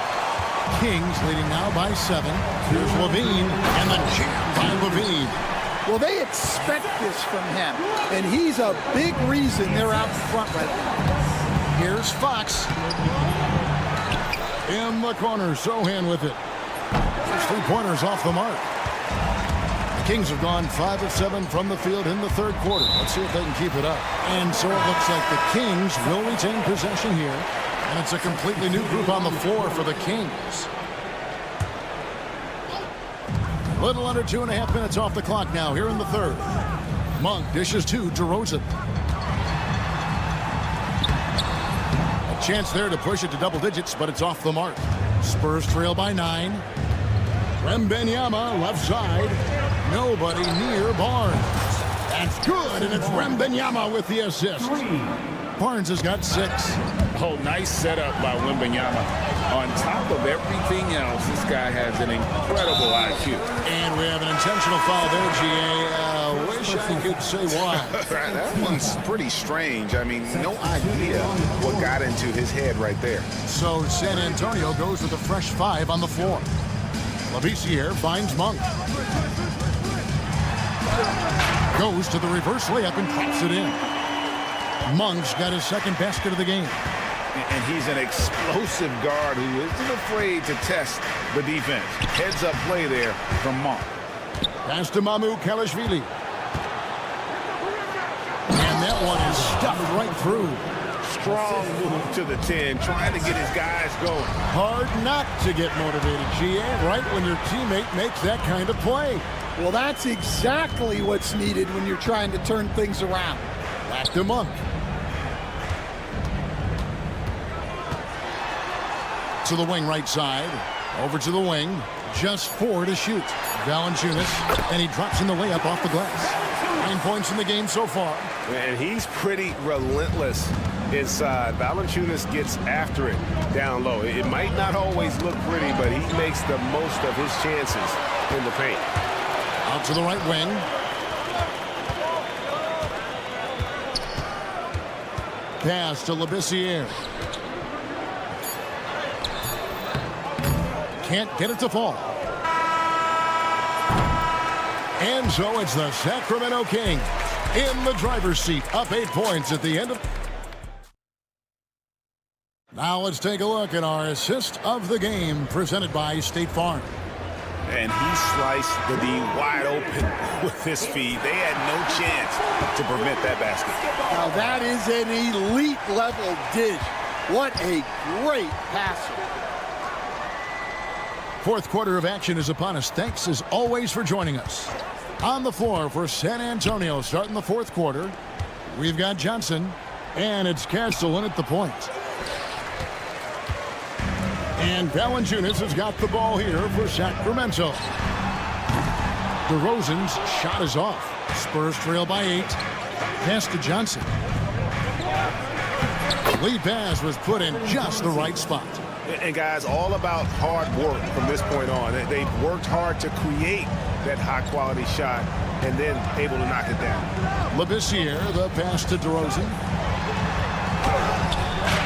Kings leading now by 7. Here's Levine, and the jam by Levine. Well, they expect this from him, and he's a big reason they're out in front right now. Here's Fox. In the corner, Sohan with it. First 3-pointers off the mark. The Kings have gone 5 of 7 from the field in the third quarter. Let's see if they can keep it up. And so it looks like the Kings will retain possession here. And it's a completely new group on the floor for the Kings. A little under 2.5 minutes off the clock now here in the third. Monk dishes to DeRozan. A chance there to push it to double digits, but it's off the mark. Spurs trail by 9. Wembanyama left side. Nobody near Barnes. That's good, and it's Wembanyama with the assist. Barnes has got 6. Oh, nice setup by Wembanyama. On top of everything else, this guy has an incredible IQ. And we have an intentional foul there, GA. Wish I could say why. That one's pretty strange. I mean, no idea what got into his head right there. So San Antonio goes with a fresh 5 on the floor. Labissiere finds Monk. Goes to the reverse layup and pops it in. Monk's got his second basket of the game. And he's an explosive guard who isn't afraid to test the defense. Heads up play there from Monk. Pass to Mamu Kalashvili. And that one is stuffed right through. Strong move to the 10, trying to get his guys going. Hard not to get motivated, GA, right when your teammate makes that kind of play. Well, that's exactly what's needed when you're trying to turn things around. Back to Monk. To the wing right side. Over to the wing. Just 4 to shoot. Valanciunas, and he drops in the layup off the glass. 9 points in the game so far. And he's pretty relentless inside. Valanciunas gets after it down low. It might not always look pretty, but he makes the most of his chances in the paint. Out to the right wing. Pass to Labissiere. Can't get it to fall. And so it's the Sacramento Kings in the driver's seat, up 8 points at the end of. Now let's take a look at our assist of the game presented by State Farm. And he sliced the D wide open with his feed. They had no chance to prevent that basket. Now that is an elite level dish. What a great passer. Fourth quarter of action is upon us. Thanks as always for joining us. On the floor for San Antonio starting the fourth quarter, we've got Johnson, and it's Castellan at the point. And Valanciunas has got the ball here for Sacramento. DeRozan's shot is off. Spurs trail by 8. Pass to Johnson. Lead pass was put in just the right spot. And guys, all about hard work from this point on. They've worked hard to create that high-quality shot and then able to knock it down. Labissiere, the pass to DeRozan.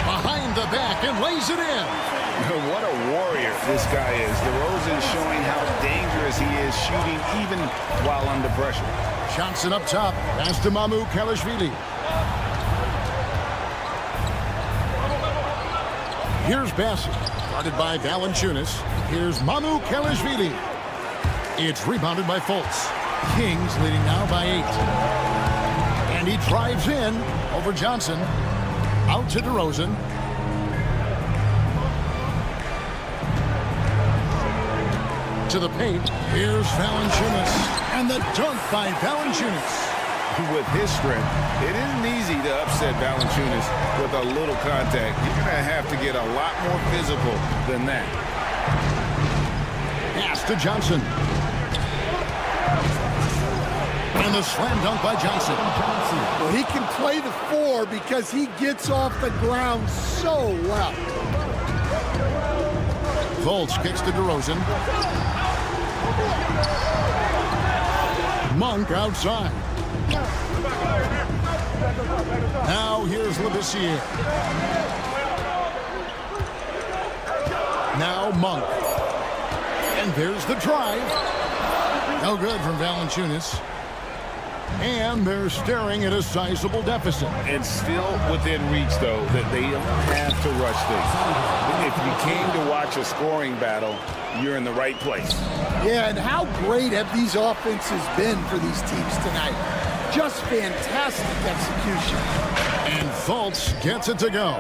Behind the back and lays it in. What a warrior this guy is. DeRozan showing how dangerous he is shooting even while under pressure. Johnson up top. Pass to Mamu Kelishvili. Here's Bassett, guarded by Valanciunas. Here's Mamu Kelishvili. It's rebounded by Fultz. Kings leading now by 8. And he drives in over Johnson. Out to DeRozan. To the paint. Here's Valanciunas. And the dunk by Valanciunas. With his strength, it isn't easy to upset Valanciunas with a little contact. You're going to have to get a lot more physical than that. Pass to Johnson. And the slam dunk by Johnson. Well, he can play the 4 because he gets off the ground so well. Fultz kicks to DeRozan. Monk outside. Now here's Labissiere. Now Monk. And there's the drive. No good from Valanciunas. And they're staring at a sizable deficit. And still within reach, though, that they don't have to rush things. If you came to watch a scoring battle, you're in the right place. Yeah, and how great have these offenses been for these teams tonight? Just fantastic execution. And Fultz gets it to go.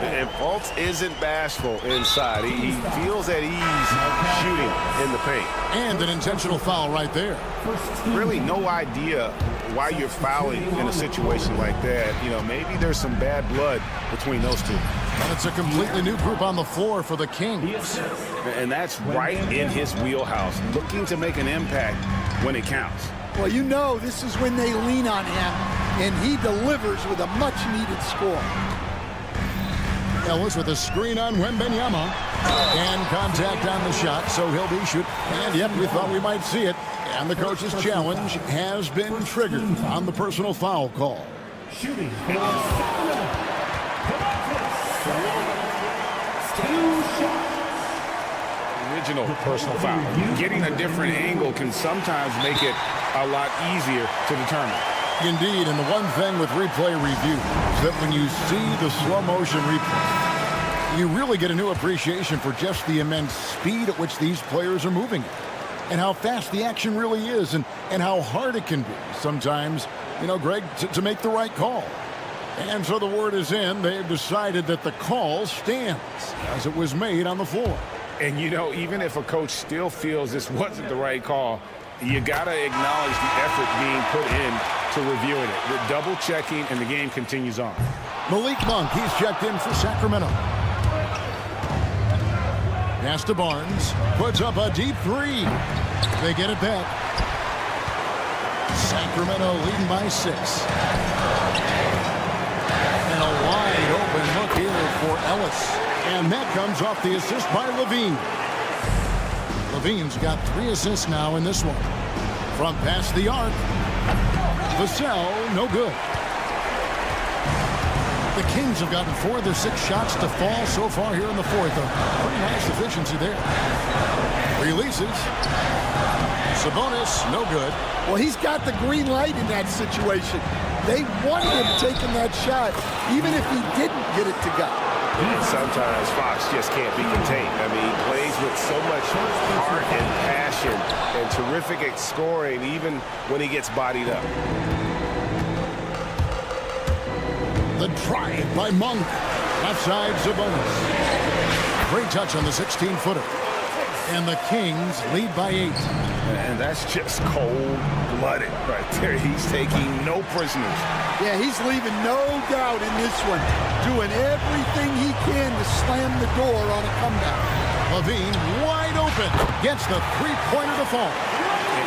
And Fultz isn't bashful inside. He feels at ease shooting in the paint. And an intentional foul right there. Really no idea why you're fouling in a situation like that. You know, maybe there's some bad blood between those two. And it's a completely new group on the floor for the Kings. And that's right in his wheelhouse, looking to make an impact when it counts. Well, you know this is when they lean on him, and he delivers with a much-needed score. Ellis with a screen on Wembanyama. And contact on the shot, so he'll be shooting. And yep, we thought we might see it. And the coach's challenge has been triggered on the personal foul call. Shooting. Original personal foul. Getting a different angle can sometimes make it a lot easier to determine. Indeed, and the one thing with replay review is that when you see the slow motion replay, you really get a new appreciation for just the immense speed at which these players are moving and how fast the action really is and how hard it can be sometimes, you know, Greg, to make the right call. And so the word is in. They've decided that the call stands as it was made on the floor. And, you know, even if a coach still feels this wasn't the right call, you got to acknowledge the effort being put in to reviewing it. The double checking, and the game continues on. Malik Monk, he's checked in for Sacramento. Pass to Barnes, puts up a deep 3. They get it back. Sacramento leading by 6. And a wide open look here for Ellis. And that comes off the assist by Levine. Levine's got 3 assists now in this one. From past the arc. Vassell, no good. The Kings have gotten 4 of their 6 shots to fall so far here in the fourth. A pretty nice efficiency there. Releases. Sabonis, no good. Well, he's got the green light in that situation. They wanted him taking that shot, even if he didn't get it to go. And sometimes Fox just can't be contained. I mean, he plays with so much heart and passion and terrific at scoring, even when he gets bodied up. The drive by Monk. Left side, Sabonis. Great touch on the 16-footer. And the Kings lead by 8. And that's just cold-blooded right there. He's taking no prisoners. Yeah, he's leaving no doubt in this one, doing everything he can to slam the door on a comeback. Levine wide open, gets the three-pointer to fall.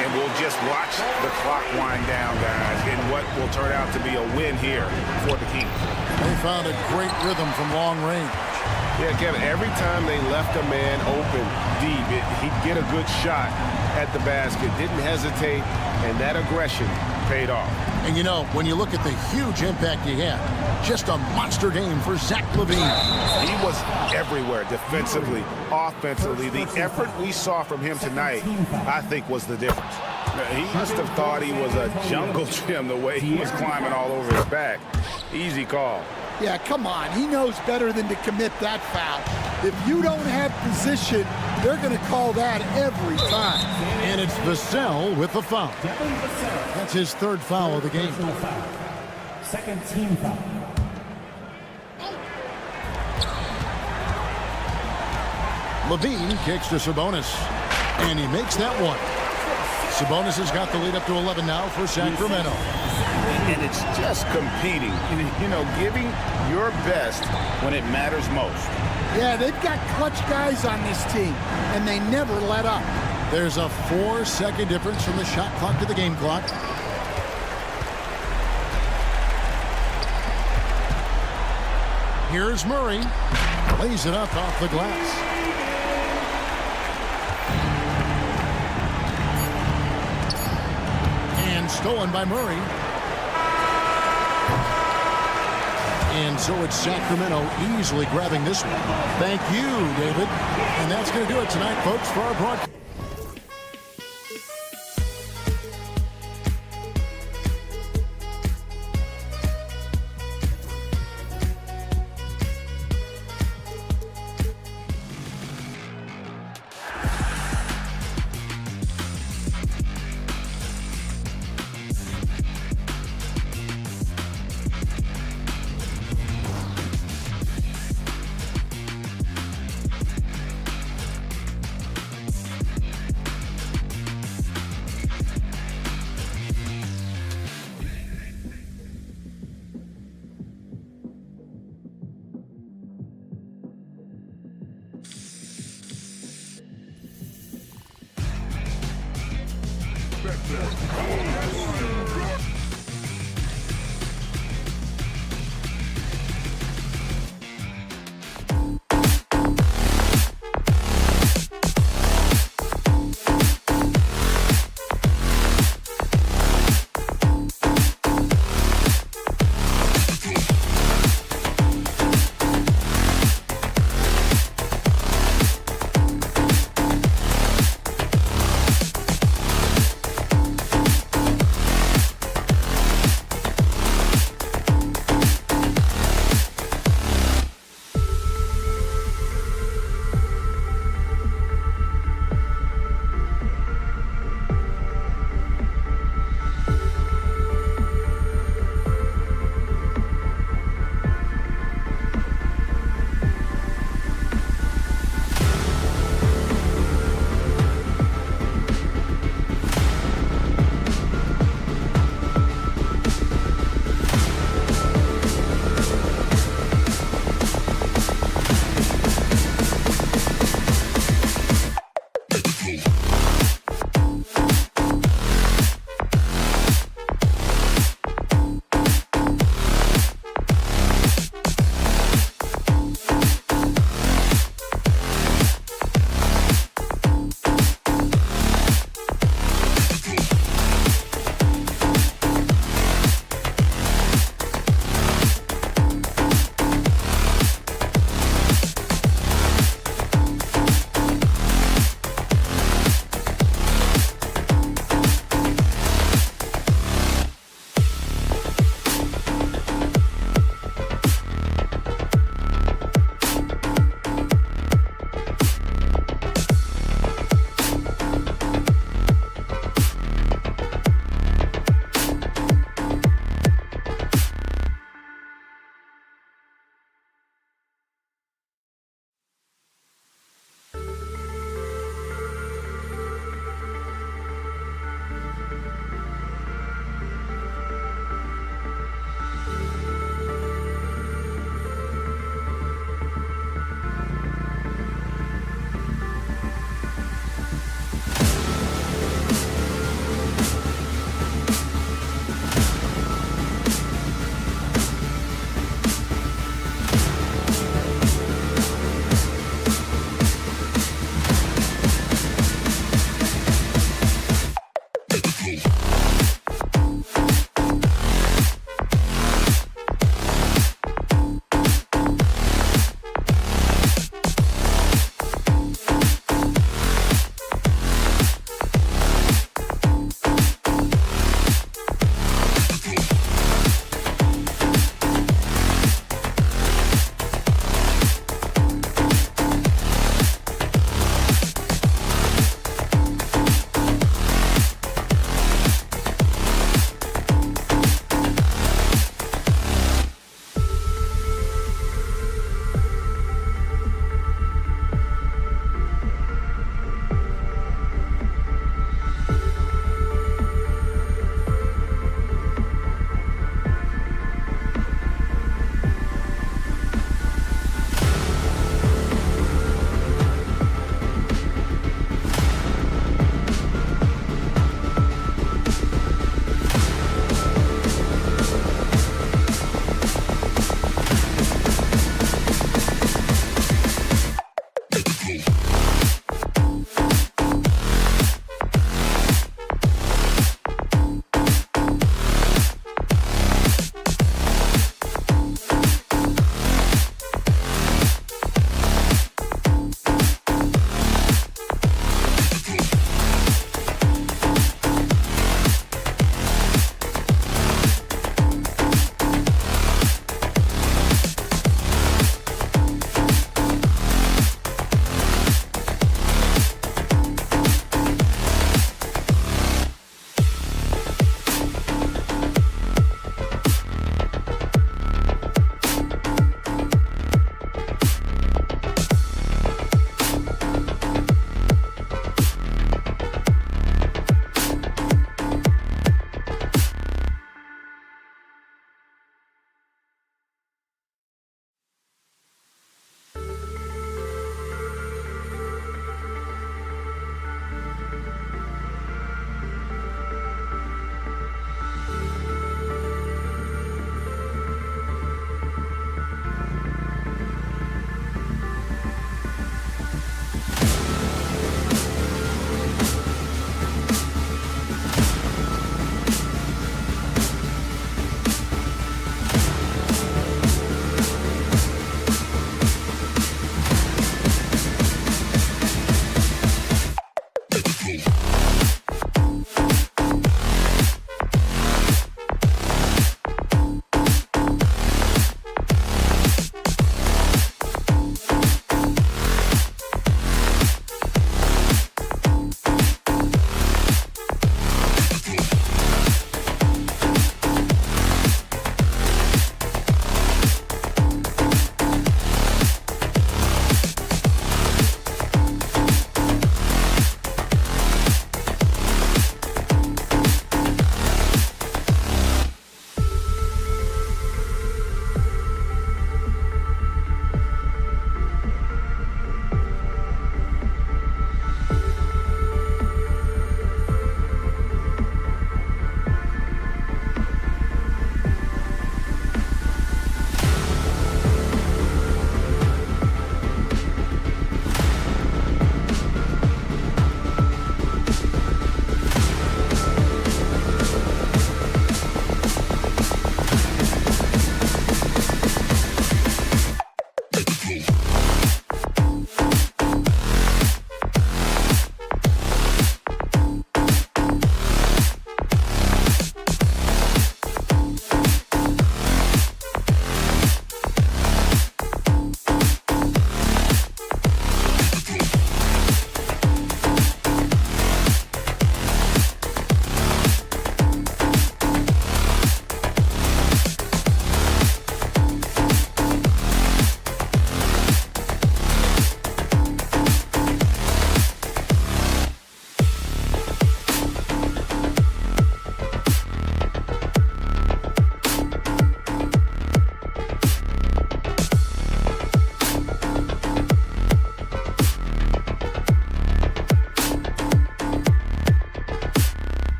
And we'll just watch the clock wind down, guys, in what will turn out to be a win here for the Kings. They found a great rhythm from long range. Yeah, Kevin, every time they left a man open deep, he'd get a good shot at the basket. Didn't hesitate, and that aggression paid off. And you know, when you look at the huge impact he had, just a monster game for Zach LaVine. He was everywhere defensively, offensively. The effort we saw from him tonight, I think, was the difference. He must have thought he was a jungle gym the way he was climbing all over his back. Easy call. Yeah, come on. He knows better than to commit that foul. If you don't have position, they're going to call that every time. And it's Vassell with the foul. That's his third foul of the game. Second team foul. Levine kicks to Sabonis, and he makes that one. Sabonis has got the lead up to 11 now for Sacramento. And it's just competing, you know, giving your best when it matters most. Yeah, they've got clutch guys on this team, and they never let up. There's a 4-second difference from the shot clock to the game clock. Here's Murray. Lays it up off the glass. And stolen by Murray. And so it's Sacramento easily grabbing this one. Thank you, David. And that's going to do it tonight, folks, for our broadcast.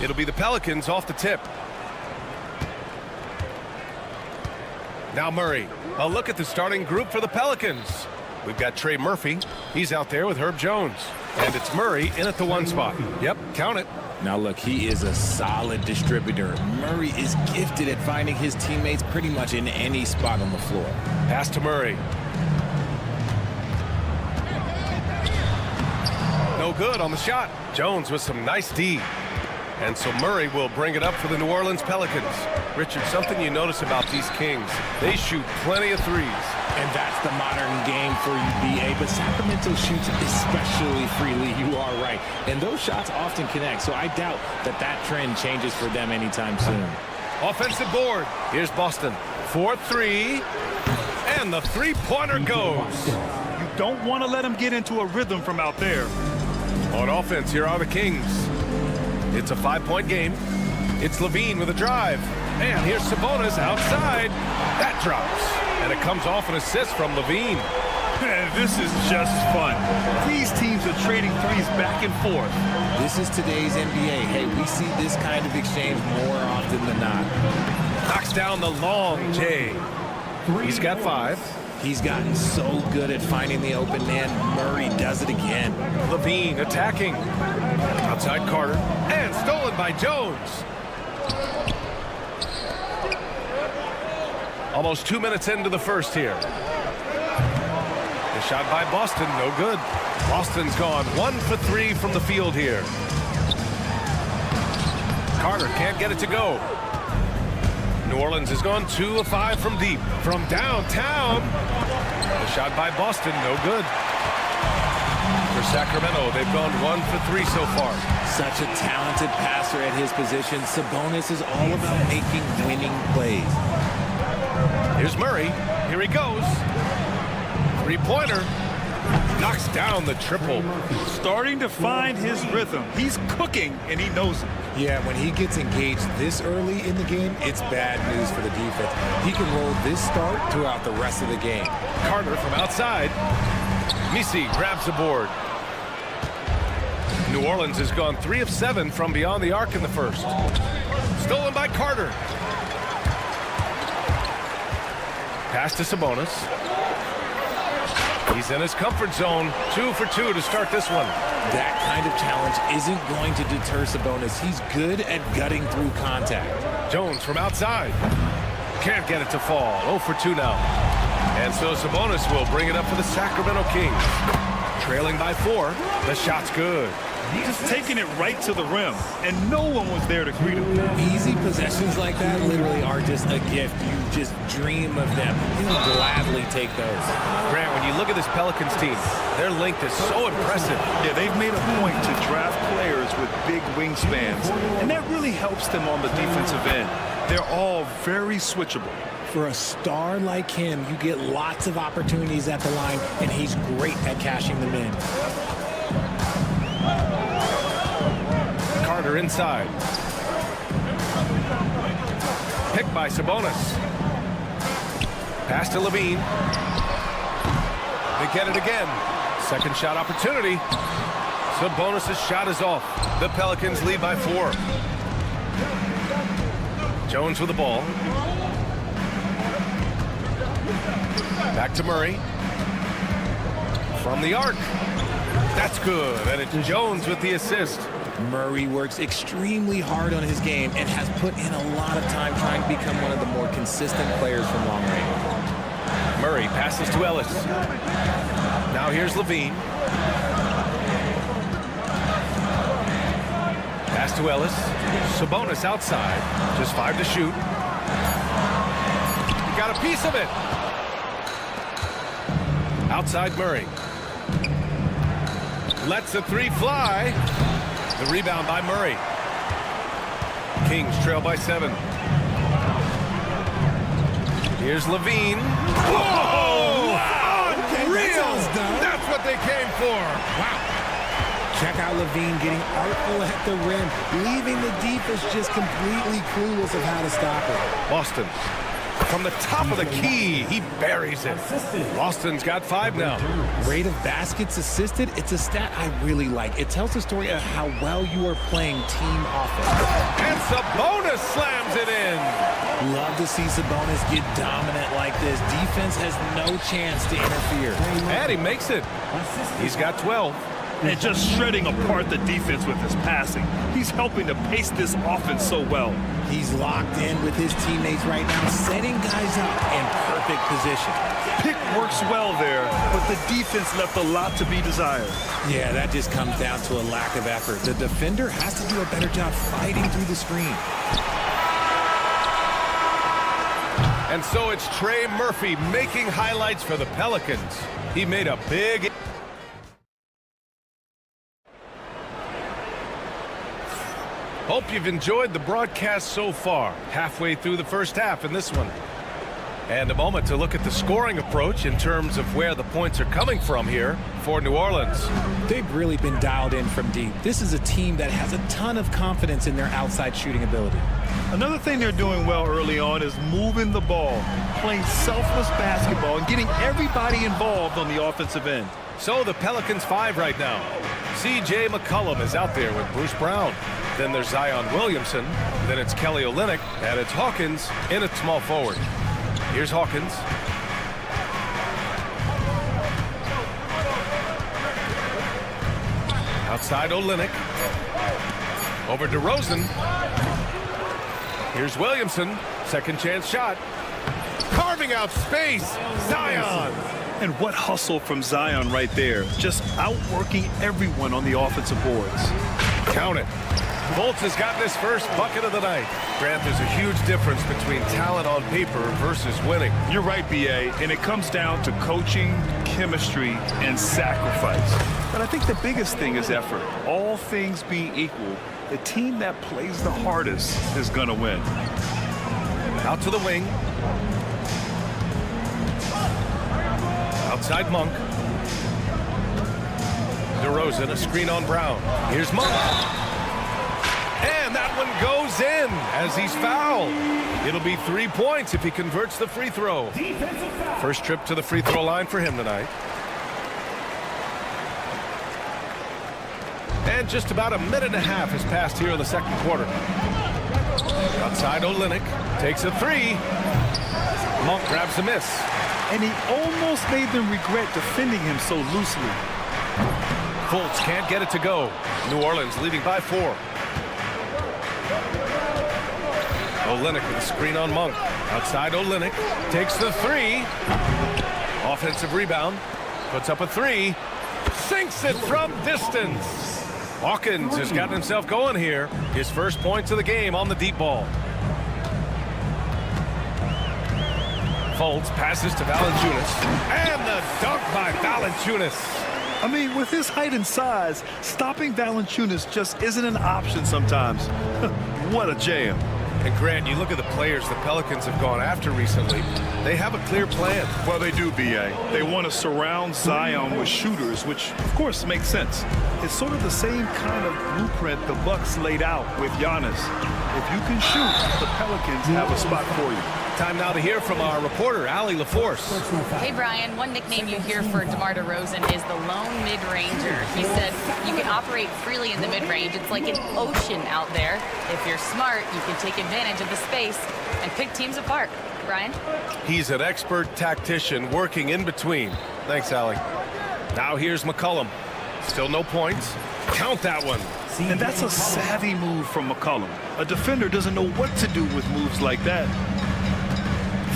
It'll be the Pelicans off the tip. Now Murray. A look at the starting group for the Pelicans. We've got Trey Murphy. He's out there with Herb Jones. And it's Murray in at the 1 spot. Yep, count it. Now look, he is a solid distributor. Murray is gifted at finding his teammates pretty much in any spot on the floor. Pass to Murray. No good on the shot. Jones with some nice D. And so Murray will bring it up for the New Orleans Pelicans. Richard, something you notice about these Kings, they shoot plenty of threes. And that's the modern game for you, B.A. But Sacramento shoots especially freely. You are right. And those shots often connect, so I doubt that trend changes for them anytime soon. Offensive board. Here's Boston. 4-3. And the three-pointer goes. You don't want to let him get into a rhythm from out there. On offense, here are the Kings. It's a 5-point game. It's Levine with a drive. And here's Sabonis outside. That drops. And it comes off an assist from Levine. Man, this is just fun. These teams are trading threes back and forth. This is today's NBA. Hey, we see this kind of exchange more often than not. Knocks down the long J. He's got 5. He's gotten so good at finding the open man. Murray does it again. Levine attacking. Outside Carter. And stolen by Jones. Almost 2 minutes into the first here. The shot by Boston, no good. Boston's gone 1 for 3 from the field here. Carter can't get it to go. New Orleans has gone 2 of 5 from deep. From downtown. The shot by Boston, no good. For Sacramento, they've gone 1 for 3 so far. Such a talented passer at his position. Sabonis is all about making winning plays. Here's Murray. Here he goes. Three-pointer. Knocks down the triple. Starting to find his rhythm. He's cooking, and he knows it. Yeah, when he gets engaged this early in the game, it's bad news for the defense. He can roll this start throughout the rest of the game. Carter from outside. Misi grabs the board. New Orleans has gone 3 of 7 from beyond the arc in the first. Stolen by Carter. Pass to Sabonis. He's in his comfort zone. 2 for 2 to start this one. That kind of challenge isn't going to deter Sabonis. He's good at gutting through contact. Jones from outside. Can't get it to fall. 0 for 2 now. And so Sabonis will bring it up for the Sacramento Kings. Trailing by 4. The shot's good. Just taking it right to the rim, and no one was there to greet him. Easy possessions like that literally are just a gift. You just dream of them. You'll gladly take those. Grant, when you look at this Pelicans team, their length is so impressive. Yeah, they've made a point to draft players with big wingspans, and that really helps them on the defensive end. They're all very switchable. For a star like him, you get lots of opportunities at the line, and he's great at cashing them in. Carter inside. Picked by Sabonis. Pass to Levine. They get it again. Second shot opportunity. Sabonis' shot is off. The Pelicans lead by 4. Jones with the ball. Back to Murray. From the arc. That's good. And it's Jones with the assist. Murray works extremely hard on his game and has put in a lot of time trying to become one of the more consistent players from long range. Murray passes to Ellis. Now here's Levine. Pass to Ellis. Sabonis outside. Just 5 to shoot. He got a piece of it. Outside Murray. Lets the 3 fly. The rebound by Murray. Kings trail by 7. Here's Levine. Whoa! Unreal! That's what they came for. Wow. Check out Levine getting artful at the rim, leaving the defense just completely clueless of how to stop it. Boston From the top of the key, he buries it. Boston's got 5 now. Rate of baskets assisted, it's a stat I really like. It tells the story of how well you are playing team offense. And Sabonis slams it in. Love to see Sabonis get dominant like this. Defense has no chance to interfere. And he makes it. He's got 12. And just shredding apart the defense with his passing. He's helping to pace this offense so well. He's locked in with his teammates right now, setting guys up in perfect position. Pick works well there, but the defense left a lot to be desired. Yeah, that just comes down to a lack of effort. The defender has to do a better job fighting through the screen. And so it's Trey Murphy making highlights for the Pelicans. He made a big... Hope you've enjoyed the broadcast so far. Halfway through the first half in this one. And a moment to look at the scoring approach in terms of where the points are coming from here for New Orleans. They've really been dialed in from deep. This is a team that has a ton of confidence in their outside shooting ability. Another thing they're doing well early on is moving the ball, playing selfless basketball, and getting everybody involved on the offensive end. So the Pelicans 5 right now. C.J. McCollum is out there with Bruce Brown. Then there's Zion Williamson. Then it's Kelly Olynyk. And it's Hawkins in at small forward. Here's Hawkins. Outside Olynyk. Over DeRozan. Here's Williamson. Second chance shot. Carving out space. Zion. And what hustle from Zion right there. Just outworking everyone on the offensive boards. Count it. Fultz has gotten his first bucket of the night. Grant, there's a huge difference between talent on paper versus winning. You're right, B.A., and it comes down to coaching, chemistry, and sacrifice. But I think the biggest thing is effort. All things being equal, the team that plays the hardest is going to win. Out to the wing. Outside Monk. DeRozan, a screen on Brown. Here's Monk. And that one goes in as he's fouled. It'll be 3 points if he converts the free throw. First trip to the free throw line for him tonight. And just about a minute and a half has passed here in the second quarter. Outside Olynyk takes a 3. Monk grabs a miss. And he almost made them regret defending him so loosely. Fultz can't get it to go. New Orleans leading by 4. Olynyk with a screen on Monk. Outside Olynyk takes the 3. Offensive rebound. Puts up a 3. Sinks it from distance. Hawkins has gotten himself going here. His first points of the game on the deep ball. Fultz passes to Valanciunas. And the dunk by Valanciunas. I mean, with his height and size, stopping Valanciunas just isn't an option sometimes. What a jam. And Grant, you look at the players the Pelicans have gone after recently. They have a clear plan. Well, they do, B.A. They want to surround Zion with shooters, which, of course, makes sense. It's sort of the same kind of blueprint the Bucks laid out with Giannis. If you can shoot, the Pelicans have a spot for you. Time now to hear from our reporter, Allie LaForce. Hey, Brian, one nickname you hear for DeMar DeRozan is the lone mid-ranger. He said you can operate freely in the mid-range. It's like an ocean out there. If you're smart, you can take advantage of the space and pick teams apart. Brian? He's an expert tactician working in between. Thanks, Allie. Now here's McCollum. Still no points. Count that one. And that's a savvy move from McCollum. A defender doesn't know what to do with moves like that.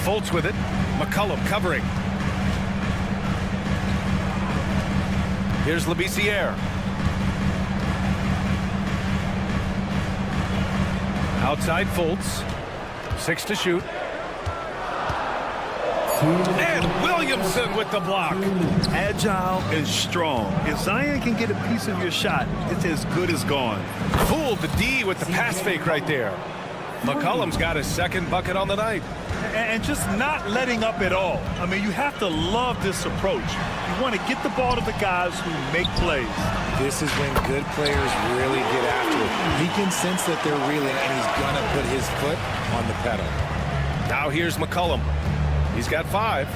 Fultz with it. McCollum covering. Here's Labissiere. Outside Fultz. 6 to shoot. And Williamson with the block. Agile and strong. If Zion can get a piece of your shot, it's as good as gone. Fooled the D with the pass fake right there. McCollum's got his second bucket on the night. And just not letting up at all. I mean, you have to love this approach. You want to get the ball to the guys who make plays. This is when good players really get after it. He can sense that they're reeling, and he's going to put his foot on the pedal. Now here's McCollum. He's got 5.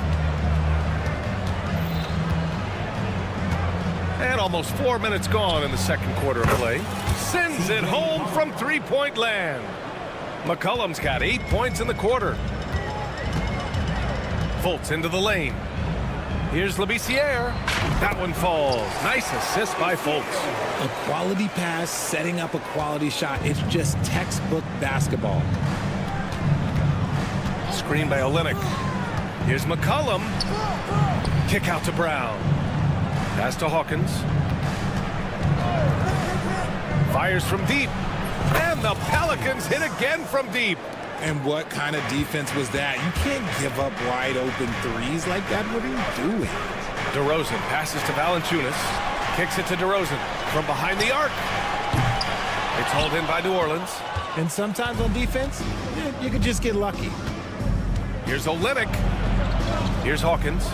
And almost 4 minutes gone in the second quarter of play. Sends it home from three-point land. McCollum's got 8 points in the quarter. Fultz into the lane. Here's Labissiere. That one falls. Nice assist by Fultz. A quality pass, setting up a quality shot. It's just textbook basketball. Screen by Olynyk. Here's McCollum. Kick out to Brown. Pass to Hawkins. Fires from deep. And the Pelicans hit again from deep. And what kind of defense was that? You can't give up wide open threes like that. What are you doing? DeRozan passes to Valanciunas. Kicks it to DeRozan from behind the arc. It's hauled in by New Orleans. And sometimes on defense, you could just get lucky. Here's Olynyk. Here's Hawkins.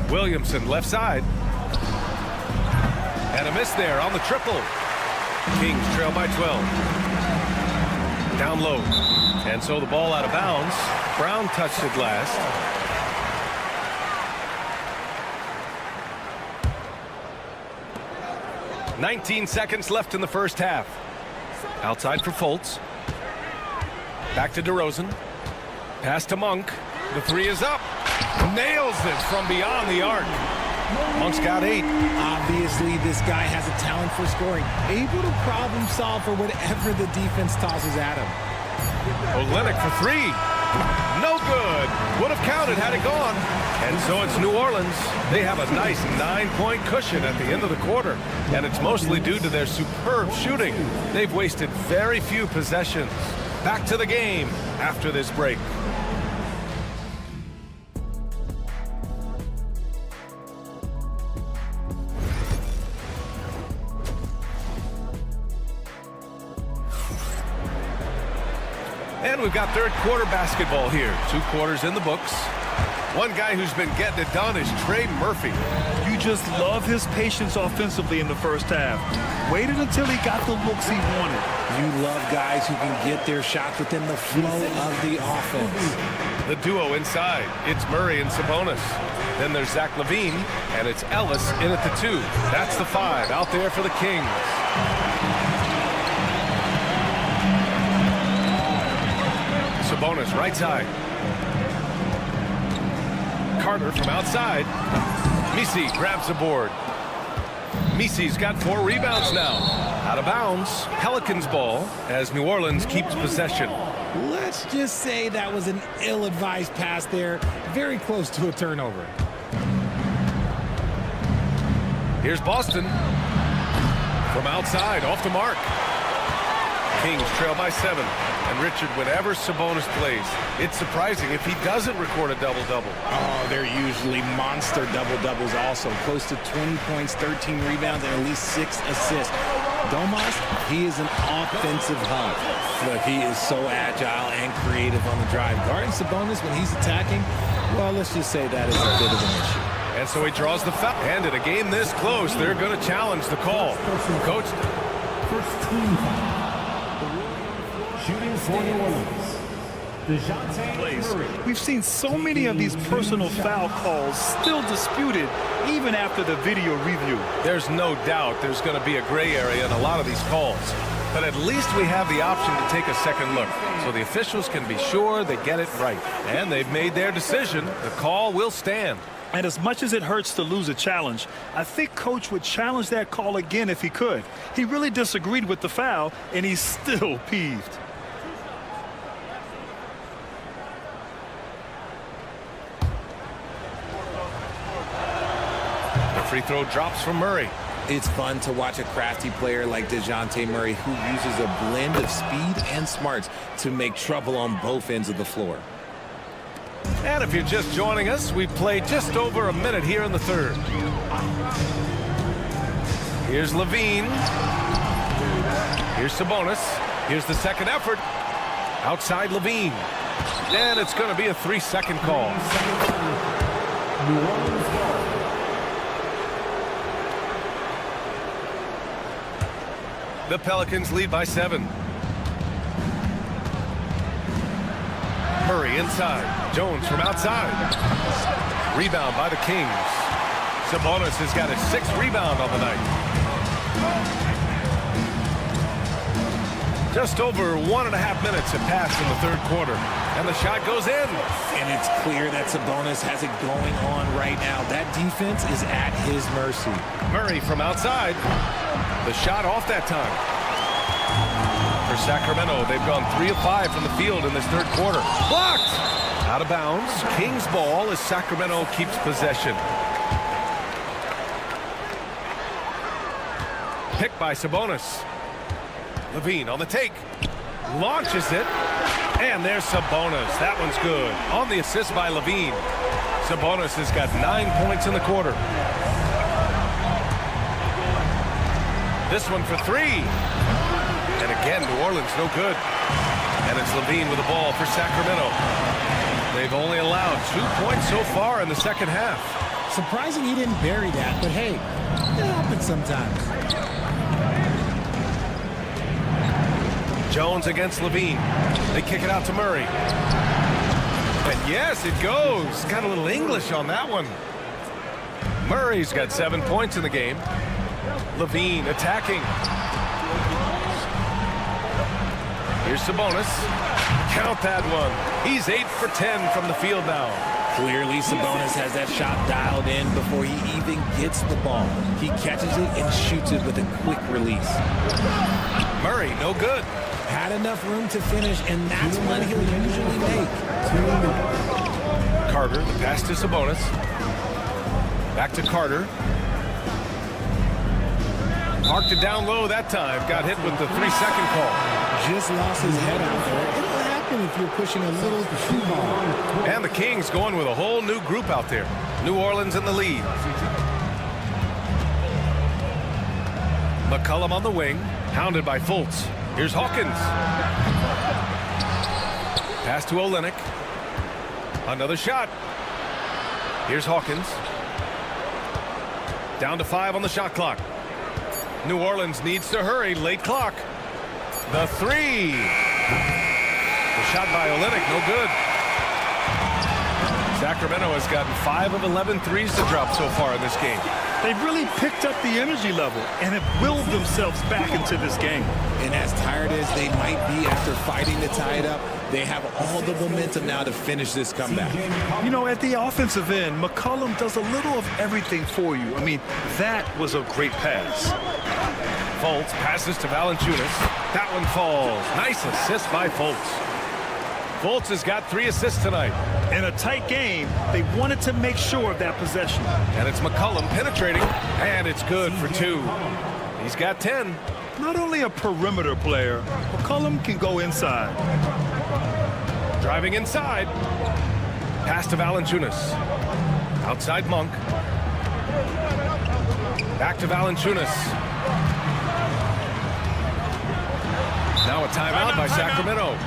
Williamson left side. And a miss there on the triple. Kings trail by 12. Down low. And so the ball out of bounds. Brown touched it last. "19 seconds left in the first half. Outside for Fultz. Back to DeRozan. Pass to Monk. The 3 is up. Nails it from beyond the arc. Monk's got 8. Obviously, this guy has a talent for scoring. Able to problem solve for whatever the defense tosses at him. Olynyk for 3. No good. Would have counted had it gone. And so it's New Orleans. They have a nice 9-point cushion at the end of the quarter. And it's mostly due to their superb shooting. They've wasted very few possessions. Back to the game after this break. And we've got third quarter basketball here. 2 quarters in the books. One guy who's been getting it done is Trey Murphy. You just love his patience offensively in the first half. Waited until he got the looks he wanted. You love guys who can get their shots within the flow of the offense. The duo inside. It's Murray and Sabonis. Then there's Zach LaVine, and it's Ellis in at the 2. That's the 5 out there for the Kings. Sabonis right side. Carter from outside. Misi grabs the board. Misi's got 4 rebounds now. Out of bounds. Pelicans ball as New Orleans keeps possession. Let's just say that was an ill-advised pass there. Very close to a turnover. Here's Boston. From outside, off the mark. Kings trail by 7. And Richard, whenever Sabonis plays, it's surprising if he doesn't record a double-double. Oh, they're usually monster double-doubles also. Close to 20 points, 13 rebounds, and at least 6 assists. Domas, he is an offensive hub. Look, he is so agile and creative on the drive. Guarding Sabonis when he's attacking, well, let's just say that is a bit of an issue. And so he draws the foul. And in a game this close, they're going to challenge the call. Coach. First team foul. Shooting for New Orleans. We've seen so many of these personal foul calls still disputed even after the video review. There's no doubt there's going to be a gray area in a lot of these calls. But at least we have the option to take a second look. So the officials can be sure they get it right. And they've made their decision. The call will stand. And as much as it hurts to lose a challenge, I think Coach would challenge that call again if he could. He really disagreed with the foul, and he's still peeved. Free throw drops from Murray. It's fun to watch a crafty player like DeJounte Murray who uses a blend of speed and smarts to make trouble on both ends of the floor. And if you're just joining us, we've played just over a minute here in the third. Here's LaVine. Here's Sabonis. Here's the second effort. Outside LaVine. And it's going to be a 3-second call. New Orleans ball. The Pelicans lead by 7. Murray inside. Jones from outside. Rebound by the Kings. Sabonis has got his 6th rebound on the night. Just over 1.5 minutes have passed in the third quarter. And the shot goes in. And it's clear that Sabonis has it going on right now. That defense is at his mercy. Murray from outside. The shot off that time. For Sacramento, they've gone 3 of 5 from the field in this third quarter. Blocked! Out of bounds. Kings ball as Sacramento keeps possession. Picked by Sabonis. Levine on the take. Launches it. And there's Sabonis. That one's good. On the assist by Levine. Sabonis has got 9 points in the quarter. This one for 3. And again, New Orleans no good. And it's Levine with the ball for Sacramento. They've only allowed 2 points so far in the second half. Surprising he didn't bury that, but hey, it happens sometimes. Jones against Levine. They kick it out to Murray. And yes, it goes. Got a little English on that one. Murray's got 7 points in the game. Levine attacking. Here's Sabonis. Count that one. He's 8 for 10 from the field now. Clearly, Sabonis has that shot dialed in before he even gets the ball. He catches it and shoots it with a quick release. Murray, no good. Had enough room to finish, and that's what he'll usually make. Carter, the pass to Sabonis. Back to Carter. Parked it down low that time. Got hit with the 3-second call. Just lost his head out there. It'll happen if you're pushing a little too hard. And the Kings going with a whole new group out there. New Orleans in the lead. McCollum on the wing, hounded by Fultz. Here's Hawkins. Pass to Olynyk. Another shot. Here's Hawkins. Down to 5 on the shot clock. New Orleans needs to hurry. Late clock. The 3. The shot by Olynyk, no good. Sacramento has gotten 5 of 11 threes to drop so far in this game. They've really picked up the energy level and have willed themselves back into this game. And as tired as they might be after fighting to tie it up, they have all the momentum now to finish this comeback. You know, at the offensive end, McCollum does a little of everything for you. I mean, that was a great pass. Fultz passes to Valanciunas. That one falls. Nice assist by Fultz. Fultz has got 3 assists tonight. In a tight game, they wanted to make sure of that possession. And it's McCollum penetrating, and it's good for 2. He's got 10. Not only a perimeter player, McCollum can go inside. Driving inside. Pass to Valanciunas. Outside Monk. Back to Valanciunas. Now a timeout by Sacramento.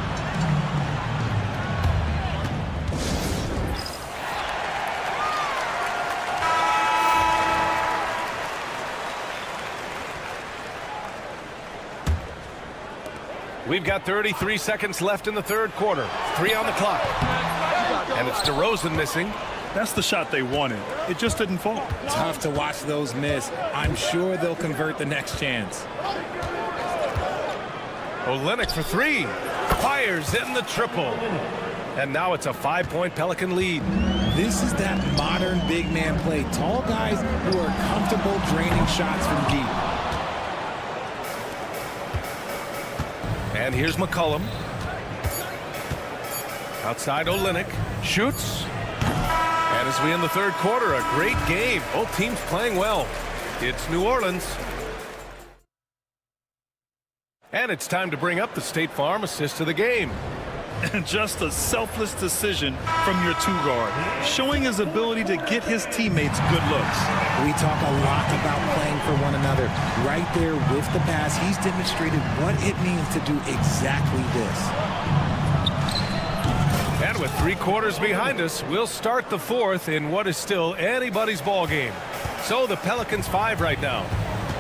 We've got 33 seconds left in the third quarter. 3 on the clock. And it's DeRozan missing. That's the shot they wanted. It just didn't fall. Tough to watch those miss. I'm sure they'll convert the next chance. Olynyk for 3. Fires in the triple. And now it's a 5-point Pelican lead. This is that modern big man play. Tall guys who are comfortable draining shots from deep. And here's McCollum. Outside Olynyk. Shoots. And as we end the third quarter, a great game. Both teams playing well. It's New Orleans. And it's time to bring up the State Farm assist of the game. And just a selfless decision from your 2-guard, showing his ability to get his teammates good looks. We talk a lot about playing for one another. Right there with the pass, he's demonstrated what it means to do exactly this. And with 3 quarters behind us, we'll start the fourth in what is still anybody's ball game. So the Pelicans 5 right now.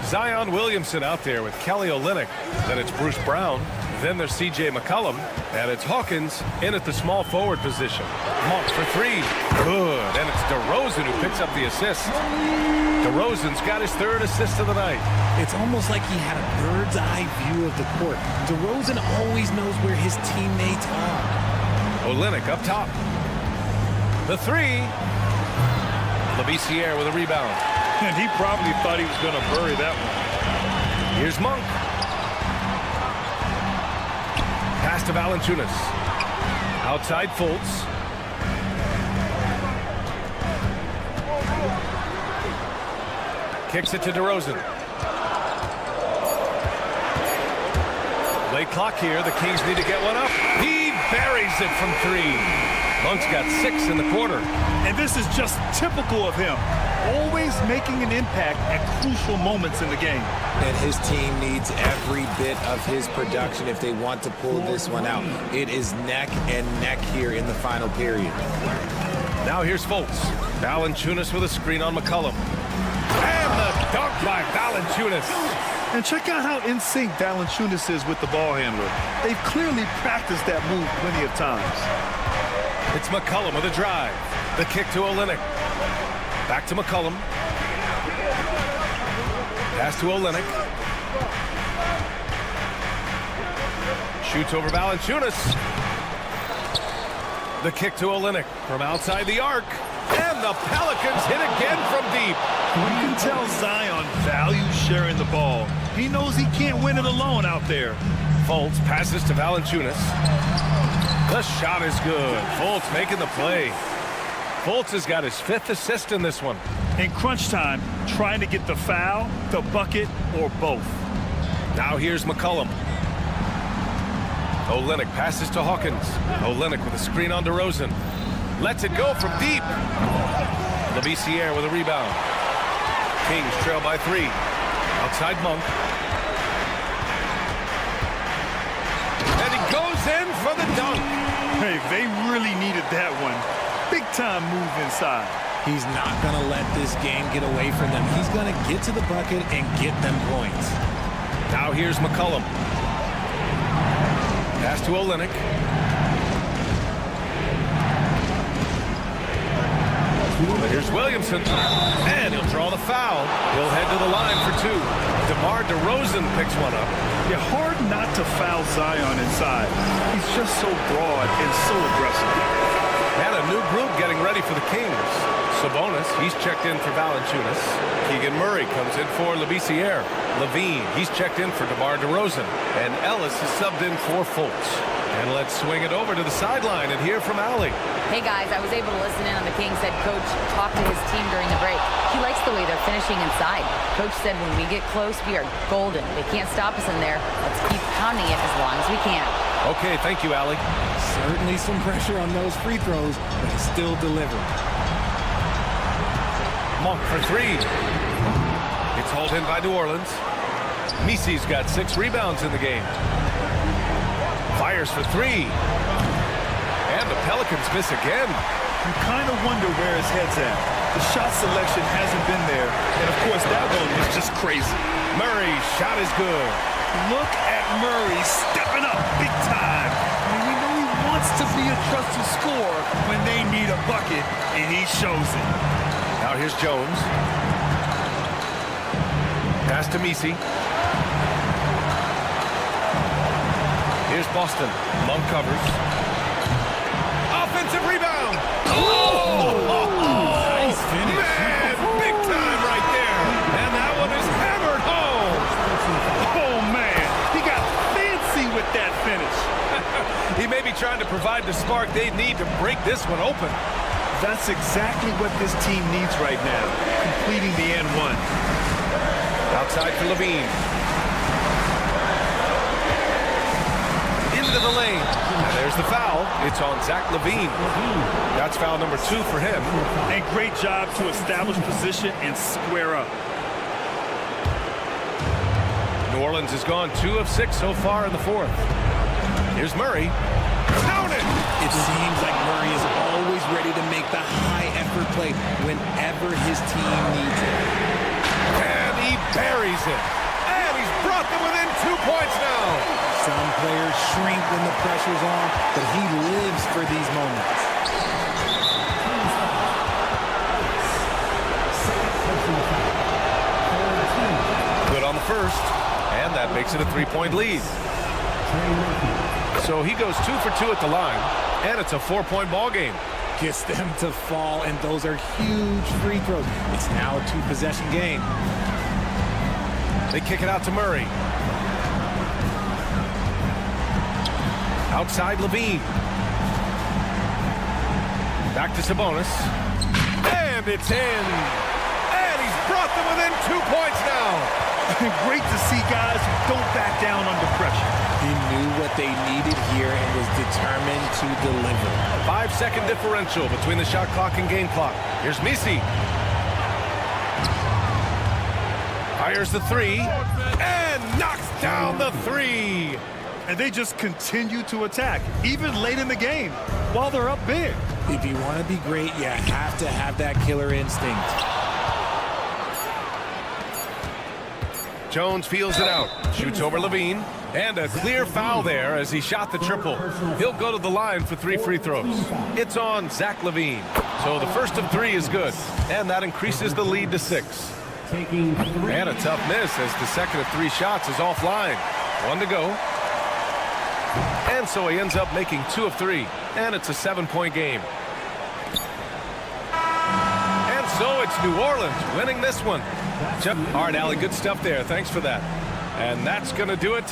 Zion Williamson out there with Kelly Olynyk. Then it's Bruce Brown. Then there's C.J. McCollum, and it's Hawkins in at the small forward position. Monk for three. Good. And it's DeRozan who picks up the assist. DeRozan's got his third assist of the night. It's almost like he had a bird's eye view of the court. DeRozan always knows where his teammates are. Olynyk up top. The three. Labissiere with a rebound. And he probably thought he was going to bury that one. Here's Monk. Pass to Valanciunas. Outside Fultz. Kicks it to DeRozan. Late clock here. The Kings need to get one up. He buries it from three. Monk's got 6 in the quarter. And this is just typical of him. Always making an impact at crucial moments in the game. And his team needs every bit of his production if they want to pull this one out. It is neck and neck here in the final period. Now here's Fultz. Valanciunas with a screen on McCollum. And the dunk by Valanciunas. And check out how in sync Valanciunas is with the ball handler. They've clearly practiced that move plenty of times. It's McCollum with a drive. The kick to Olynyk. Back to McCollum. Pass to Olynyk. Shoots over Valanciunas. The kick to Olynyk from outside the arc. And the Pelicans hit again from deep. You can tell Zion values sharing the ball. He knows he can't win it alone out there. Fultz passes to Valanciunas. The shot is good. Fultz making the play. Fultz has got his 5th assist in this one. In crunch time, trying to get the foul, the bucket, or both. Now here's McCollum. Olynyk passes to Hawkins. Olynyk with a screen on DeRozan. Lets it go from deep. Labissiere with a rebound. Kings trail by 3. Outside Monk. And he goes in for the dunk. Hey, they really needed that one. Big time move inside. He's not going to let this game get away from them. He's going to get to the bucket and get them points. Now here's McCollum. Pass to Olynyk. Here's Williamson. And he'll draw the foul. He'll head to the line for 2. DeMar DeRozan picks one up. Yeah, hard not to foul Zion inside. He's just so broad and so aggressive. And a new group getting ready for the Kings. Sabonis, he's checked in for Valanciunas. Keegan Murray comes in for Labissiere. Levine, he's checked in for DeMar DeRozan. And Ellis is subbed in for Fultz. And let's swing it over to the sideline and hear from Allie. Hey guys, I was able to listen in on the Kings head coach talk to his team during the break. He likes the way they're finishing inside. Coach said when we get close, we are golden. They can't stop us in there. Let's keep pounding it as long as we can. Okay, thank you, Allie. Certainly some pressure on those free throws, but he's still delivering. Monk for 3. It's hauled in by New Orleans. Misi's got 6 rebounds in the game. Fires for 3. And the Pelicans miss again. You kind of wonder where his head's at. The shot selection hasn't been there. And of course, that one was just crazy. Murray's shot is good. Look at Murray stepping up big time. I mean, we know he wants to be a trusted scorer when they need a bucket, and he shows it. Now here's Jones. Pass to Misi. Here's Boston. Monk covers. Offensive rebound. Nice finish. Man, big time right there. And that one is hammered home. Oh, man. He got fancy with that finish. He may be trying to provide the spark they need to break this one open. That's exactly what this team needs right now, completing the and one. Outside for Levine. Into the lane. And there's the foul. It's on Zach Levine. That's foul number 2 for him. And great job to establish position and square up. New Orleans has gone 2 of 6 so far in the 4th. Here's Murray. Count it! It seems like Murray is always ready to make the high-effort play whenever his team needs it. And he buries it. And he's brought them within 2 points now. Some players shrink when the pressure's on, but he lives for these moments. Good on the first, and that makes it a 3-point lead. So he goes 2 for 2 at the line, and it's a 4-point ball game. Gets them to fall, and those are huge free throws. It's now a 2-possession game. They kick it out to Murray. Outside Levine. Back to Sabonis. And it's in. And he's brought them within 2 points now. Great to see guys who don't back down under pressure. He knew what they needed here and was determined to deliver. 5-second differential between the shot clock and game clock. Here's Misi. Fires the 3 and knocks down the 3. And they just continue to attack, even late in the game, while they're up big. If you want to be great, you have to have that killer instinct. Jones feels it out, shoots over Levine, and a clear foul there as he shot the triple. He'll go to the line for 3 free throws. It's on Zach LaVine. So the first of 3 is good, and that increases the lead to 6. And a tough miss as the second of 3 shots is offline. 1 to go. And so he ends up making 2 of 3, and it's a 7-point game. And so it's New Orleans winning this one. All right, Allie, good stuff there. Thanks for that. And that's going to do it.